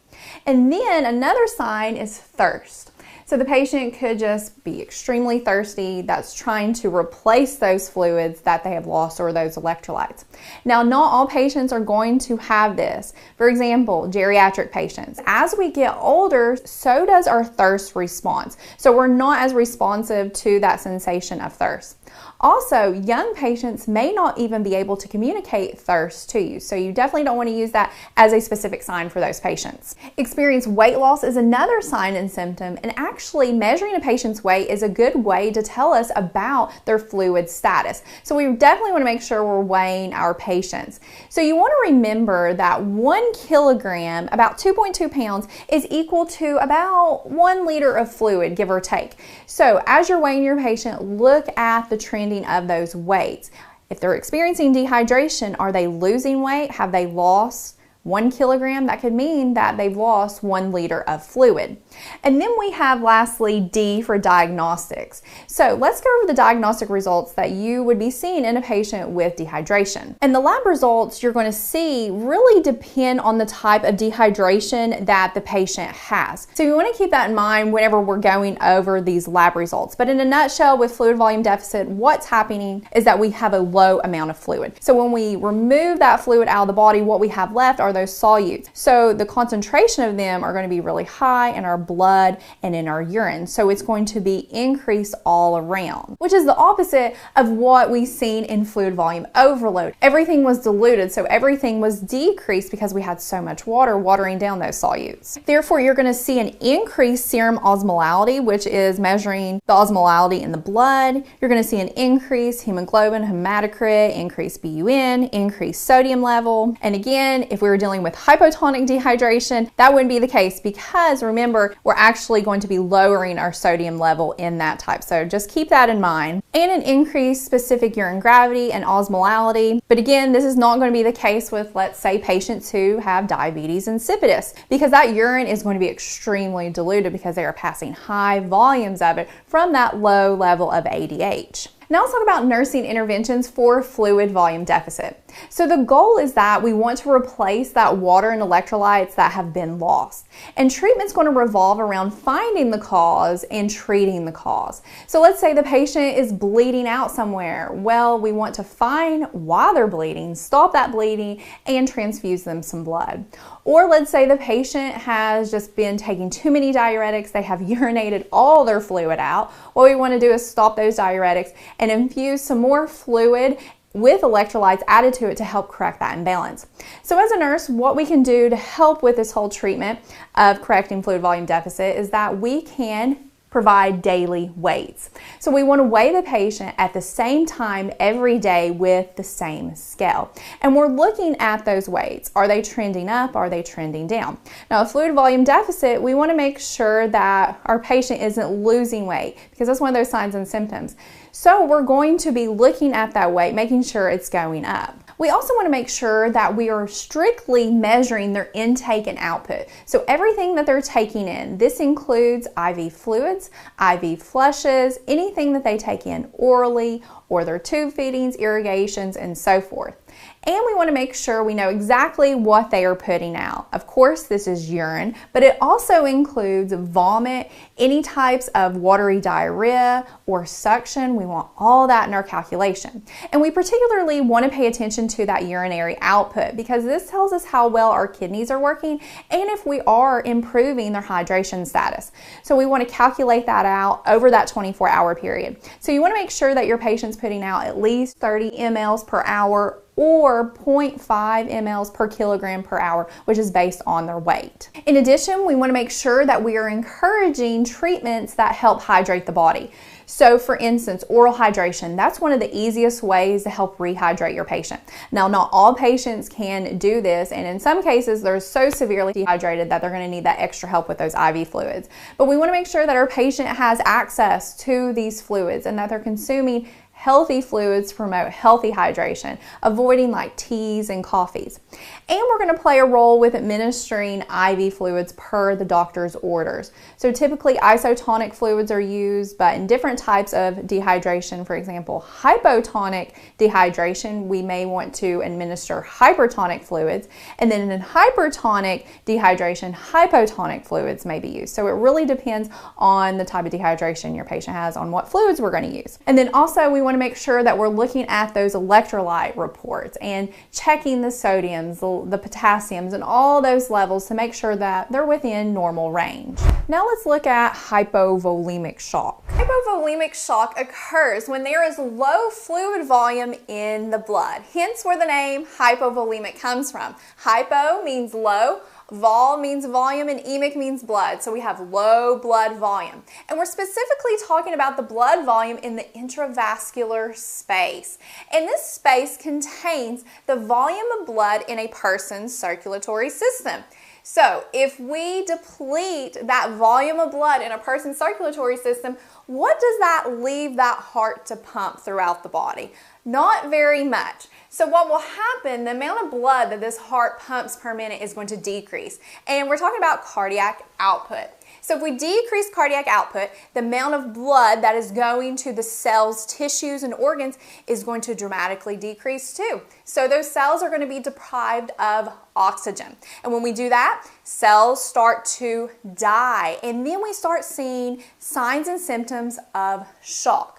And then another sign is thirst. So the patient could just be extremely thirsty. That's trying to replace those fluids that they have lost or those electrolytes. Now, not all patients are going to have this. For example, geriatric patients. As we get older, so does our thirst response. So we're not as responsive to that sensation of thirst. Also, young patients may not even be able to communicate thirst to you, so you definitely don't want to use that as a specific sign for those patients. Experience weight loss is another sign and symptom, and actually measuring a patient's weight is a good way to tell us about their fluid status. So we definitely want to make sure we're weighing our patients. So you want to remember that 1 kilogram, about 2.2 pounds, is equal to about 1 liter of fluid, give or take. So as you're weighing your patient, look at the trending of those weights. If they're experiencing dehydration, are they losing weight? Have they lost 1 kilogram, that could mean that they've lost 1 liter of fluid. And then we have lastly D for diagnostics. So let's go over the diagnostic results that you would be seeing in a patient with dehydration. And the lab results you're going to see really depend on the type of dehydration that the patient has. So you want to keep that in mind whenever we're going over these lab results. But in a nutshell, with fluid volume deficit, what's happening is that we have a low amount of fluid. So when we remove that fluid out of the body, what we have left are those solutes. So the concentration of them are going to be really high in our blood and in our urine. So it's going to be increased all around, which is the opposite of what we've seen in fluid volume overload. Everything was diluted, so everything was decreased because we had so much water watering down those solutes. Therefore, you're going to see an increased serum osmolality, which is measuring the osmolality in the blood. You're going to see an increased hemoglobin, hematocrit, increased BUN, increased sodium level. And again, if we were dealing with hypotonic dehydration, that wouldn't be the case because remember, we're actually going to be lowering our sodium level in that type. So just keep that in mind. And an increased specific urine gravity and osmolality. But again, this is not going to be the case with, let's say, patients who have diabetes insipidus, because that urine is going to be extremely diluted because they are passing high volumes of it from that low level of ADH. Now let's talk about nursing interventions for fluid volume deficit. So the goal is that we want to replace that water and electrolytes that have been lost. And treatment's going to revolve around finding the cause and treating the cause. So let's say the patient is bleeding out somewhere. Well, we want to find why they're bleeding, stop that bleeding, and transfuse them some blood. Or let's say the patient has just been taking too many diuretics, they have urinated all their fluid out. What we want to do is stop those diuretics and infuse some more fluid with electrolytes added to it to help correct that imbalance. So as a nurse, what we can do to help with this whole treatment of correcting fluid volume deficit is that we can provide daily weights. So we want to weigh the patient at the same time every day with the same scale. And we're looking at those weights. Are they trending up? Are they trending down? Now, a fluid volume deficit, we want to make sure that our patient isn't losing weight because that's one of those signs and symptoms. So we're going to be looking at that weight, making sure it's going up. We also want to make sure that we are strictly measuring their intake and output. So everything that they're taking in, this includes IV fluids, IV flushes, anything that they take in orally, or their tube feedings, irrigations, and so forth. And we want to make sure we know exactly what they are putting out. Of course, this is urine, but it also includes vomit, any types of watery diarrhea or suction. We want all that in our calculation. And we particularly want to pay attention to that urinary output because this tells us how well our kidneys are working and if we are improving their hydration status. So we want to calculate that out over that 24-hour period. So you want to make sure that your patient's putting out at least 30 mLs per hour or 0.5 mLs per kilogram per hour, which is based on their weight. In addition, we want to make sure that we are encouraging treatments that help hydrate the body. So for instance, oral hydration, that's one of the easiest ways to help rehydrate your patient. Now, not all patients can do this, and in some cases, they're so severely dehydrated that they're going to need that extra help with those IV fluids. But we want to make sure that our patient has access to these fluids and that they're consuming healthy fluids to promote healthy hydration, avoiding like teas and coffees. And we're going to play a role with administering IV fluids per the doctor's orders. So typically isotonic fluids are used, but in different types of dehydration, for example, hypotonic dehydration, we may want to administer hypertonic fluids. And then in hypertonic dehydration, hypotonic fluids may be used. So it really depends on the type of dehydration your patient has on what fluids we're going to use. And then also we want to make sure that we're looking at those electrolyte reports and checking the sodiums, the potassiums, and all those levels to make sure that they're within normal range. Now let's look at hypovolemic shock. Hypovolemic shock occurs when there is low fluid volume in the blood, hence where the name hypovolemic comes from. Hypo means low, vol means volume, and emic means blood. So we have low blood volume. And we're specifically talking about the blood volume in the intravascular space. And this space contains the volume of blood in a person's circulatory system. So if we deplete that volume of blood in a person's circulatory system, what does that leave that heart to pump throughout the body? Not very much. So what will happen, the amount of blood that this heart pumps per minute is going to decrease. And we're talking about cardiac output. So if we decrease cardiac output, the amount of blood that is going to the cells, tissues, and organs is going to dramatically decrease too. So those cells are going to be deprived of oxygen. And when we do that, cells start to die. And then we start seeing signs and symptoms of shock.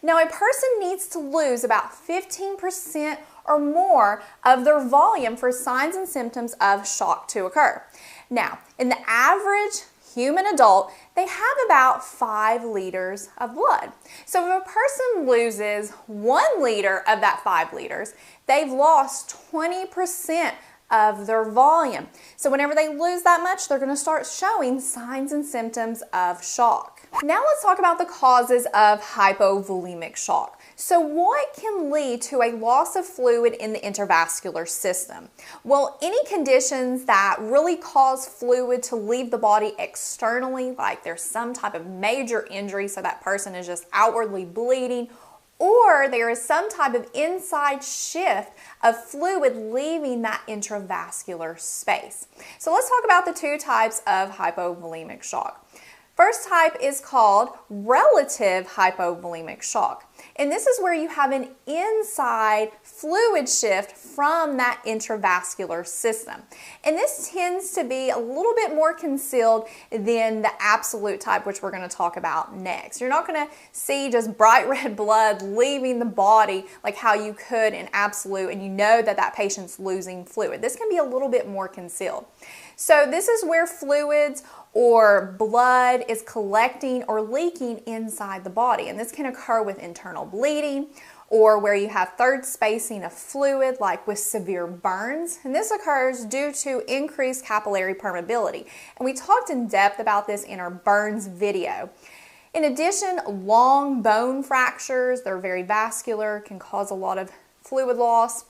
Now, a person needs to lose about 15% or more of their volume for signs and symptoms of shock to occur. Now, in the average human adult, they have about 5 liters of blood. So if a person loses 1 liter of that 5 liters, they've lost 20% of their volume. So whenever they lose that much, they're going to start showing signs and symptoms of shock. Now let's talk about the causes of hypovolemic shock. So what can lead to a loss of fluid in the intravascular system? Well, any conditions that really cause fluid to leave the body externally, like there's some type of major injury, so that person is just outwardly bleeding, or there is some type of inside shift of fluid leaving that intravascular space. So let's talk about the 2 types of hypovolemic shock. First type is called relative hypovolemic shock. And this is where you have an inside fluid shift from that intravascular system. And this tends to be a little bit more concealed than the absolute type, which we're going to talk about next. You're not going to see just bright red blood leaving the body like how you could in absolute, and you know that that patient's losing fluid. This can be a little bit more concealed. So this is where fluids or blood is collecting or leaking inside the body. And this can occur with internal bleeding or where you have third spacing of fluid, like with severe burns. And this occurs due to increased capillary permeability. And we talked in depth about this in our burns video. In addition, long bone fractures, they're very vascular, can cause a lot of fluid loss.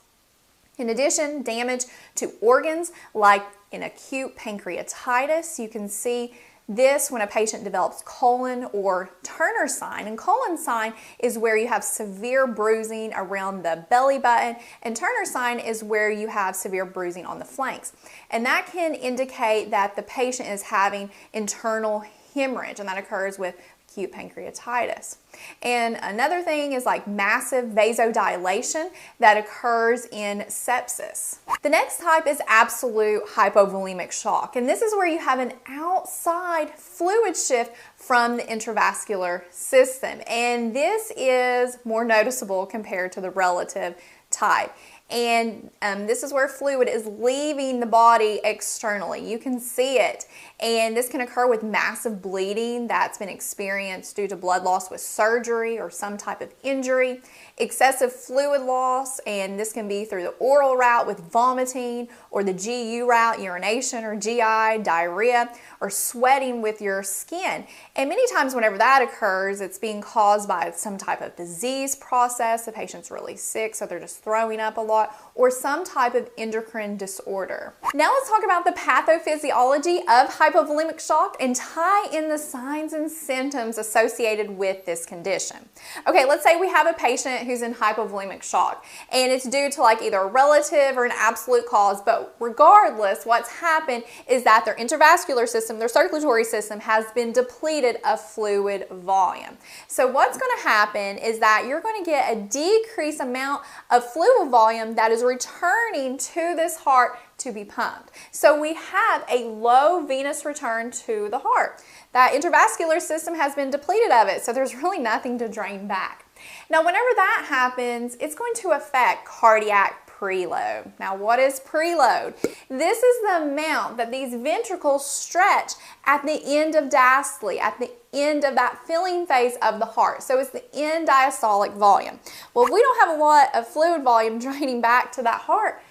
In addition, damage to organs like in acute pancreatitis. You can see this when a patient develops colon or Turner sign. And colon sign is where you have severe bruising around the belly button, and Turner sign is where you have severe bruising on the flanks. And that can indicate that the patient is having internal hemorrhage, and that occurs with acute pancreatitis. And another thing is like massive vasodilation that occurs in sepsis. The next type is absolute hypovolemic shock, and this is where you have an outside fluid shift from the intravascular system, and this is more noticeable compared to the relative type. And this is where fluid is leaving the body externally. You can see it. And this can occur with massive bleeding that's been experienced due to blood loss with surgery or some type of injury, excessive fluid loss, and this can be through the oral route with vomiting, or the GU route, urination or GI, diarrhea, or sweating with your skin. And many times whenever that occurs, it's being caused by some type of disease process. The patient's really sick, so they're just throwing up a lot, or some type of endocrine disorder. Now let's talk about the pathophysiology of hypovolemic shock and tie in the signs and symptoms associated with this condition. Okay, let's say we have a patient who's in hypovolemic shock, and it's due to like either a relative or an absolute cause, but regardless, what's happened is that their intravascular system, their circulatory system, has been depleted of fluid volume. So what's going to happen is that you're going to get a decreased amount of fluid volume that is returning to this heart to be pumped. So we have a low venous return to the heart. That intravascular system has been depleted of it, so there's really nothing to drain back. Now, whenever that happens, it's going to affect cardiac preload. Now, what is preload? This is the amount that these ventricles stretch at the end of diastole, at the end of that filling phase of the heart. So it's the end diastolic volume. Well, if we don't have a lot of fluid volume draining back to that heart,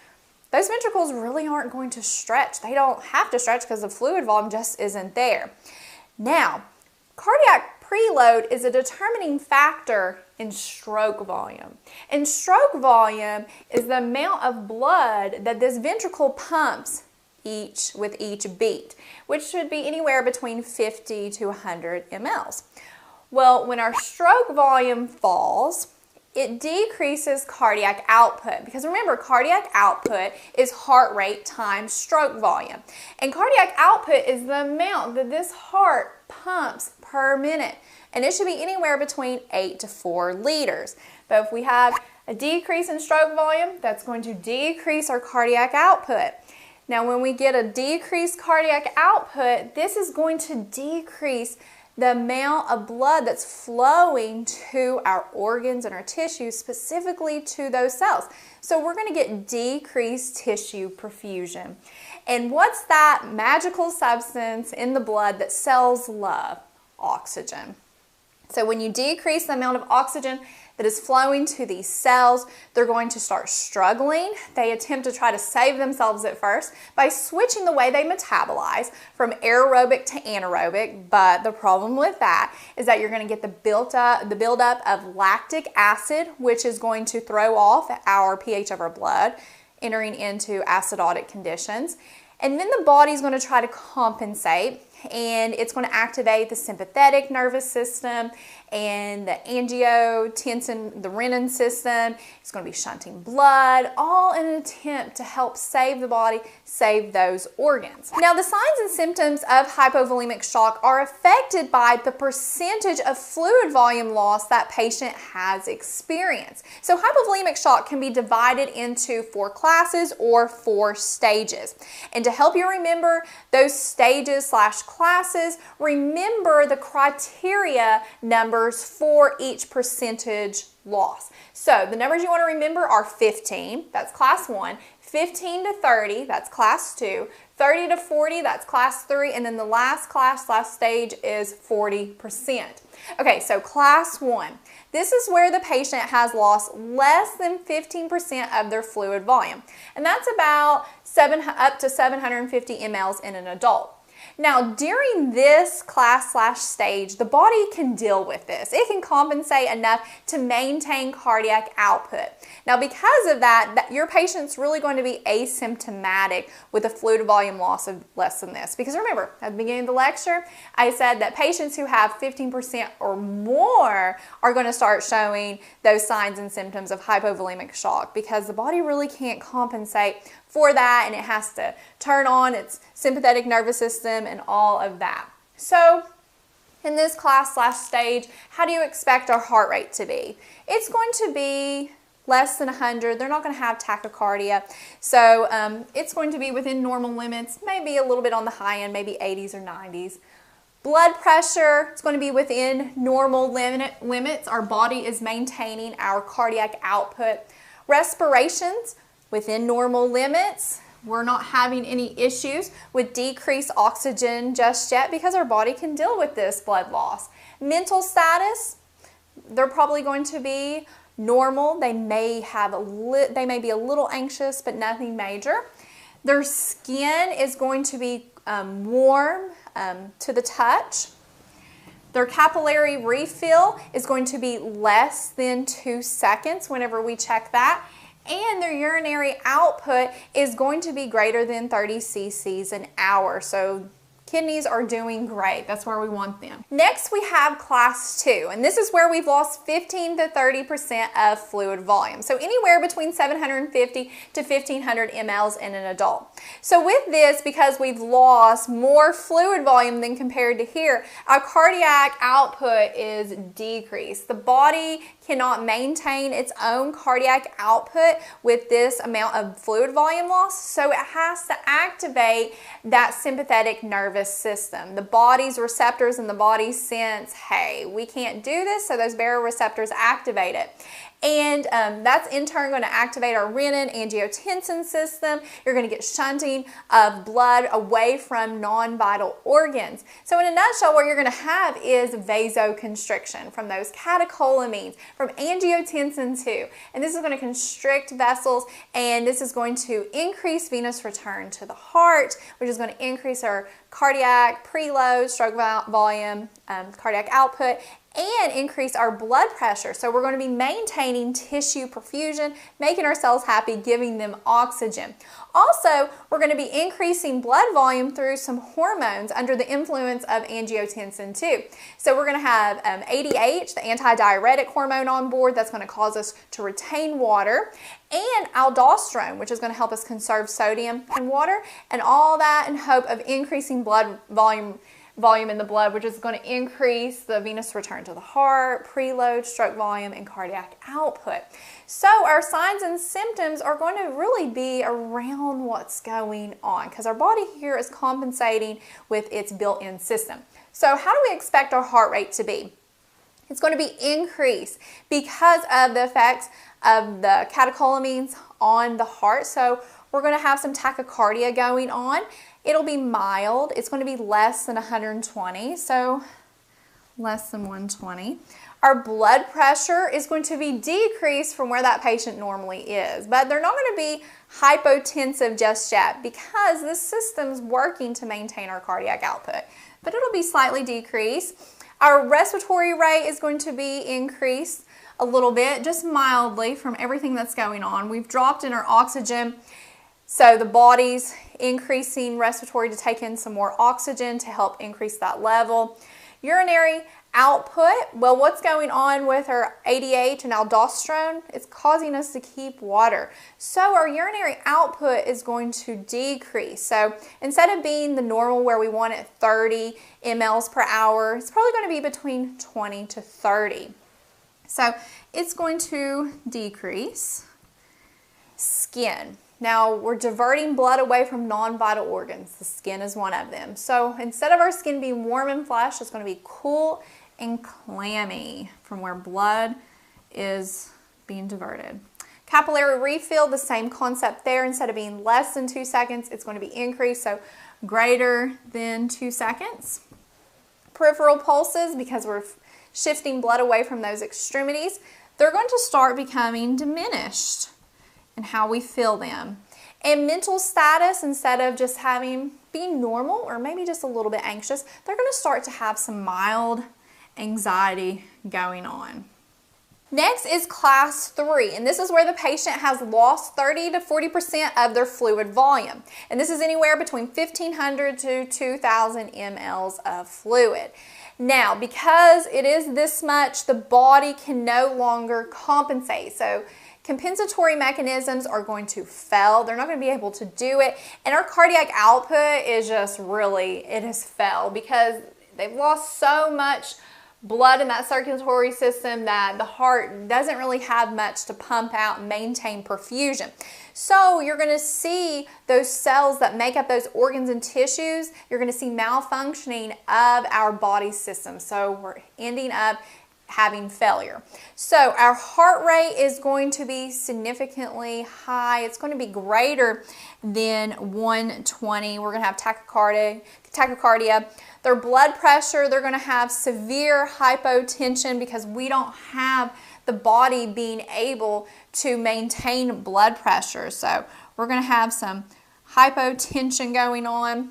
those ventricles really aren't going to stretch. They don't have to stretch because the fluid volume just isn't there. Now, cardiac preload is a determining factor in stroke volume. And stroke volume is the amount of blood that this ventricle pumps with each beat, which should be anywhere between 50 to 100 mLs. Well, when our stroke volume falls, it decreases cardiac output, because remember, cardiac output is heart rate times stroke volume. And cardiac output is the amount that this heart pumps per minute. And it should be anywhere between 8 to 4 liters. But if we have a decrease in stroke volume, that's going to decrease our cardiac output. Now, when we get a decreased cardiac output, this is going to decrease the amount of blood that's flowing to our organs and our tissues, specifically to those cells. So we're going to get decreased tissue perfusion. And what's that magical substance in the blood that cells love? Oxygen. So when you decrease the amount of oxygen that is flowing to these cells, they're going to start struggling. They attempt to try to save themselves at first by switching the way they metabolize from aerobic to anaerobic. But the problem with that is that you're going to get the buildup of lactic acid, which is going to throw off our pH of our blood, entering into acidotic conditions. And then the body's going to try to compensate, and it's going to activate the sympathetic nervous system and the angiotensin, the renin system. It's going to be shunting blood, all in an attempt to help save the body, save those organs. Now, the signs and symptoms of hypovolemic shock are affected by the percentage of fluid volume loss that patient has experienced. So hypovolemic shock can be divided into 4 classes or 4 stages. And to help you remember those stages / classes, remember the criteria numbers for each percentage loss. So the numbers you want to remember are 15, that's class 1, 15 to 30, that's class 2, 30 to 40, that's class 3, and then the last stage is 40%. Okay, so class 1. This is where the patient has lost less than 15% of their fluid volume, and that's about up to 750 mLs in an adult. Now, during this class / stage, the body can deal with this. It can compensate enough to maintain cardiac output. Now, because of that, your patient's really going to be asymptomatic with a fluid volume loss of less than this. Because remember, at the beginning of the lecture, I said that patients who have 15% or more are going to start showing those signs and symptoms of hypovolemic shock, because the body really can't compensate for that, and it has to turn on its sympathetic nervous system and all of that. So in this class / stage, how do you expect our heart rate to be? It's going to be less than 100. They're not going to have tachycardia. So it's going to be within normal limits, maybe a little bit on the high end, maybe 80s or 90s. Blood pressure, it's going to be within normal limits. Our body is maintaining our cardiac output. Respirations, within normal limits. We're not having any issues with decreased oxygen just yet, because our body can deal with this blood loss. Mental status, they're probably going to be normal. They may be a little anxious, but nothing major. Their skin is going to be warm to the touch. Their capillary refill is going to be less than 2 seconds whenever we check that. And their urinary output is going to be greater than 30 cc's an hour. So kidneys are doing great. That's where we want them. Next, we have class 2, and this is where we've lost 15 to 30% of fluid volume. So anywhere between 750 to 1500 mLs in an adult. So with this, because we've lost more fluid volume than compared to here, our cardiac output is decreased. The body cannot maintain its own cardiac output with this amount of fluid volume loss, so it has to activate that sympathetic nervous system. The body's receptors in the body sense, hey, we can't do this, so those baroreceptors activate it. And that's in turn going to activate our renin angiotensin system. You're going to get shunting of blood away from non-vital organs. So in a nutshell, what you're going to have is vasoconstriction from those catecholamines, from angiotensin 2. And this is going to constrict vessels, and this is going to increase venous return to the heart, which is going to increase our cardiac preload, stroke volume, cardiac output, and increase our blood pressure. So we're going to be maintaining tissue perfusion, making our cells happy, giving them oxygen. Also, we're going to be increasing blood volume through some hormones under the influence of angiotensin II. So we're going to have ADH, the antidiuretic hormone, on board. That's going to cause us to retain water, and aldosterone, which is going to help us conserve sodium and water, and all that in hope of increasing blood volume in the blood, which is going to increase the venous return to the heart, preload, stroke volume, and cardiac output. So our signs and symptoms are going to really be around what's going on, because our body here is compensating with its built-in system. So how do we expect our heart rate to be? It's going to be increased because of the effects of the catecholamines on the heart. So we're going to have some tachycardia going on. It'll be mild. It's going to be less than 120, so less than 120. Our blood pressure is going to be decreased from where that patient normally is, but they're not going to be hypotensive just yet because this system's working to maintain our cardiac output, but it'll be slightly decreased. Our respiratory rate is going to be increased a little bit, just mildly, from everything that's going on. We've dropped in our oxygen, so the body's increasing respiratory to take in some more oxygen to help increase that level. Urinary output, well, what's going on with our ADH and aldosterone? It's causing us to keep water. So our urinary output is going to decrease. So instead of being the normal where we want it 30 mLs per hour, it's probably going to be between 20 to 30. So it's going to decrease. Skin. Now we're diverting blood away from non-vital organs. The skin is one of them. So instead of our skin being warm and flush, it's going to be cool and clammy from where blood is being diverted. Capillary refill, the same concept there. Instead of being less than 2 seconds, it's going to be increased, so greater than 2 seconds. Peripheral pulses, because we're shifting blood away from those extremities, they're going to start becoming diminished in how we feel them. And mental status, instead of just being normal or maybe just a little bit anxious, they're going to start to have some mild anxiety going on. Next is class 3, and this is where the patient has lost 30 to 40% of their fluid volume. And this is anywhere between 1,500 to 2,000 mLs of fluid. Now, because it is this much, the body can no longer compensate. So compensatory mechanisms are going to fail. They're not going to be able to do it. And our cardiac output is just really, it has failed because they've lost so much blood in that circulatory system that the heart doesn't really have much to pump out and maintain perfusion. So you're going to see those cells that make up those organs and tissues, you're going to see malfunctioning of our body system. So we're ending up having failure. So our heart rate is going to be significantly high. It's going to be greater than 120. We're going to have tachycardia. Their blood pressure, they're going to have severe hypotension because we don't have the body being able to maintain blood pressure. So we're going to have some hypotension going on.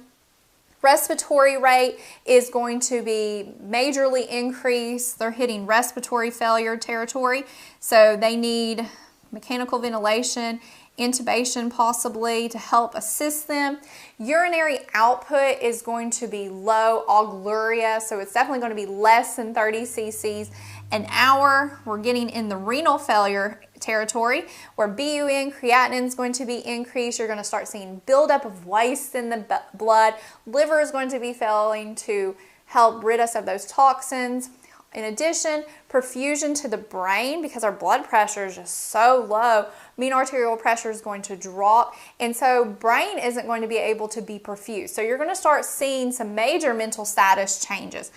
Respiratory rate is going to be majorly increased. They're hitting respiratory failure territory, so they need mechanical ventilation, intubation possibly to help assist them. Urinary output is going to be low, oliguria, so it's definitely going to be less than 30 cc's an hour. We're getting in the renal failure territory where BUN, creatinine is going to be increased. You're going to start seeing buildup of waste in the blood. Liver is going to be failing to help rid us of those toxins. In addition, perfusion to the brain, because our blood pressure is just so low, mean arterial pressure is going to drop, and so brain isn't going to be able to be perfused. So you're going to start seeing some major mental status changes.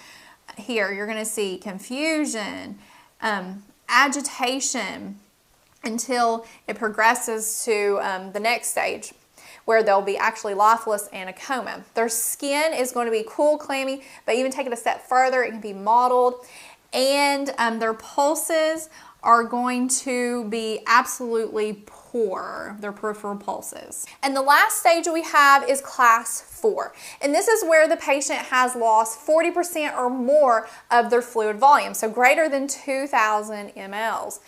Here you're going to see confusion, agitation, until it progresses to the next stage where they'll be actually lifeless and a coma. Their skin is going to be cool, clammy, but even take it a step further, it can be mottled. and their pulses are going to be absolutely poor, their peripheral pulses. And the last stage we have is class 4. And this is where the patient has lost 40% or more of their fluid volume, so greater than 2,000 mLs.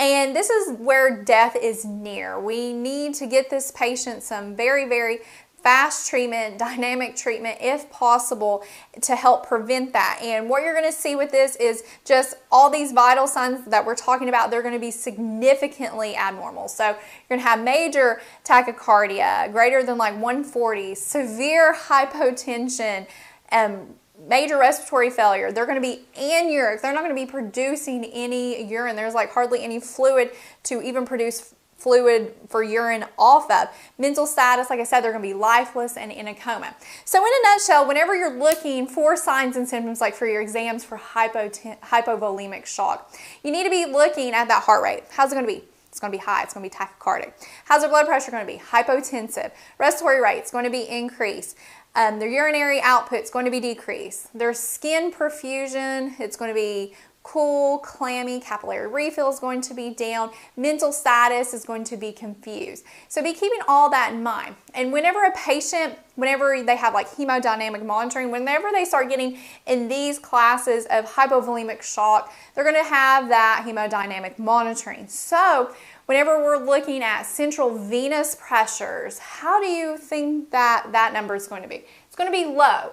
And this is where death is near. We need to get this patient some very, very fast treatment, dynamic treatment if possible to help prevent that. And what you're going to see with this is just all these vital signs that we're talking about, they're going to be significantly abnormal. So you're going to have major tachycardia, greater than like 140, severe hypotension, major respiratory failure. They're going to be anuric. They're not going to be producing any urine. There's like hardly any fluid to even produce fluid for urine off of. Mental status, like I said, they're going to be lifeless and in a coma. So in a nutshell, whenever you're looking for signs and symptoms, like for your exams for hypovolemic shock, you need to be looking at that heart rate. How's it going to be? It's going to be high. It's going to be tachycardic. How's their blood pressure going to be? Hypotensive. Respiratory rate is going to be increased. Their urinary output is going to be decreased. Their skin perfusion, it's going to be cool, clammy, capillary refill is going to be down, mental status is going to be confused. So be keeping all that in mind. And whenever a patient, whenever they have like hemodynamic monitoring, whenever they start getting in these classes of hypovolemic shock, they're going to have that hemodynamic monitoring. So whenever we're looking at central venous pressures, how do you think that number is going to be? It's going to be low.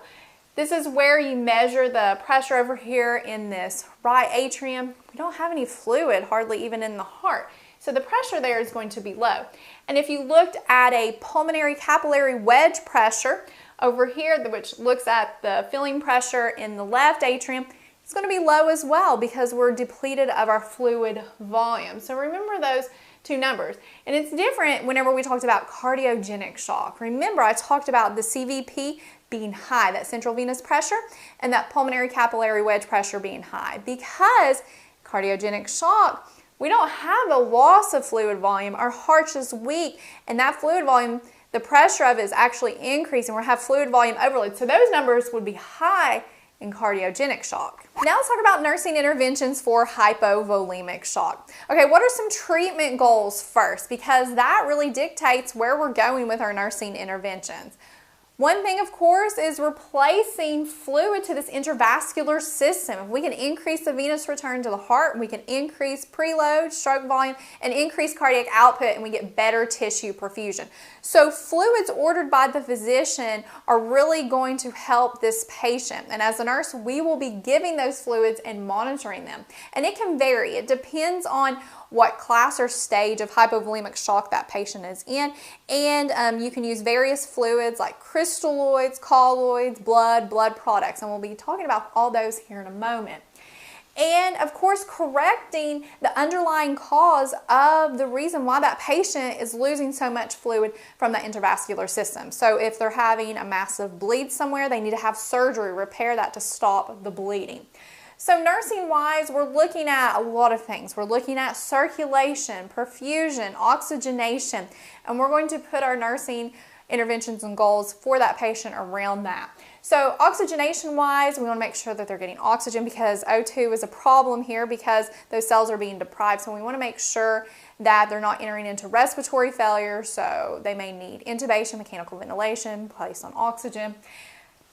This is where you measure the pressure over here in this right atrium. We don't have any fluid, hardly even in the heart. So the pressure there is going to be low. And if you looked at a pulmonary capillary wedge pressure over here, which looks at the filling pressure in the left atrium, it's going to be low as well because we're depleted of our fluid volume. So remember those two numbers. And it's different whenever we talked about cardiogenic shock. Remember, I talked about the CVP being high, that central venous pressure, and that pulmonary capillary wedge pressure being high. Because cardiogenic shock, we don't have a loss of fluid volume. Our heart's just weak, and that fluid volume, the pressure of it is actually increasing. We'll have fluid volume overload. So those numbers would be high in cardiogenic shock. Now let's talk about nursing interventions for hypovolemic shock. Okay, what are some treatment goals first? Because that really dictates where we're going with our nursing interventions. One thing, of course, is replacing fluid to this intravascular system. If we can increase the venous return to the heart, we can increase preload, stroke volume, and increase cardiac output, and we get better tissue perfusion. So fluids ordered by the physician are really going to help this patient. And as a nurse, we will be giving those fluids and monitoring them. And it can vary. It depends on what class or stage of hypovolemic shock that patient is in. And you can use various fluids like crystalloids, colloids, blood products. And we'll be talking about all those here in a moment. And of course, correcting the underlying cause of the reason why that patient is losing so much fluid from the intravascular system. So if they're having a massive bleed somewhere, they need to have surgery, repair that to stop the bleeding. So nursing-wise, we're looking at a lot of things. We're looking at circulation, perfusion, oxygenation, and we're going to put our nursing interventions and goals for that patient around that. So oxygenation-wise, we want to make sure that they're getting oxygen because O2 is a problem here because those cells are being deprived. So we want to make sure that they're not entering into respiratory failure, so they may need intubation, mechanical ventilation, placed on oxygen.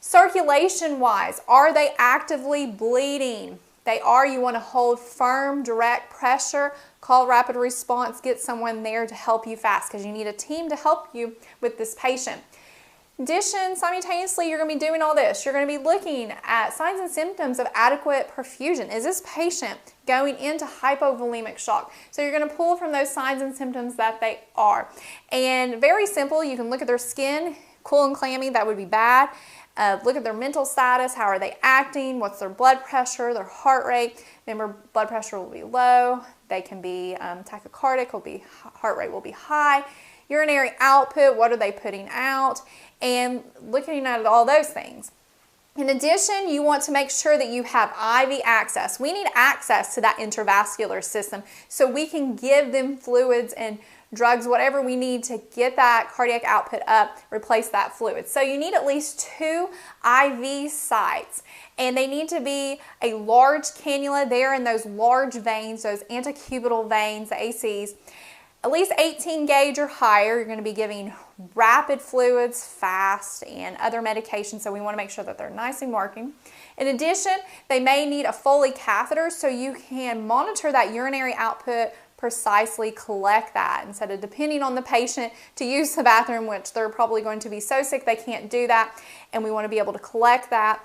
Circulation-wise, are they actively bleeding? They are. You want to hold firm, direct pressure, call rapid response, get someone there to help you fast because you need a team to help you with this patient. In addition, simultaneously, you're going to be doing all this. You're going to be looking at signs and symptoms of adequate perfusion. Is this patient going into hypovolemic shock? So you're going to pull from those signs and symptoms that they are. And very simple, you can look at their skin, cool and clammy, that would be bad. Look at their mental status, how are they acting, what's their blood pressure, their heart rate. Remember, blood pressure will be low, they can be tachycardic, heart rate will be high. Urinary output, what are they putting out, and looking at all those things. In addition, you want to make sure that you have IV access. We need access to that intravascular system so we can give them fluids and drugs, whatever we need to get that cardiac output up, replace that fluid. So you need at least 2 IV sites, and they need to be a large cannula there in those large veins, those antecubital veins, the ACs. At least 18 gauge or higher. You're going to be giving rapid fluids, fast, and other medications, so we want to make sure that they're nice and working. In addition, they may need a Foley catheter so you can monitor that urinary output precisely, collect that instead of depending on the patient to use the bathroom, which they're probably going to be so sick they can't do that, and we want to be able to collect that.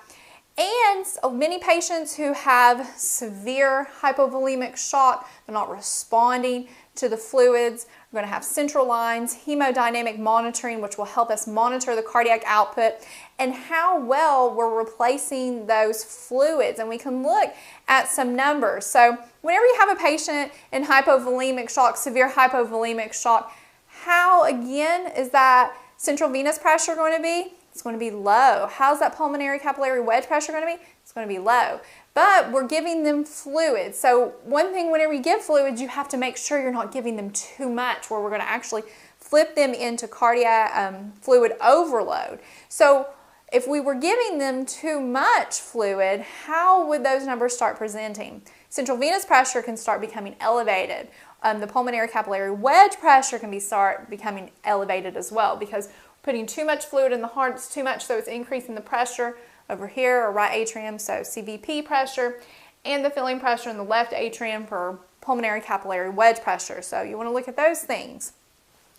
And many patients who have severe hypovolemic shock, they're not responding to the fluids. We're going to have central lines, hemodynamic monitoring, which will help us monitor the cardiac output and how well we're replacing those fluids. And we can look at some numbers. So whenever you have a patient in hypovolemic shock, severe hypovolemic shock, how again is that central venous pressure going to be? It's going to be low. How's that pulmonary capillary wedge pressure going to be? It's going to be low. But we're giving them fluids. So one thing, whenever you give fluids, you have to make sure you're not giving them too much, where we're going to actually flip them into cardiac fluid overload. So if we were giving them too much fluid, how would those numbers start presenting? Central venous pressure can start becoming elevated. The pulmonary capillary wedge pressure can start becoming elevated as well, because putting too much fluid in the heart, it's too much, so it's increasing the pressure over here, or right atrium, so CVP pressure, and the filling pressure in the left atrium for pulmonary capillary wedge pressure. So you want to look at those things.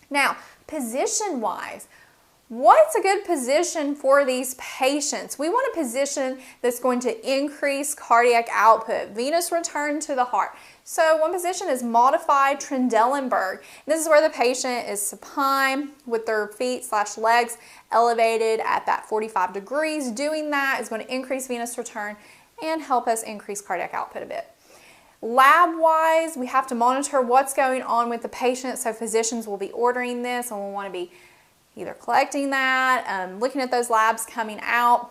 Now, position-wise, what's a good position for these patients? We want a position that's going to increase cardiac output, venous return to the heart. So one position is modified Trendelenburg. This is where the patient is supine with their feet/legs elevated at that 45 degrees. Doing that is going to increase venous return and help us increase cardiac output a bit. Lab-wise, we have to monitor what's going on with the patient, so physicians will be ordering this, and we'll want to be either collecting that, looking at those labs coming out.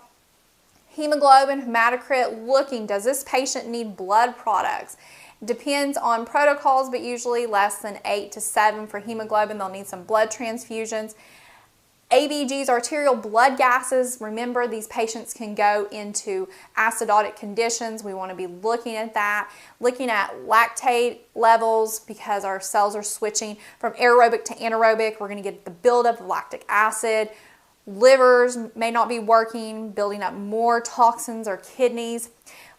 Hemoglobin, hematocrit, looking, does this patient need blood products? Depends on protocols, but usually less than 8 to 7 for hemoglobin. They'll need some blood transfusions. ABGs, arterial blood gases. Remember, these patients can go into acidotic conditions. We want to be looking at that. Looking at lactate levels, because our cells are switching from aerobic to anaerobic. We're going to get the buildup of lactic acid. Livers may not be working, building up more toxins, or kidneys.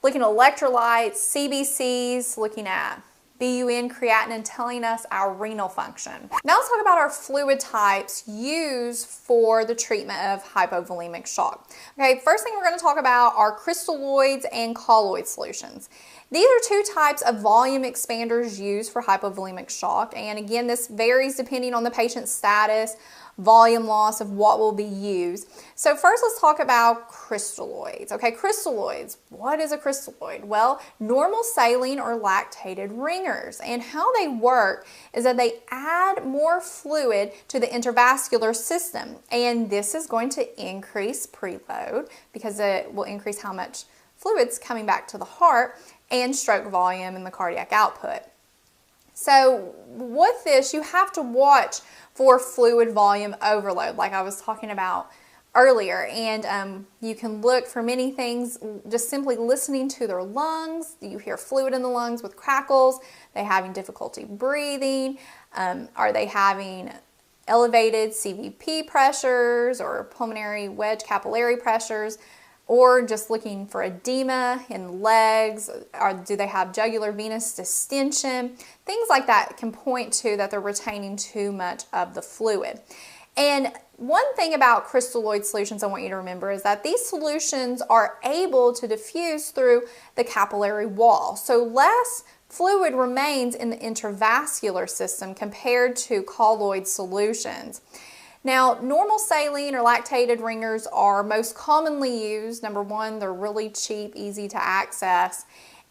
Looking at electrolytes, CBCs, looking at BUN, creatinine, telling us our renal function. Now let's talk about our fluid types used for the treatment of hypovolemic shock. Okay, first thing we're going to talk about are crystalloids and colloid solutions. These are 2 types of volume expanders used for hypovolemic shock, and again, this varies depending on the patient's status, volume loss of what will be used. So first let's talk about crystalloids. Okay, crystalloids. What is a crystalloid? Well, normal saline or lactated ringers, and how they work is that they add more fluid to the intravascular system, and this is going to increase preload because it will increase how much fluid's coming back to the heart, and stroke volume and the cardiac output. So with this, you have to watch for fluid volume overload, like I was talking about earlier. And you can look for many things just simply listening to their lungs. You hear fluid in the lungs with crackles. They having difficulty breathing? Are they having elevated CVP pressures or pulmonary wedge capillary pressures? Or just looking for edema in legs, or do they have jugular venous distension? Things like that can point to that they're retaining too much of the fluid. And one thing about crystalloid solutions I want you to remember is that these solutions are able to diffuse through the capillary wall. So less fluid remains in the intravascular system compared to colloid solutions. Now, normal saline or lactated ringers are most commonly used. Number one, they're really cheap, easy to access.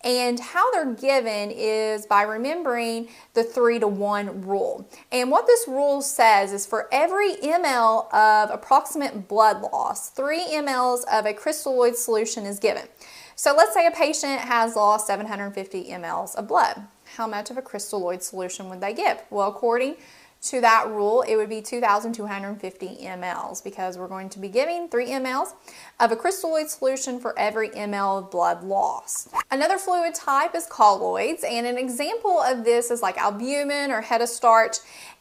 And how they're given is by remembering the 3-to-1 rule. And what this rule says is for every ml of approximate blood loss, 3 mLs of a crystalloid solution is given. So let's say a patient has lost 750 mLs of blood. How much of a crystalloid solution would they give? Well, according to that rule, it would be 2,250 mLs because we're going to be giving 3 mLs of a crystalloid solution for every ml of blood lost. Another fluid type is colloids, and an example of this is like albumin or head of starch.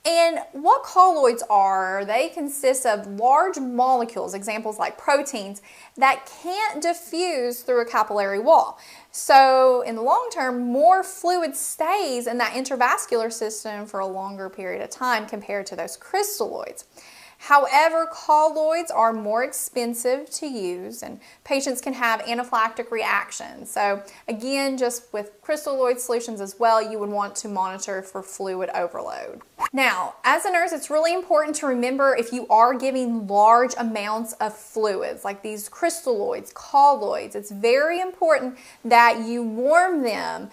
And what colloids are, they consist of large molecules, examples like proteins, that can't diffuse through a capillary wall. So in the long term, more fluid stays in that intravascular system for a longer period of time compared to those crystalloids. However, colloids are more expensive to use and patients can have anaphylactic reactions. So again, just with crystalloid solutions as well, you would want to monitor for fluid overload. Now, as a nurse, it's really important to remember if you are giving large amounts of fluids like these crystalloids, colloids, it's very important that you warm them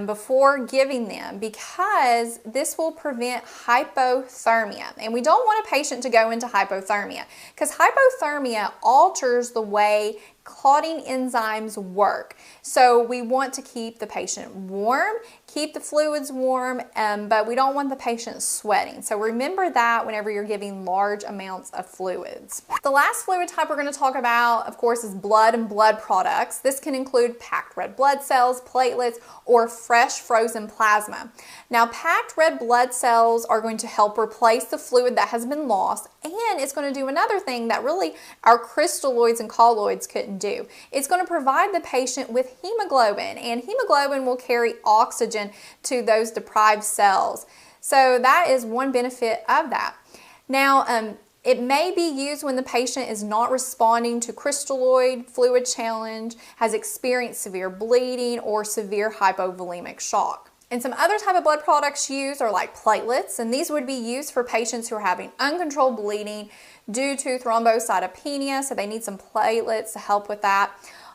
before giving them, because this will prevent hypothermia. And we don't want a patient to go into hypothermia because hypothermia alters the way clotting enzymes work. So we want to keep the patient warm, keep the fluids warm, but we don't want the patient sweating. So remember that whenever you're giving large amounts of fluids. The last fluid type we're going to talk about, of course, is blood and blood products. This can include packed red blood cells, platelets, or fresh frozen plasma. Now, packed red blood cells are going to help replace the fluid that has been lost, and it's going to do another thing that really our crystalloids and colloids couldn't do. It's going to provide the patient with hemoglobin, and hemoglobin will carry oxygen to those deprived cells. So that is one benefit of that. Now, it may be used when the patient is not responding to crystalloid fluid challenge, has experienced severe bleeding, or severe hypovolemic shock. And some other type of blood products used are like platelets, and these would be used for patients who are having uncontrolled bleeding due to thrombocytopenia, so they need some platelets to help with that.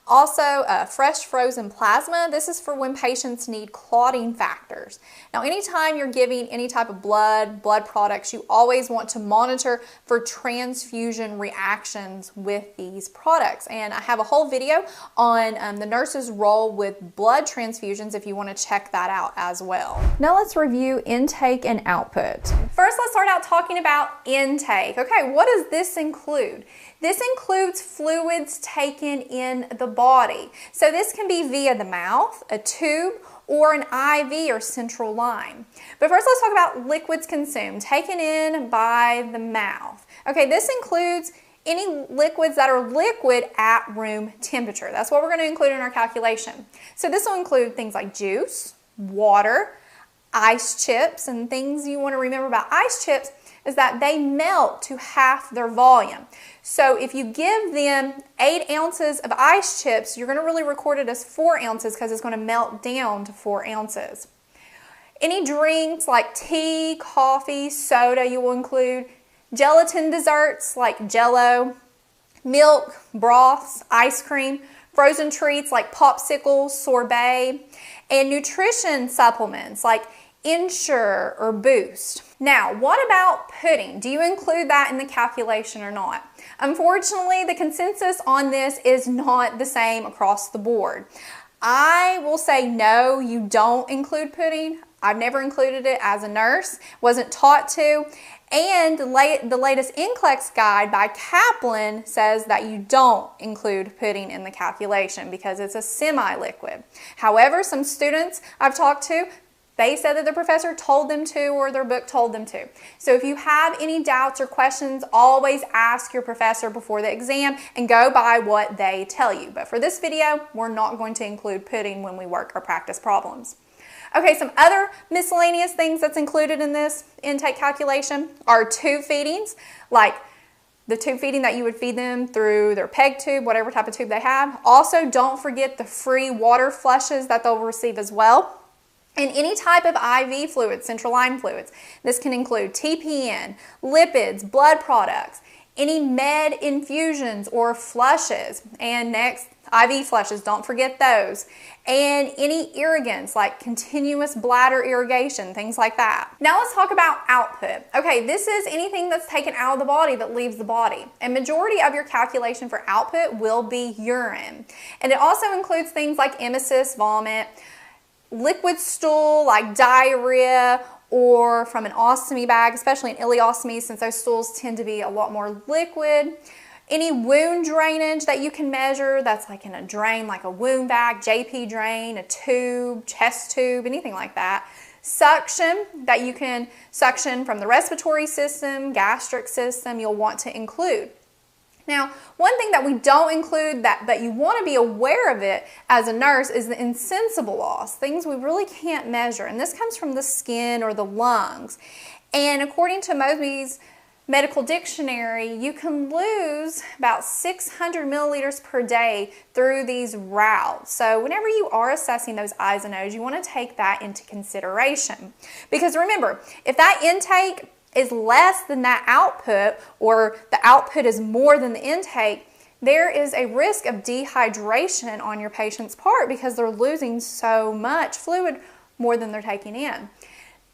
Also, fresh frozen plasma. This is for when patients need clotting factors. Now, anytime you're giving any type of blood products, you always want to monitor for transfusion reactions with these products. And I have a whole video on the nurse's role with blood transfusions if you want to check that out as well. Now let's review intake and output. First, let's start out talking about intake. Okay, what does this include? This includes fluids taken in the body. So this can be via the mouth, a tube, or an IV or central line. But first, let's talk about liquids consumed, taken in by the mouth. Okay, this includes any liquids that are liquid at room temperature. That's what we're going to include in our calculation. So this will include things like juice, water, ice chips, and things you want to remember about ice chips is that they melt to half their volume. So if you give them 8 ounces of ice chips, you're going to really record it as 4 ounces because it's going to melt down to 4 ounces. Any drinks like tea, coffee, soda you will include, gelatin desserts like Jell-O, milk, broths, ice cream, frozen treats like popsicles, sorbet, and nutrition supplements like Ensure or Boost. Now, what about pudding? Do you include that in the calculation or not? Unfortunately, the consensus on this is not the same across the board. I will say no, you don't include pudding. I've never included it as a nurse, wasn't taught to. And the latest NCLEX guide by Kaplan says that you don't include pudding in the calculation because it's a semi-liquid. However, some students I've talked to, they said that the professor told them to or their book told them to. So if you have any doubts or questions, always ask your professor before the exam and go by what they tell you. But for this video, we're not going to include pudding when we work our practice problems. Okay, some other miscellaneous things that's included in this intake calculation are tube feedings, like the tube feeding that you would feed them through their PEG tube, whatever type of tube they have. Also, don't forget the free water flushes that they'll receive as well. And any type of IV fluids, central line fluids. This can include TPN, lipids, blood products, any med infusions or flushes. And next, IV flushes, don't forget those. And any irrigants like continuous bladder irrigation, things like that. Now let's talk about output. Okay, this is anything that's taken out of the body that leaves the body. And majority of your calculation for output will be urine. And it also includes things like emesis, vomit, liquid stool like diarrhea, or from an ostomy bag, especially an ileostomy, since those stools tend to be a lot more liquid. Any wound drainage that you can measure, that's like in a drain, like a wound bag, JP drain, a tube, chest tube, anything like that. Suction, that you can suction from the respiratory system, gastric system, you'll want to include. Now, one thing that we don't include but you want to be aware of it as a nurse is the insensible loss, things we really can't measure. And this comes from the skin or the lungs. And according to Mosby's Medical Dictionary, you can lose about 600 milliliters per day through these routes. So whenever you are assessing those I's and O's, you want to take that into consideration. Because remember, if that intake is less than that output, or the output is more than the intake, there is a risk of dehydration on your patient's part because they're losing so much fluid more than they're taking in.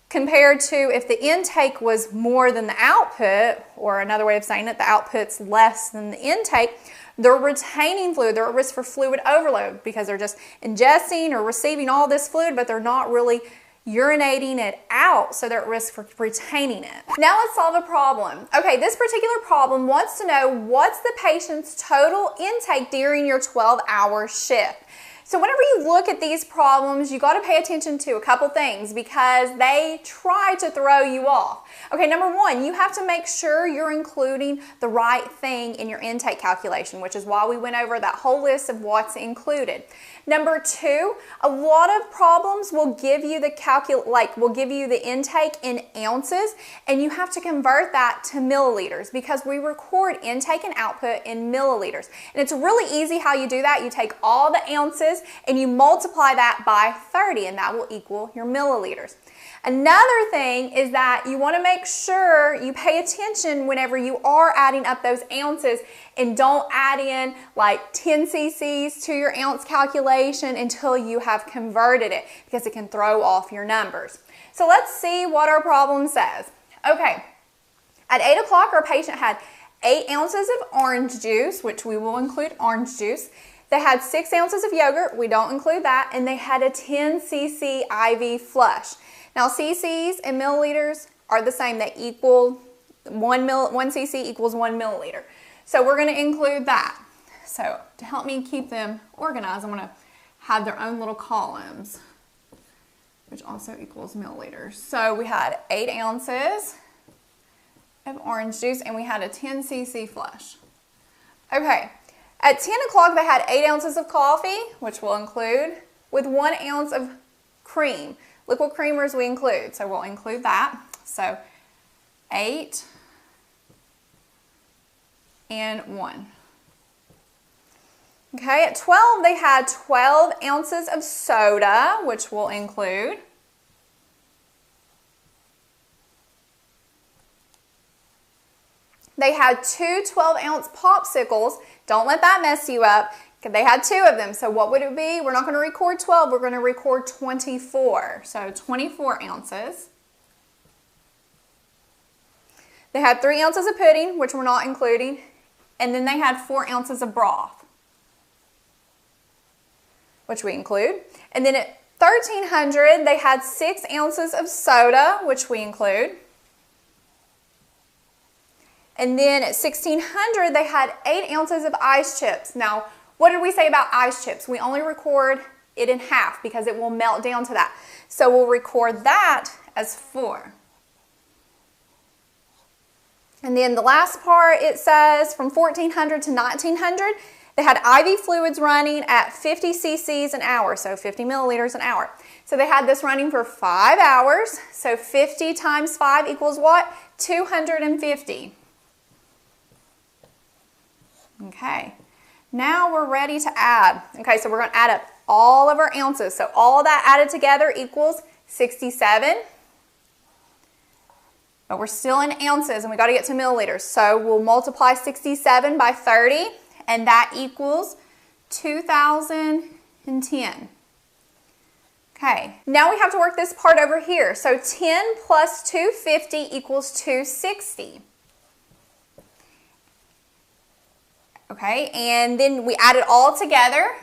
Compared to if the intake was more than the output, or another way of saying it, the output's less than the intake, they're retaining fluid. They're at risk for fluid overload because they're just ingesting or receiving all this fluid, but they're not really urinating it out, so they're at risk for retaining it. Now let's solve a problem. Okay, this particular problem wants to know what's the patient's total intake during your 12-hour shift. So whenever you look at these problems, you got to pay attention to a couple things because they try to throw you off. Okay, number one, you have to make sure you're including the right thing in your intake calculation, which is why we went over that whole list of what's included. Number two, a lot of problems will give you the intake in ounces, and you have to convert that to milliliters because we record intake and output in milliliters. And it's really easy how you do that. You take all the ounces and you multiply that by 30, and that will equal your milliliters. Another thing is that you want to make sure you pay attention whenever you are adding up those ounces, and don't add in like 10 cc's to your ounce calculation until you have converted it, because it can throw off your numbers. So let's see what our problem says. Okay, at 8 o'clock our patient had 8 ounces of orange juice, which we will include orange juice. They had 6 ounces of yogurt, we don't include that, and they had a 10 cc IV flush. Now cc's and milliliters are the same, they equal 1 cc equals 1 milliliter. So we're going to include that. So to help me keep them organized, I'm going to have their own little columns, which also equals milliliters. So we had 8 ounces of orange juice and we had a 10 cc flush. Okay, at 10 o'clock they had 8 ounces of coffee, which we'll include, with 1 ounce of cream. Liquid creamers we include, so we'll include that. So 8 and 1. Okay, at 12 they had 12 ounces of soda, which we'll include. They had 2 12-ounce popsicles. Don't let that mess you up. They had 2 of them, so what would it be? We're not going to record 12, we're going to record 24. So 24 ounces. They had 3 ounces of pudding, which we're not including, and then they had 4 ounces of broth, which we include. And then at 1300, they had 6 ounces of soda, which we include. And then at 1600, they had 8 ounces of ice chips. Now, what did we say about ice chips? We only record it in half because it will melt down to that. So we'll record that as 4. And then the last part, it says from 1400 to 1900, they had IV fluids running at 50 cc's an hour, so 50 milliliters an hour. So they had this running for 5 hours. So 50 times 5 equals what? 250. Okay. Now we're ready to add. Okay, so we're going to add up all of our ounces. So all that added together equals 67. But we're still in ounces and we got to get to milliliters. So we'll multiply 67 by 30 and that equals 2010. Okay, now we have to work this part over here. So 10 plus 250 equals 260. Okay, and then we add it all together.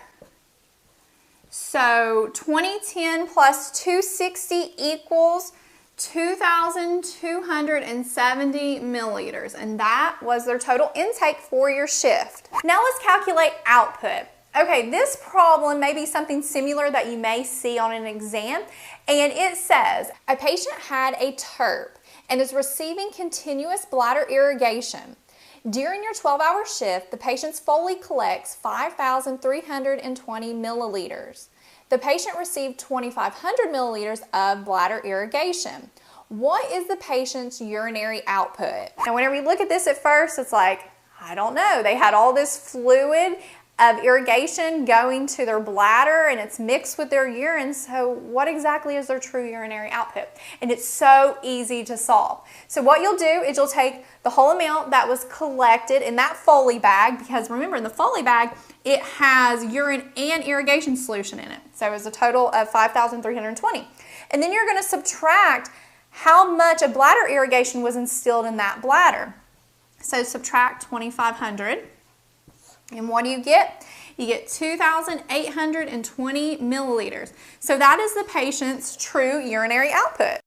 So 2010 plus 260 equals 2,270 milliliters, and that was their total intake for your shift. Now let's calculate output. Okay, this problem may be something similar that you may see on an exam, and it says a patient had a TURP and is receiving continuous bladder irrigation. During your 12-hour shift, the patient's Foley collects 5,320 milliliters. The patient received 2,500 milliliters of bladder irrigation. What is the patient's urinary output? Now, whenever you look at this at first, it's like, I don't know. They had all this fluid of irrigation going to their bladder and it's mixed with their urine, so what exactly is their true urinary output? And it's so easy to solve. So what you'll do is you'll take the whole amount that was collected in that Foley bag, because remember in the Foley bag it has urine and irrigation solution in it, so it was a total of 5,320. And then you're going to subtract how much of bladder irrigation was instilled in that bladder. So subtract 2,500. And what do you get? You get 2,820 milliliters. So that is the patient's true urinary output.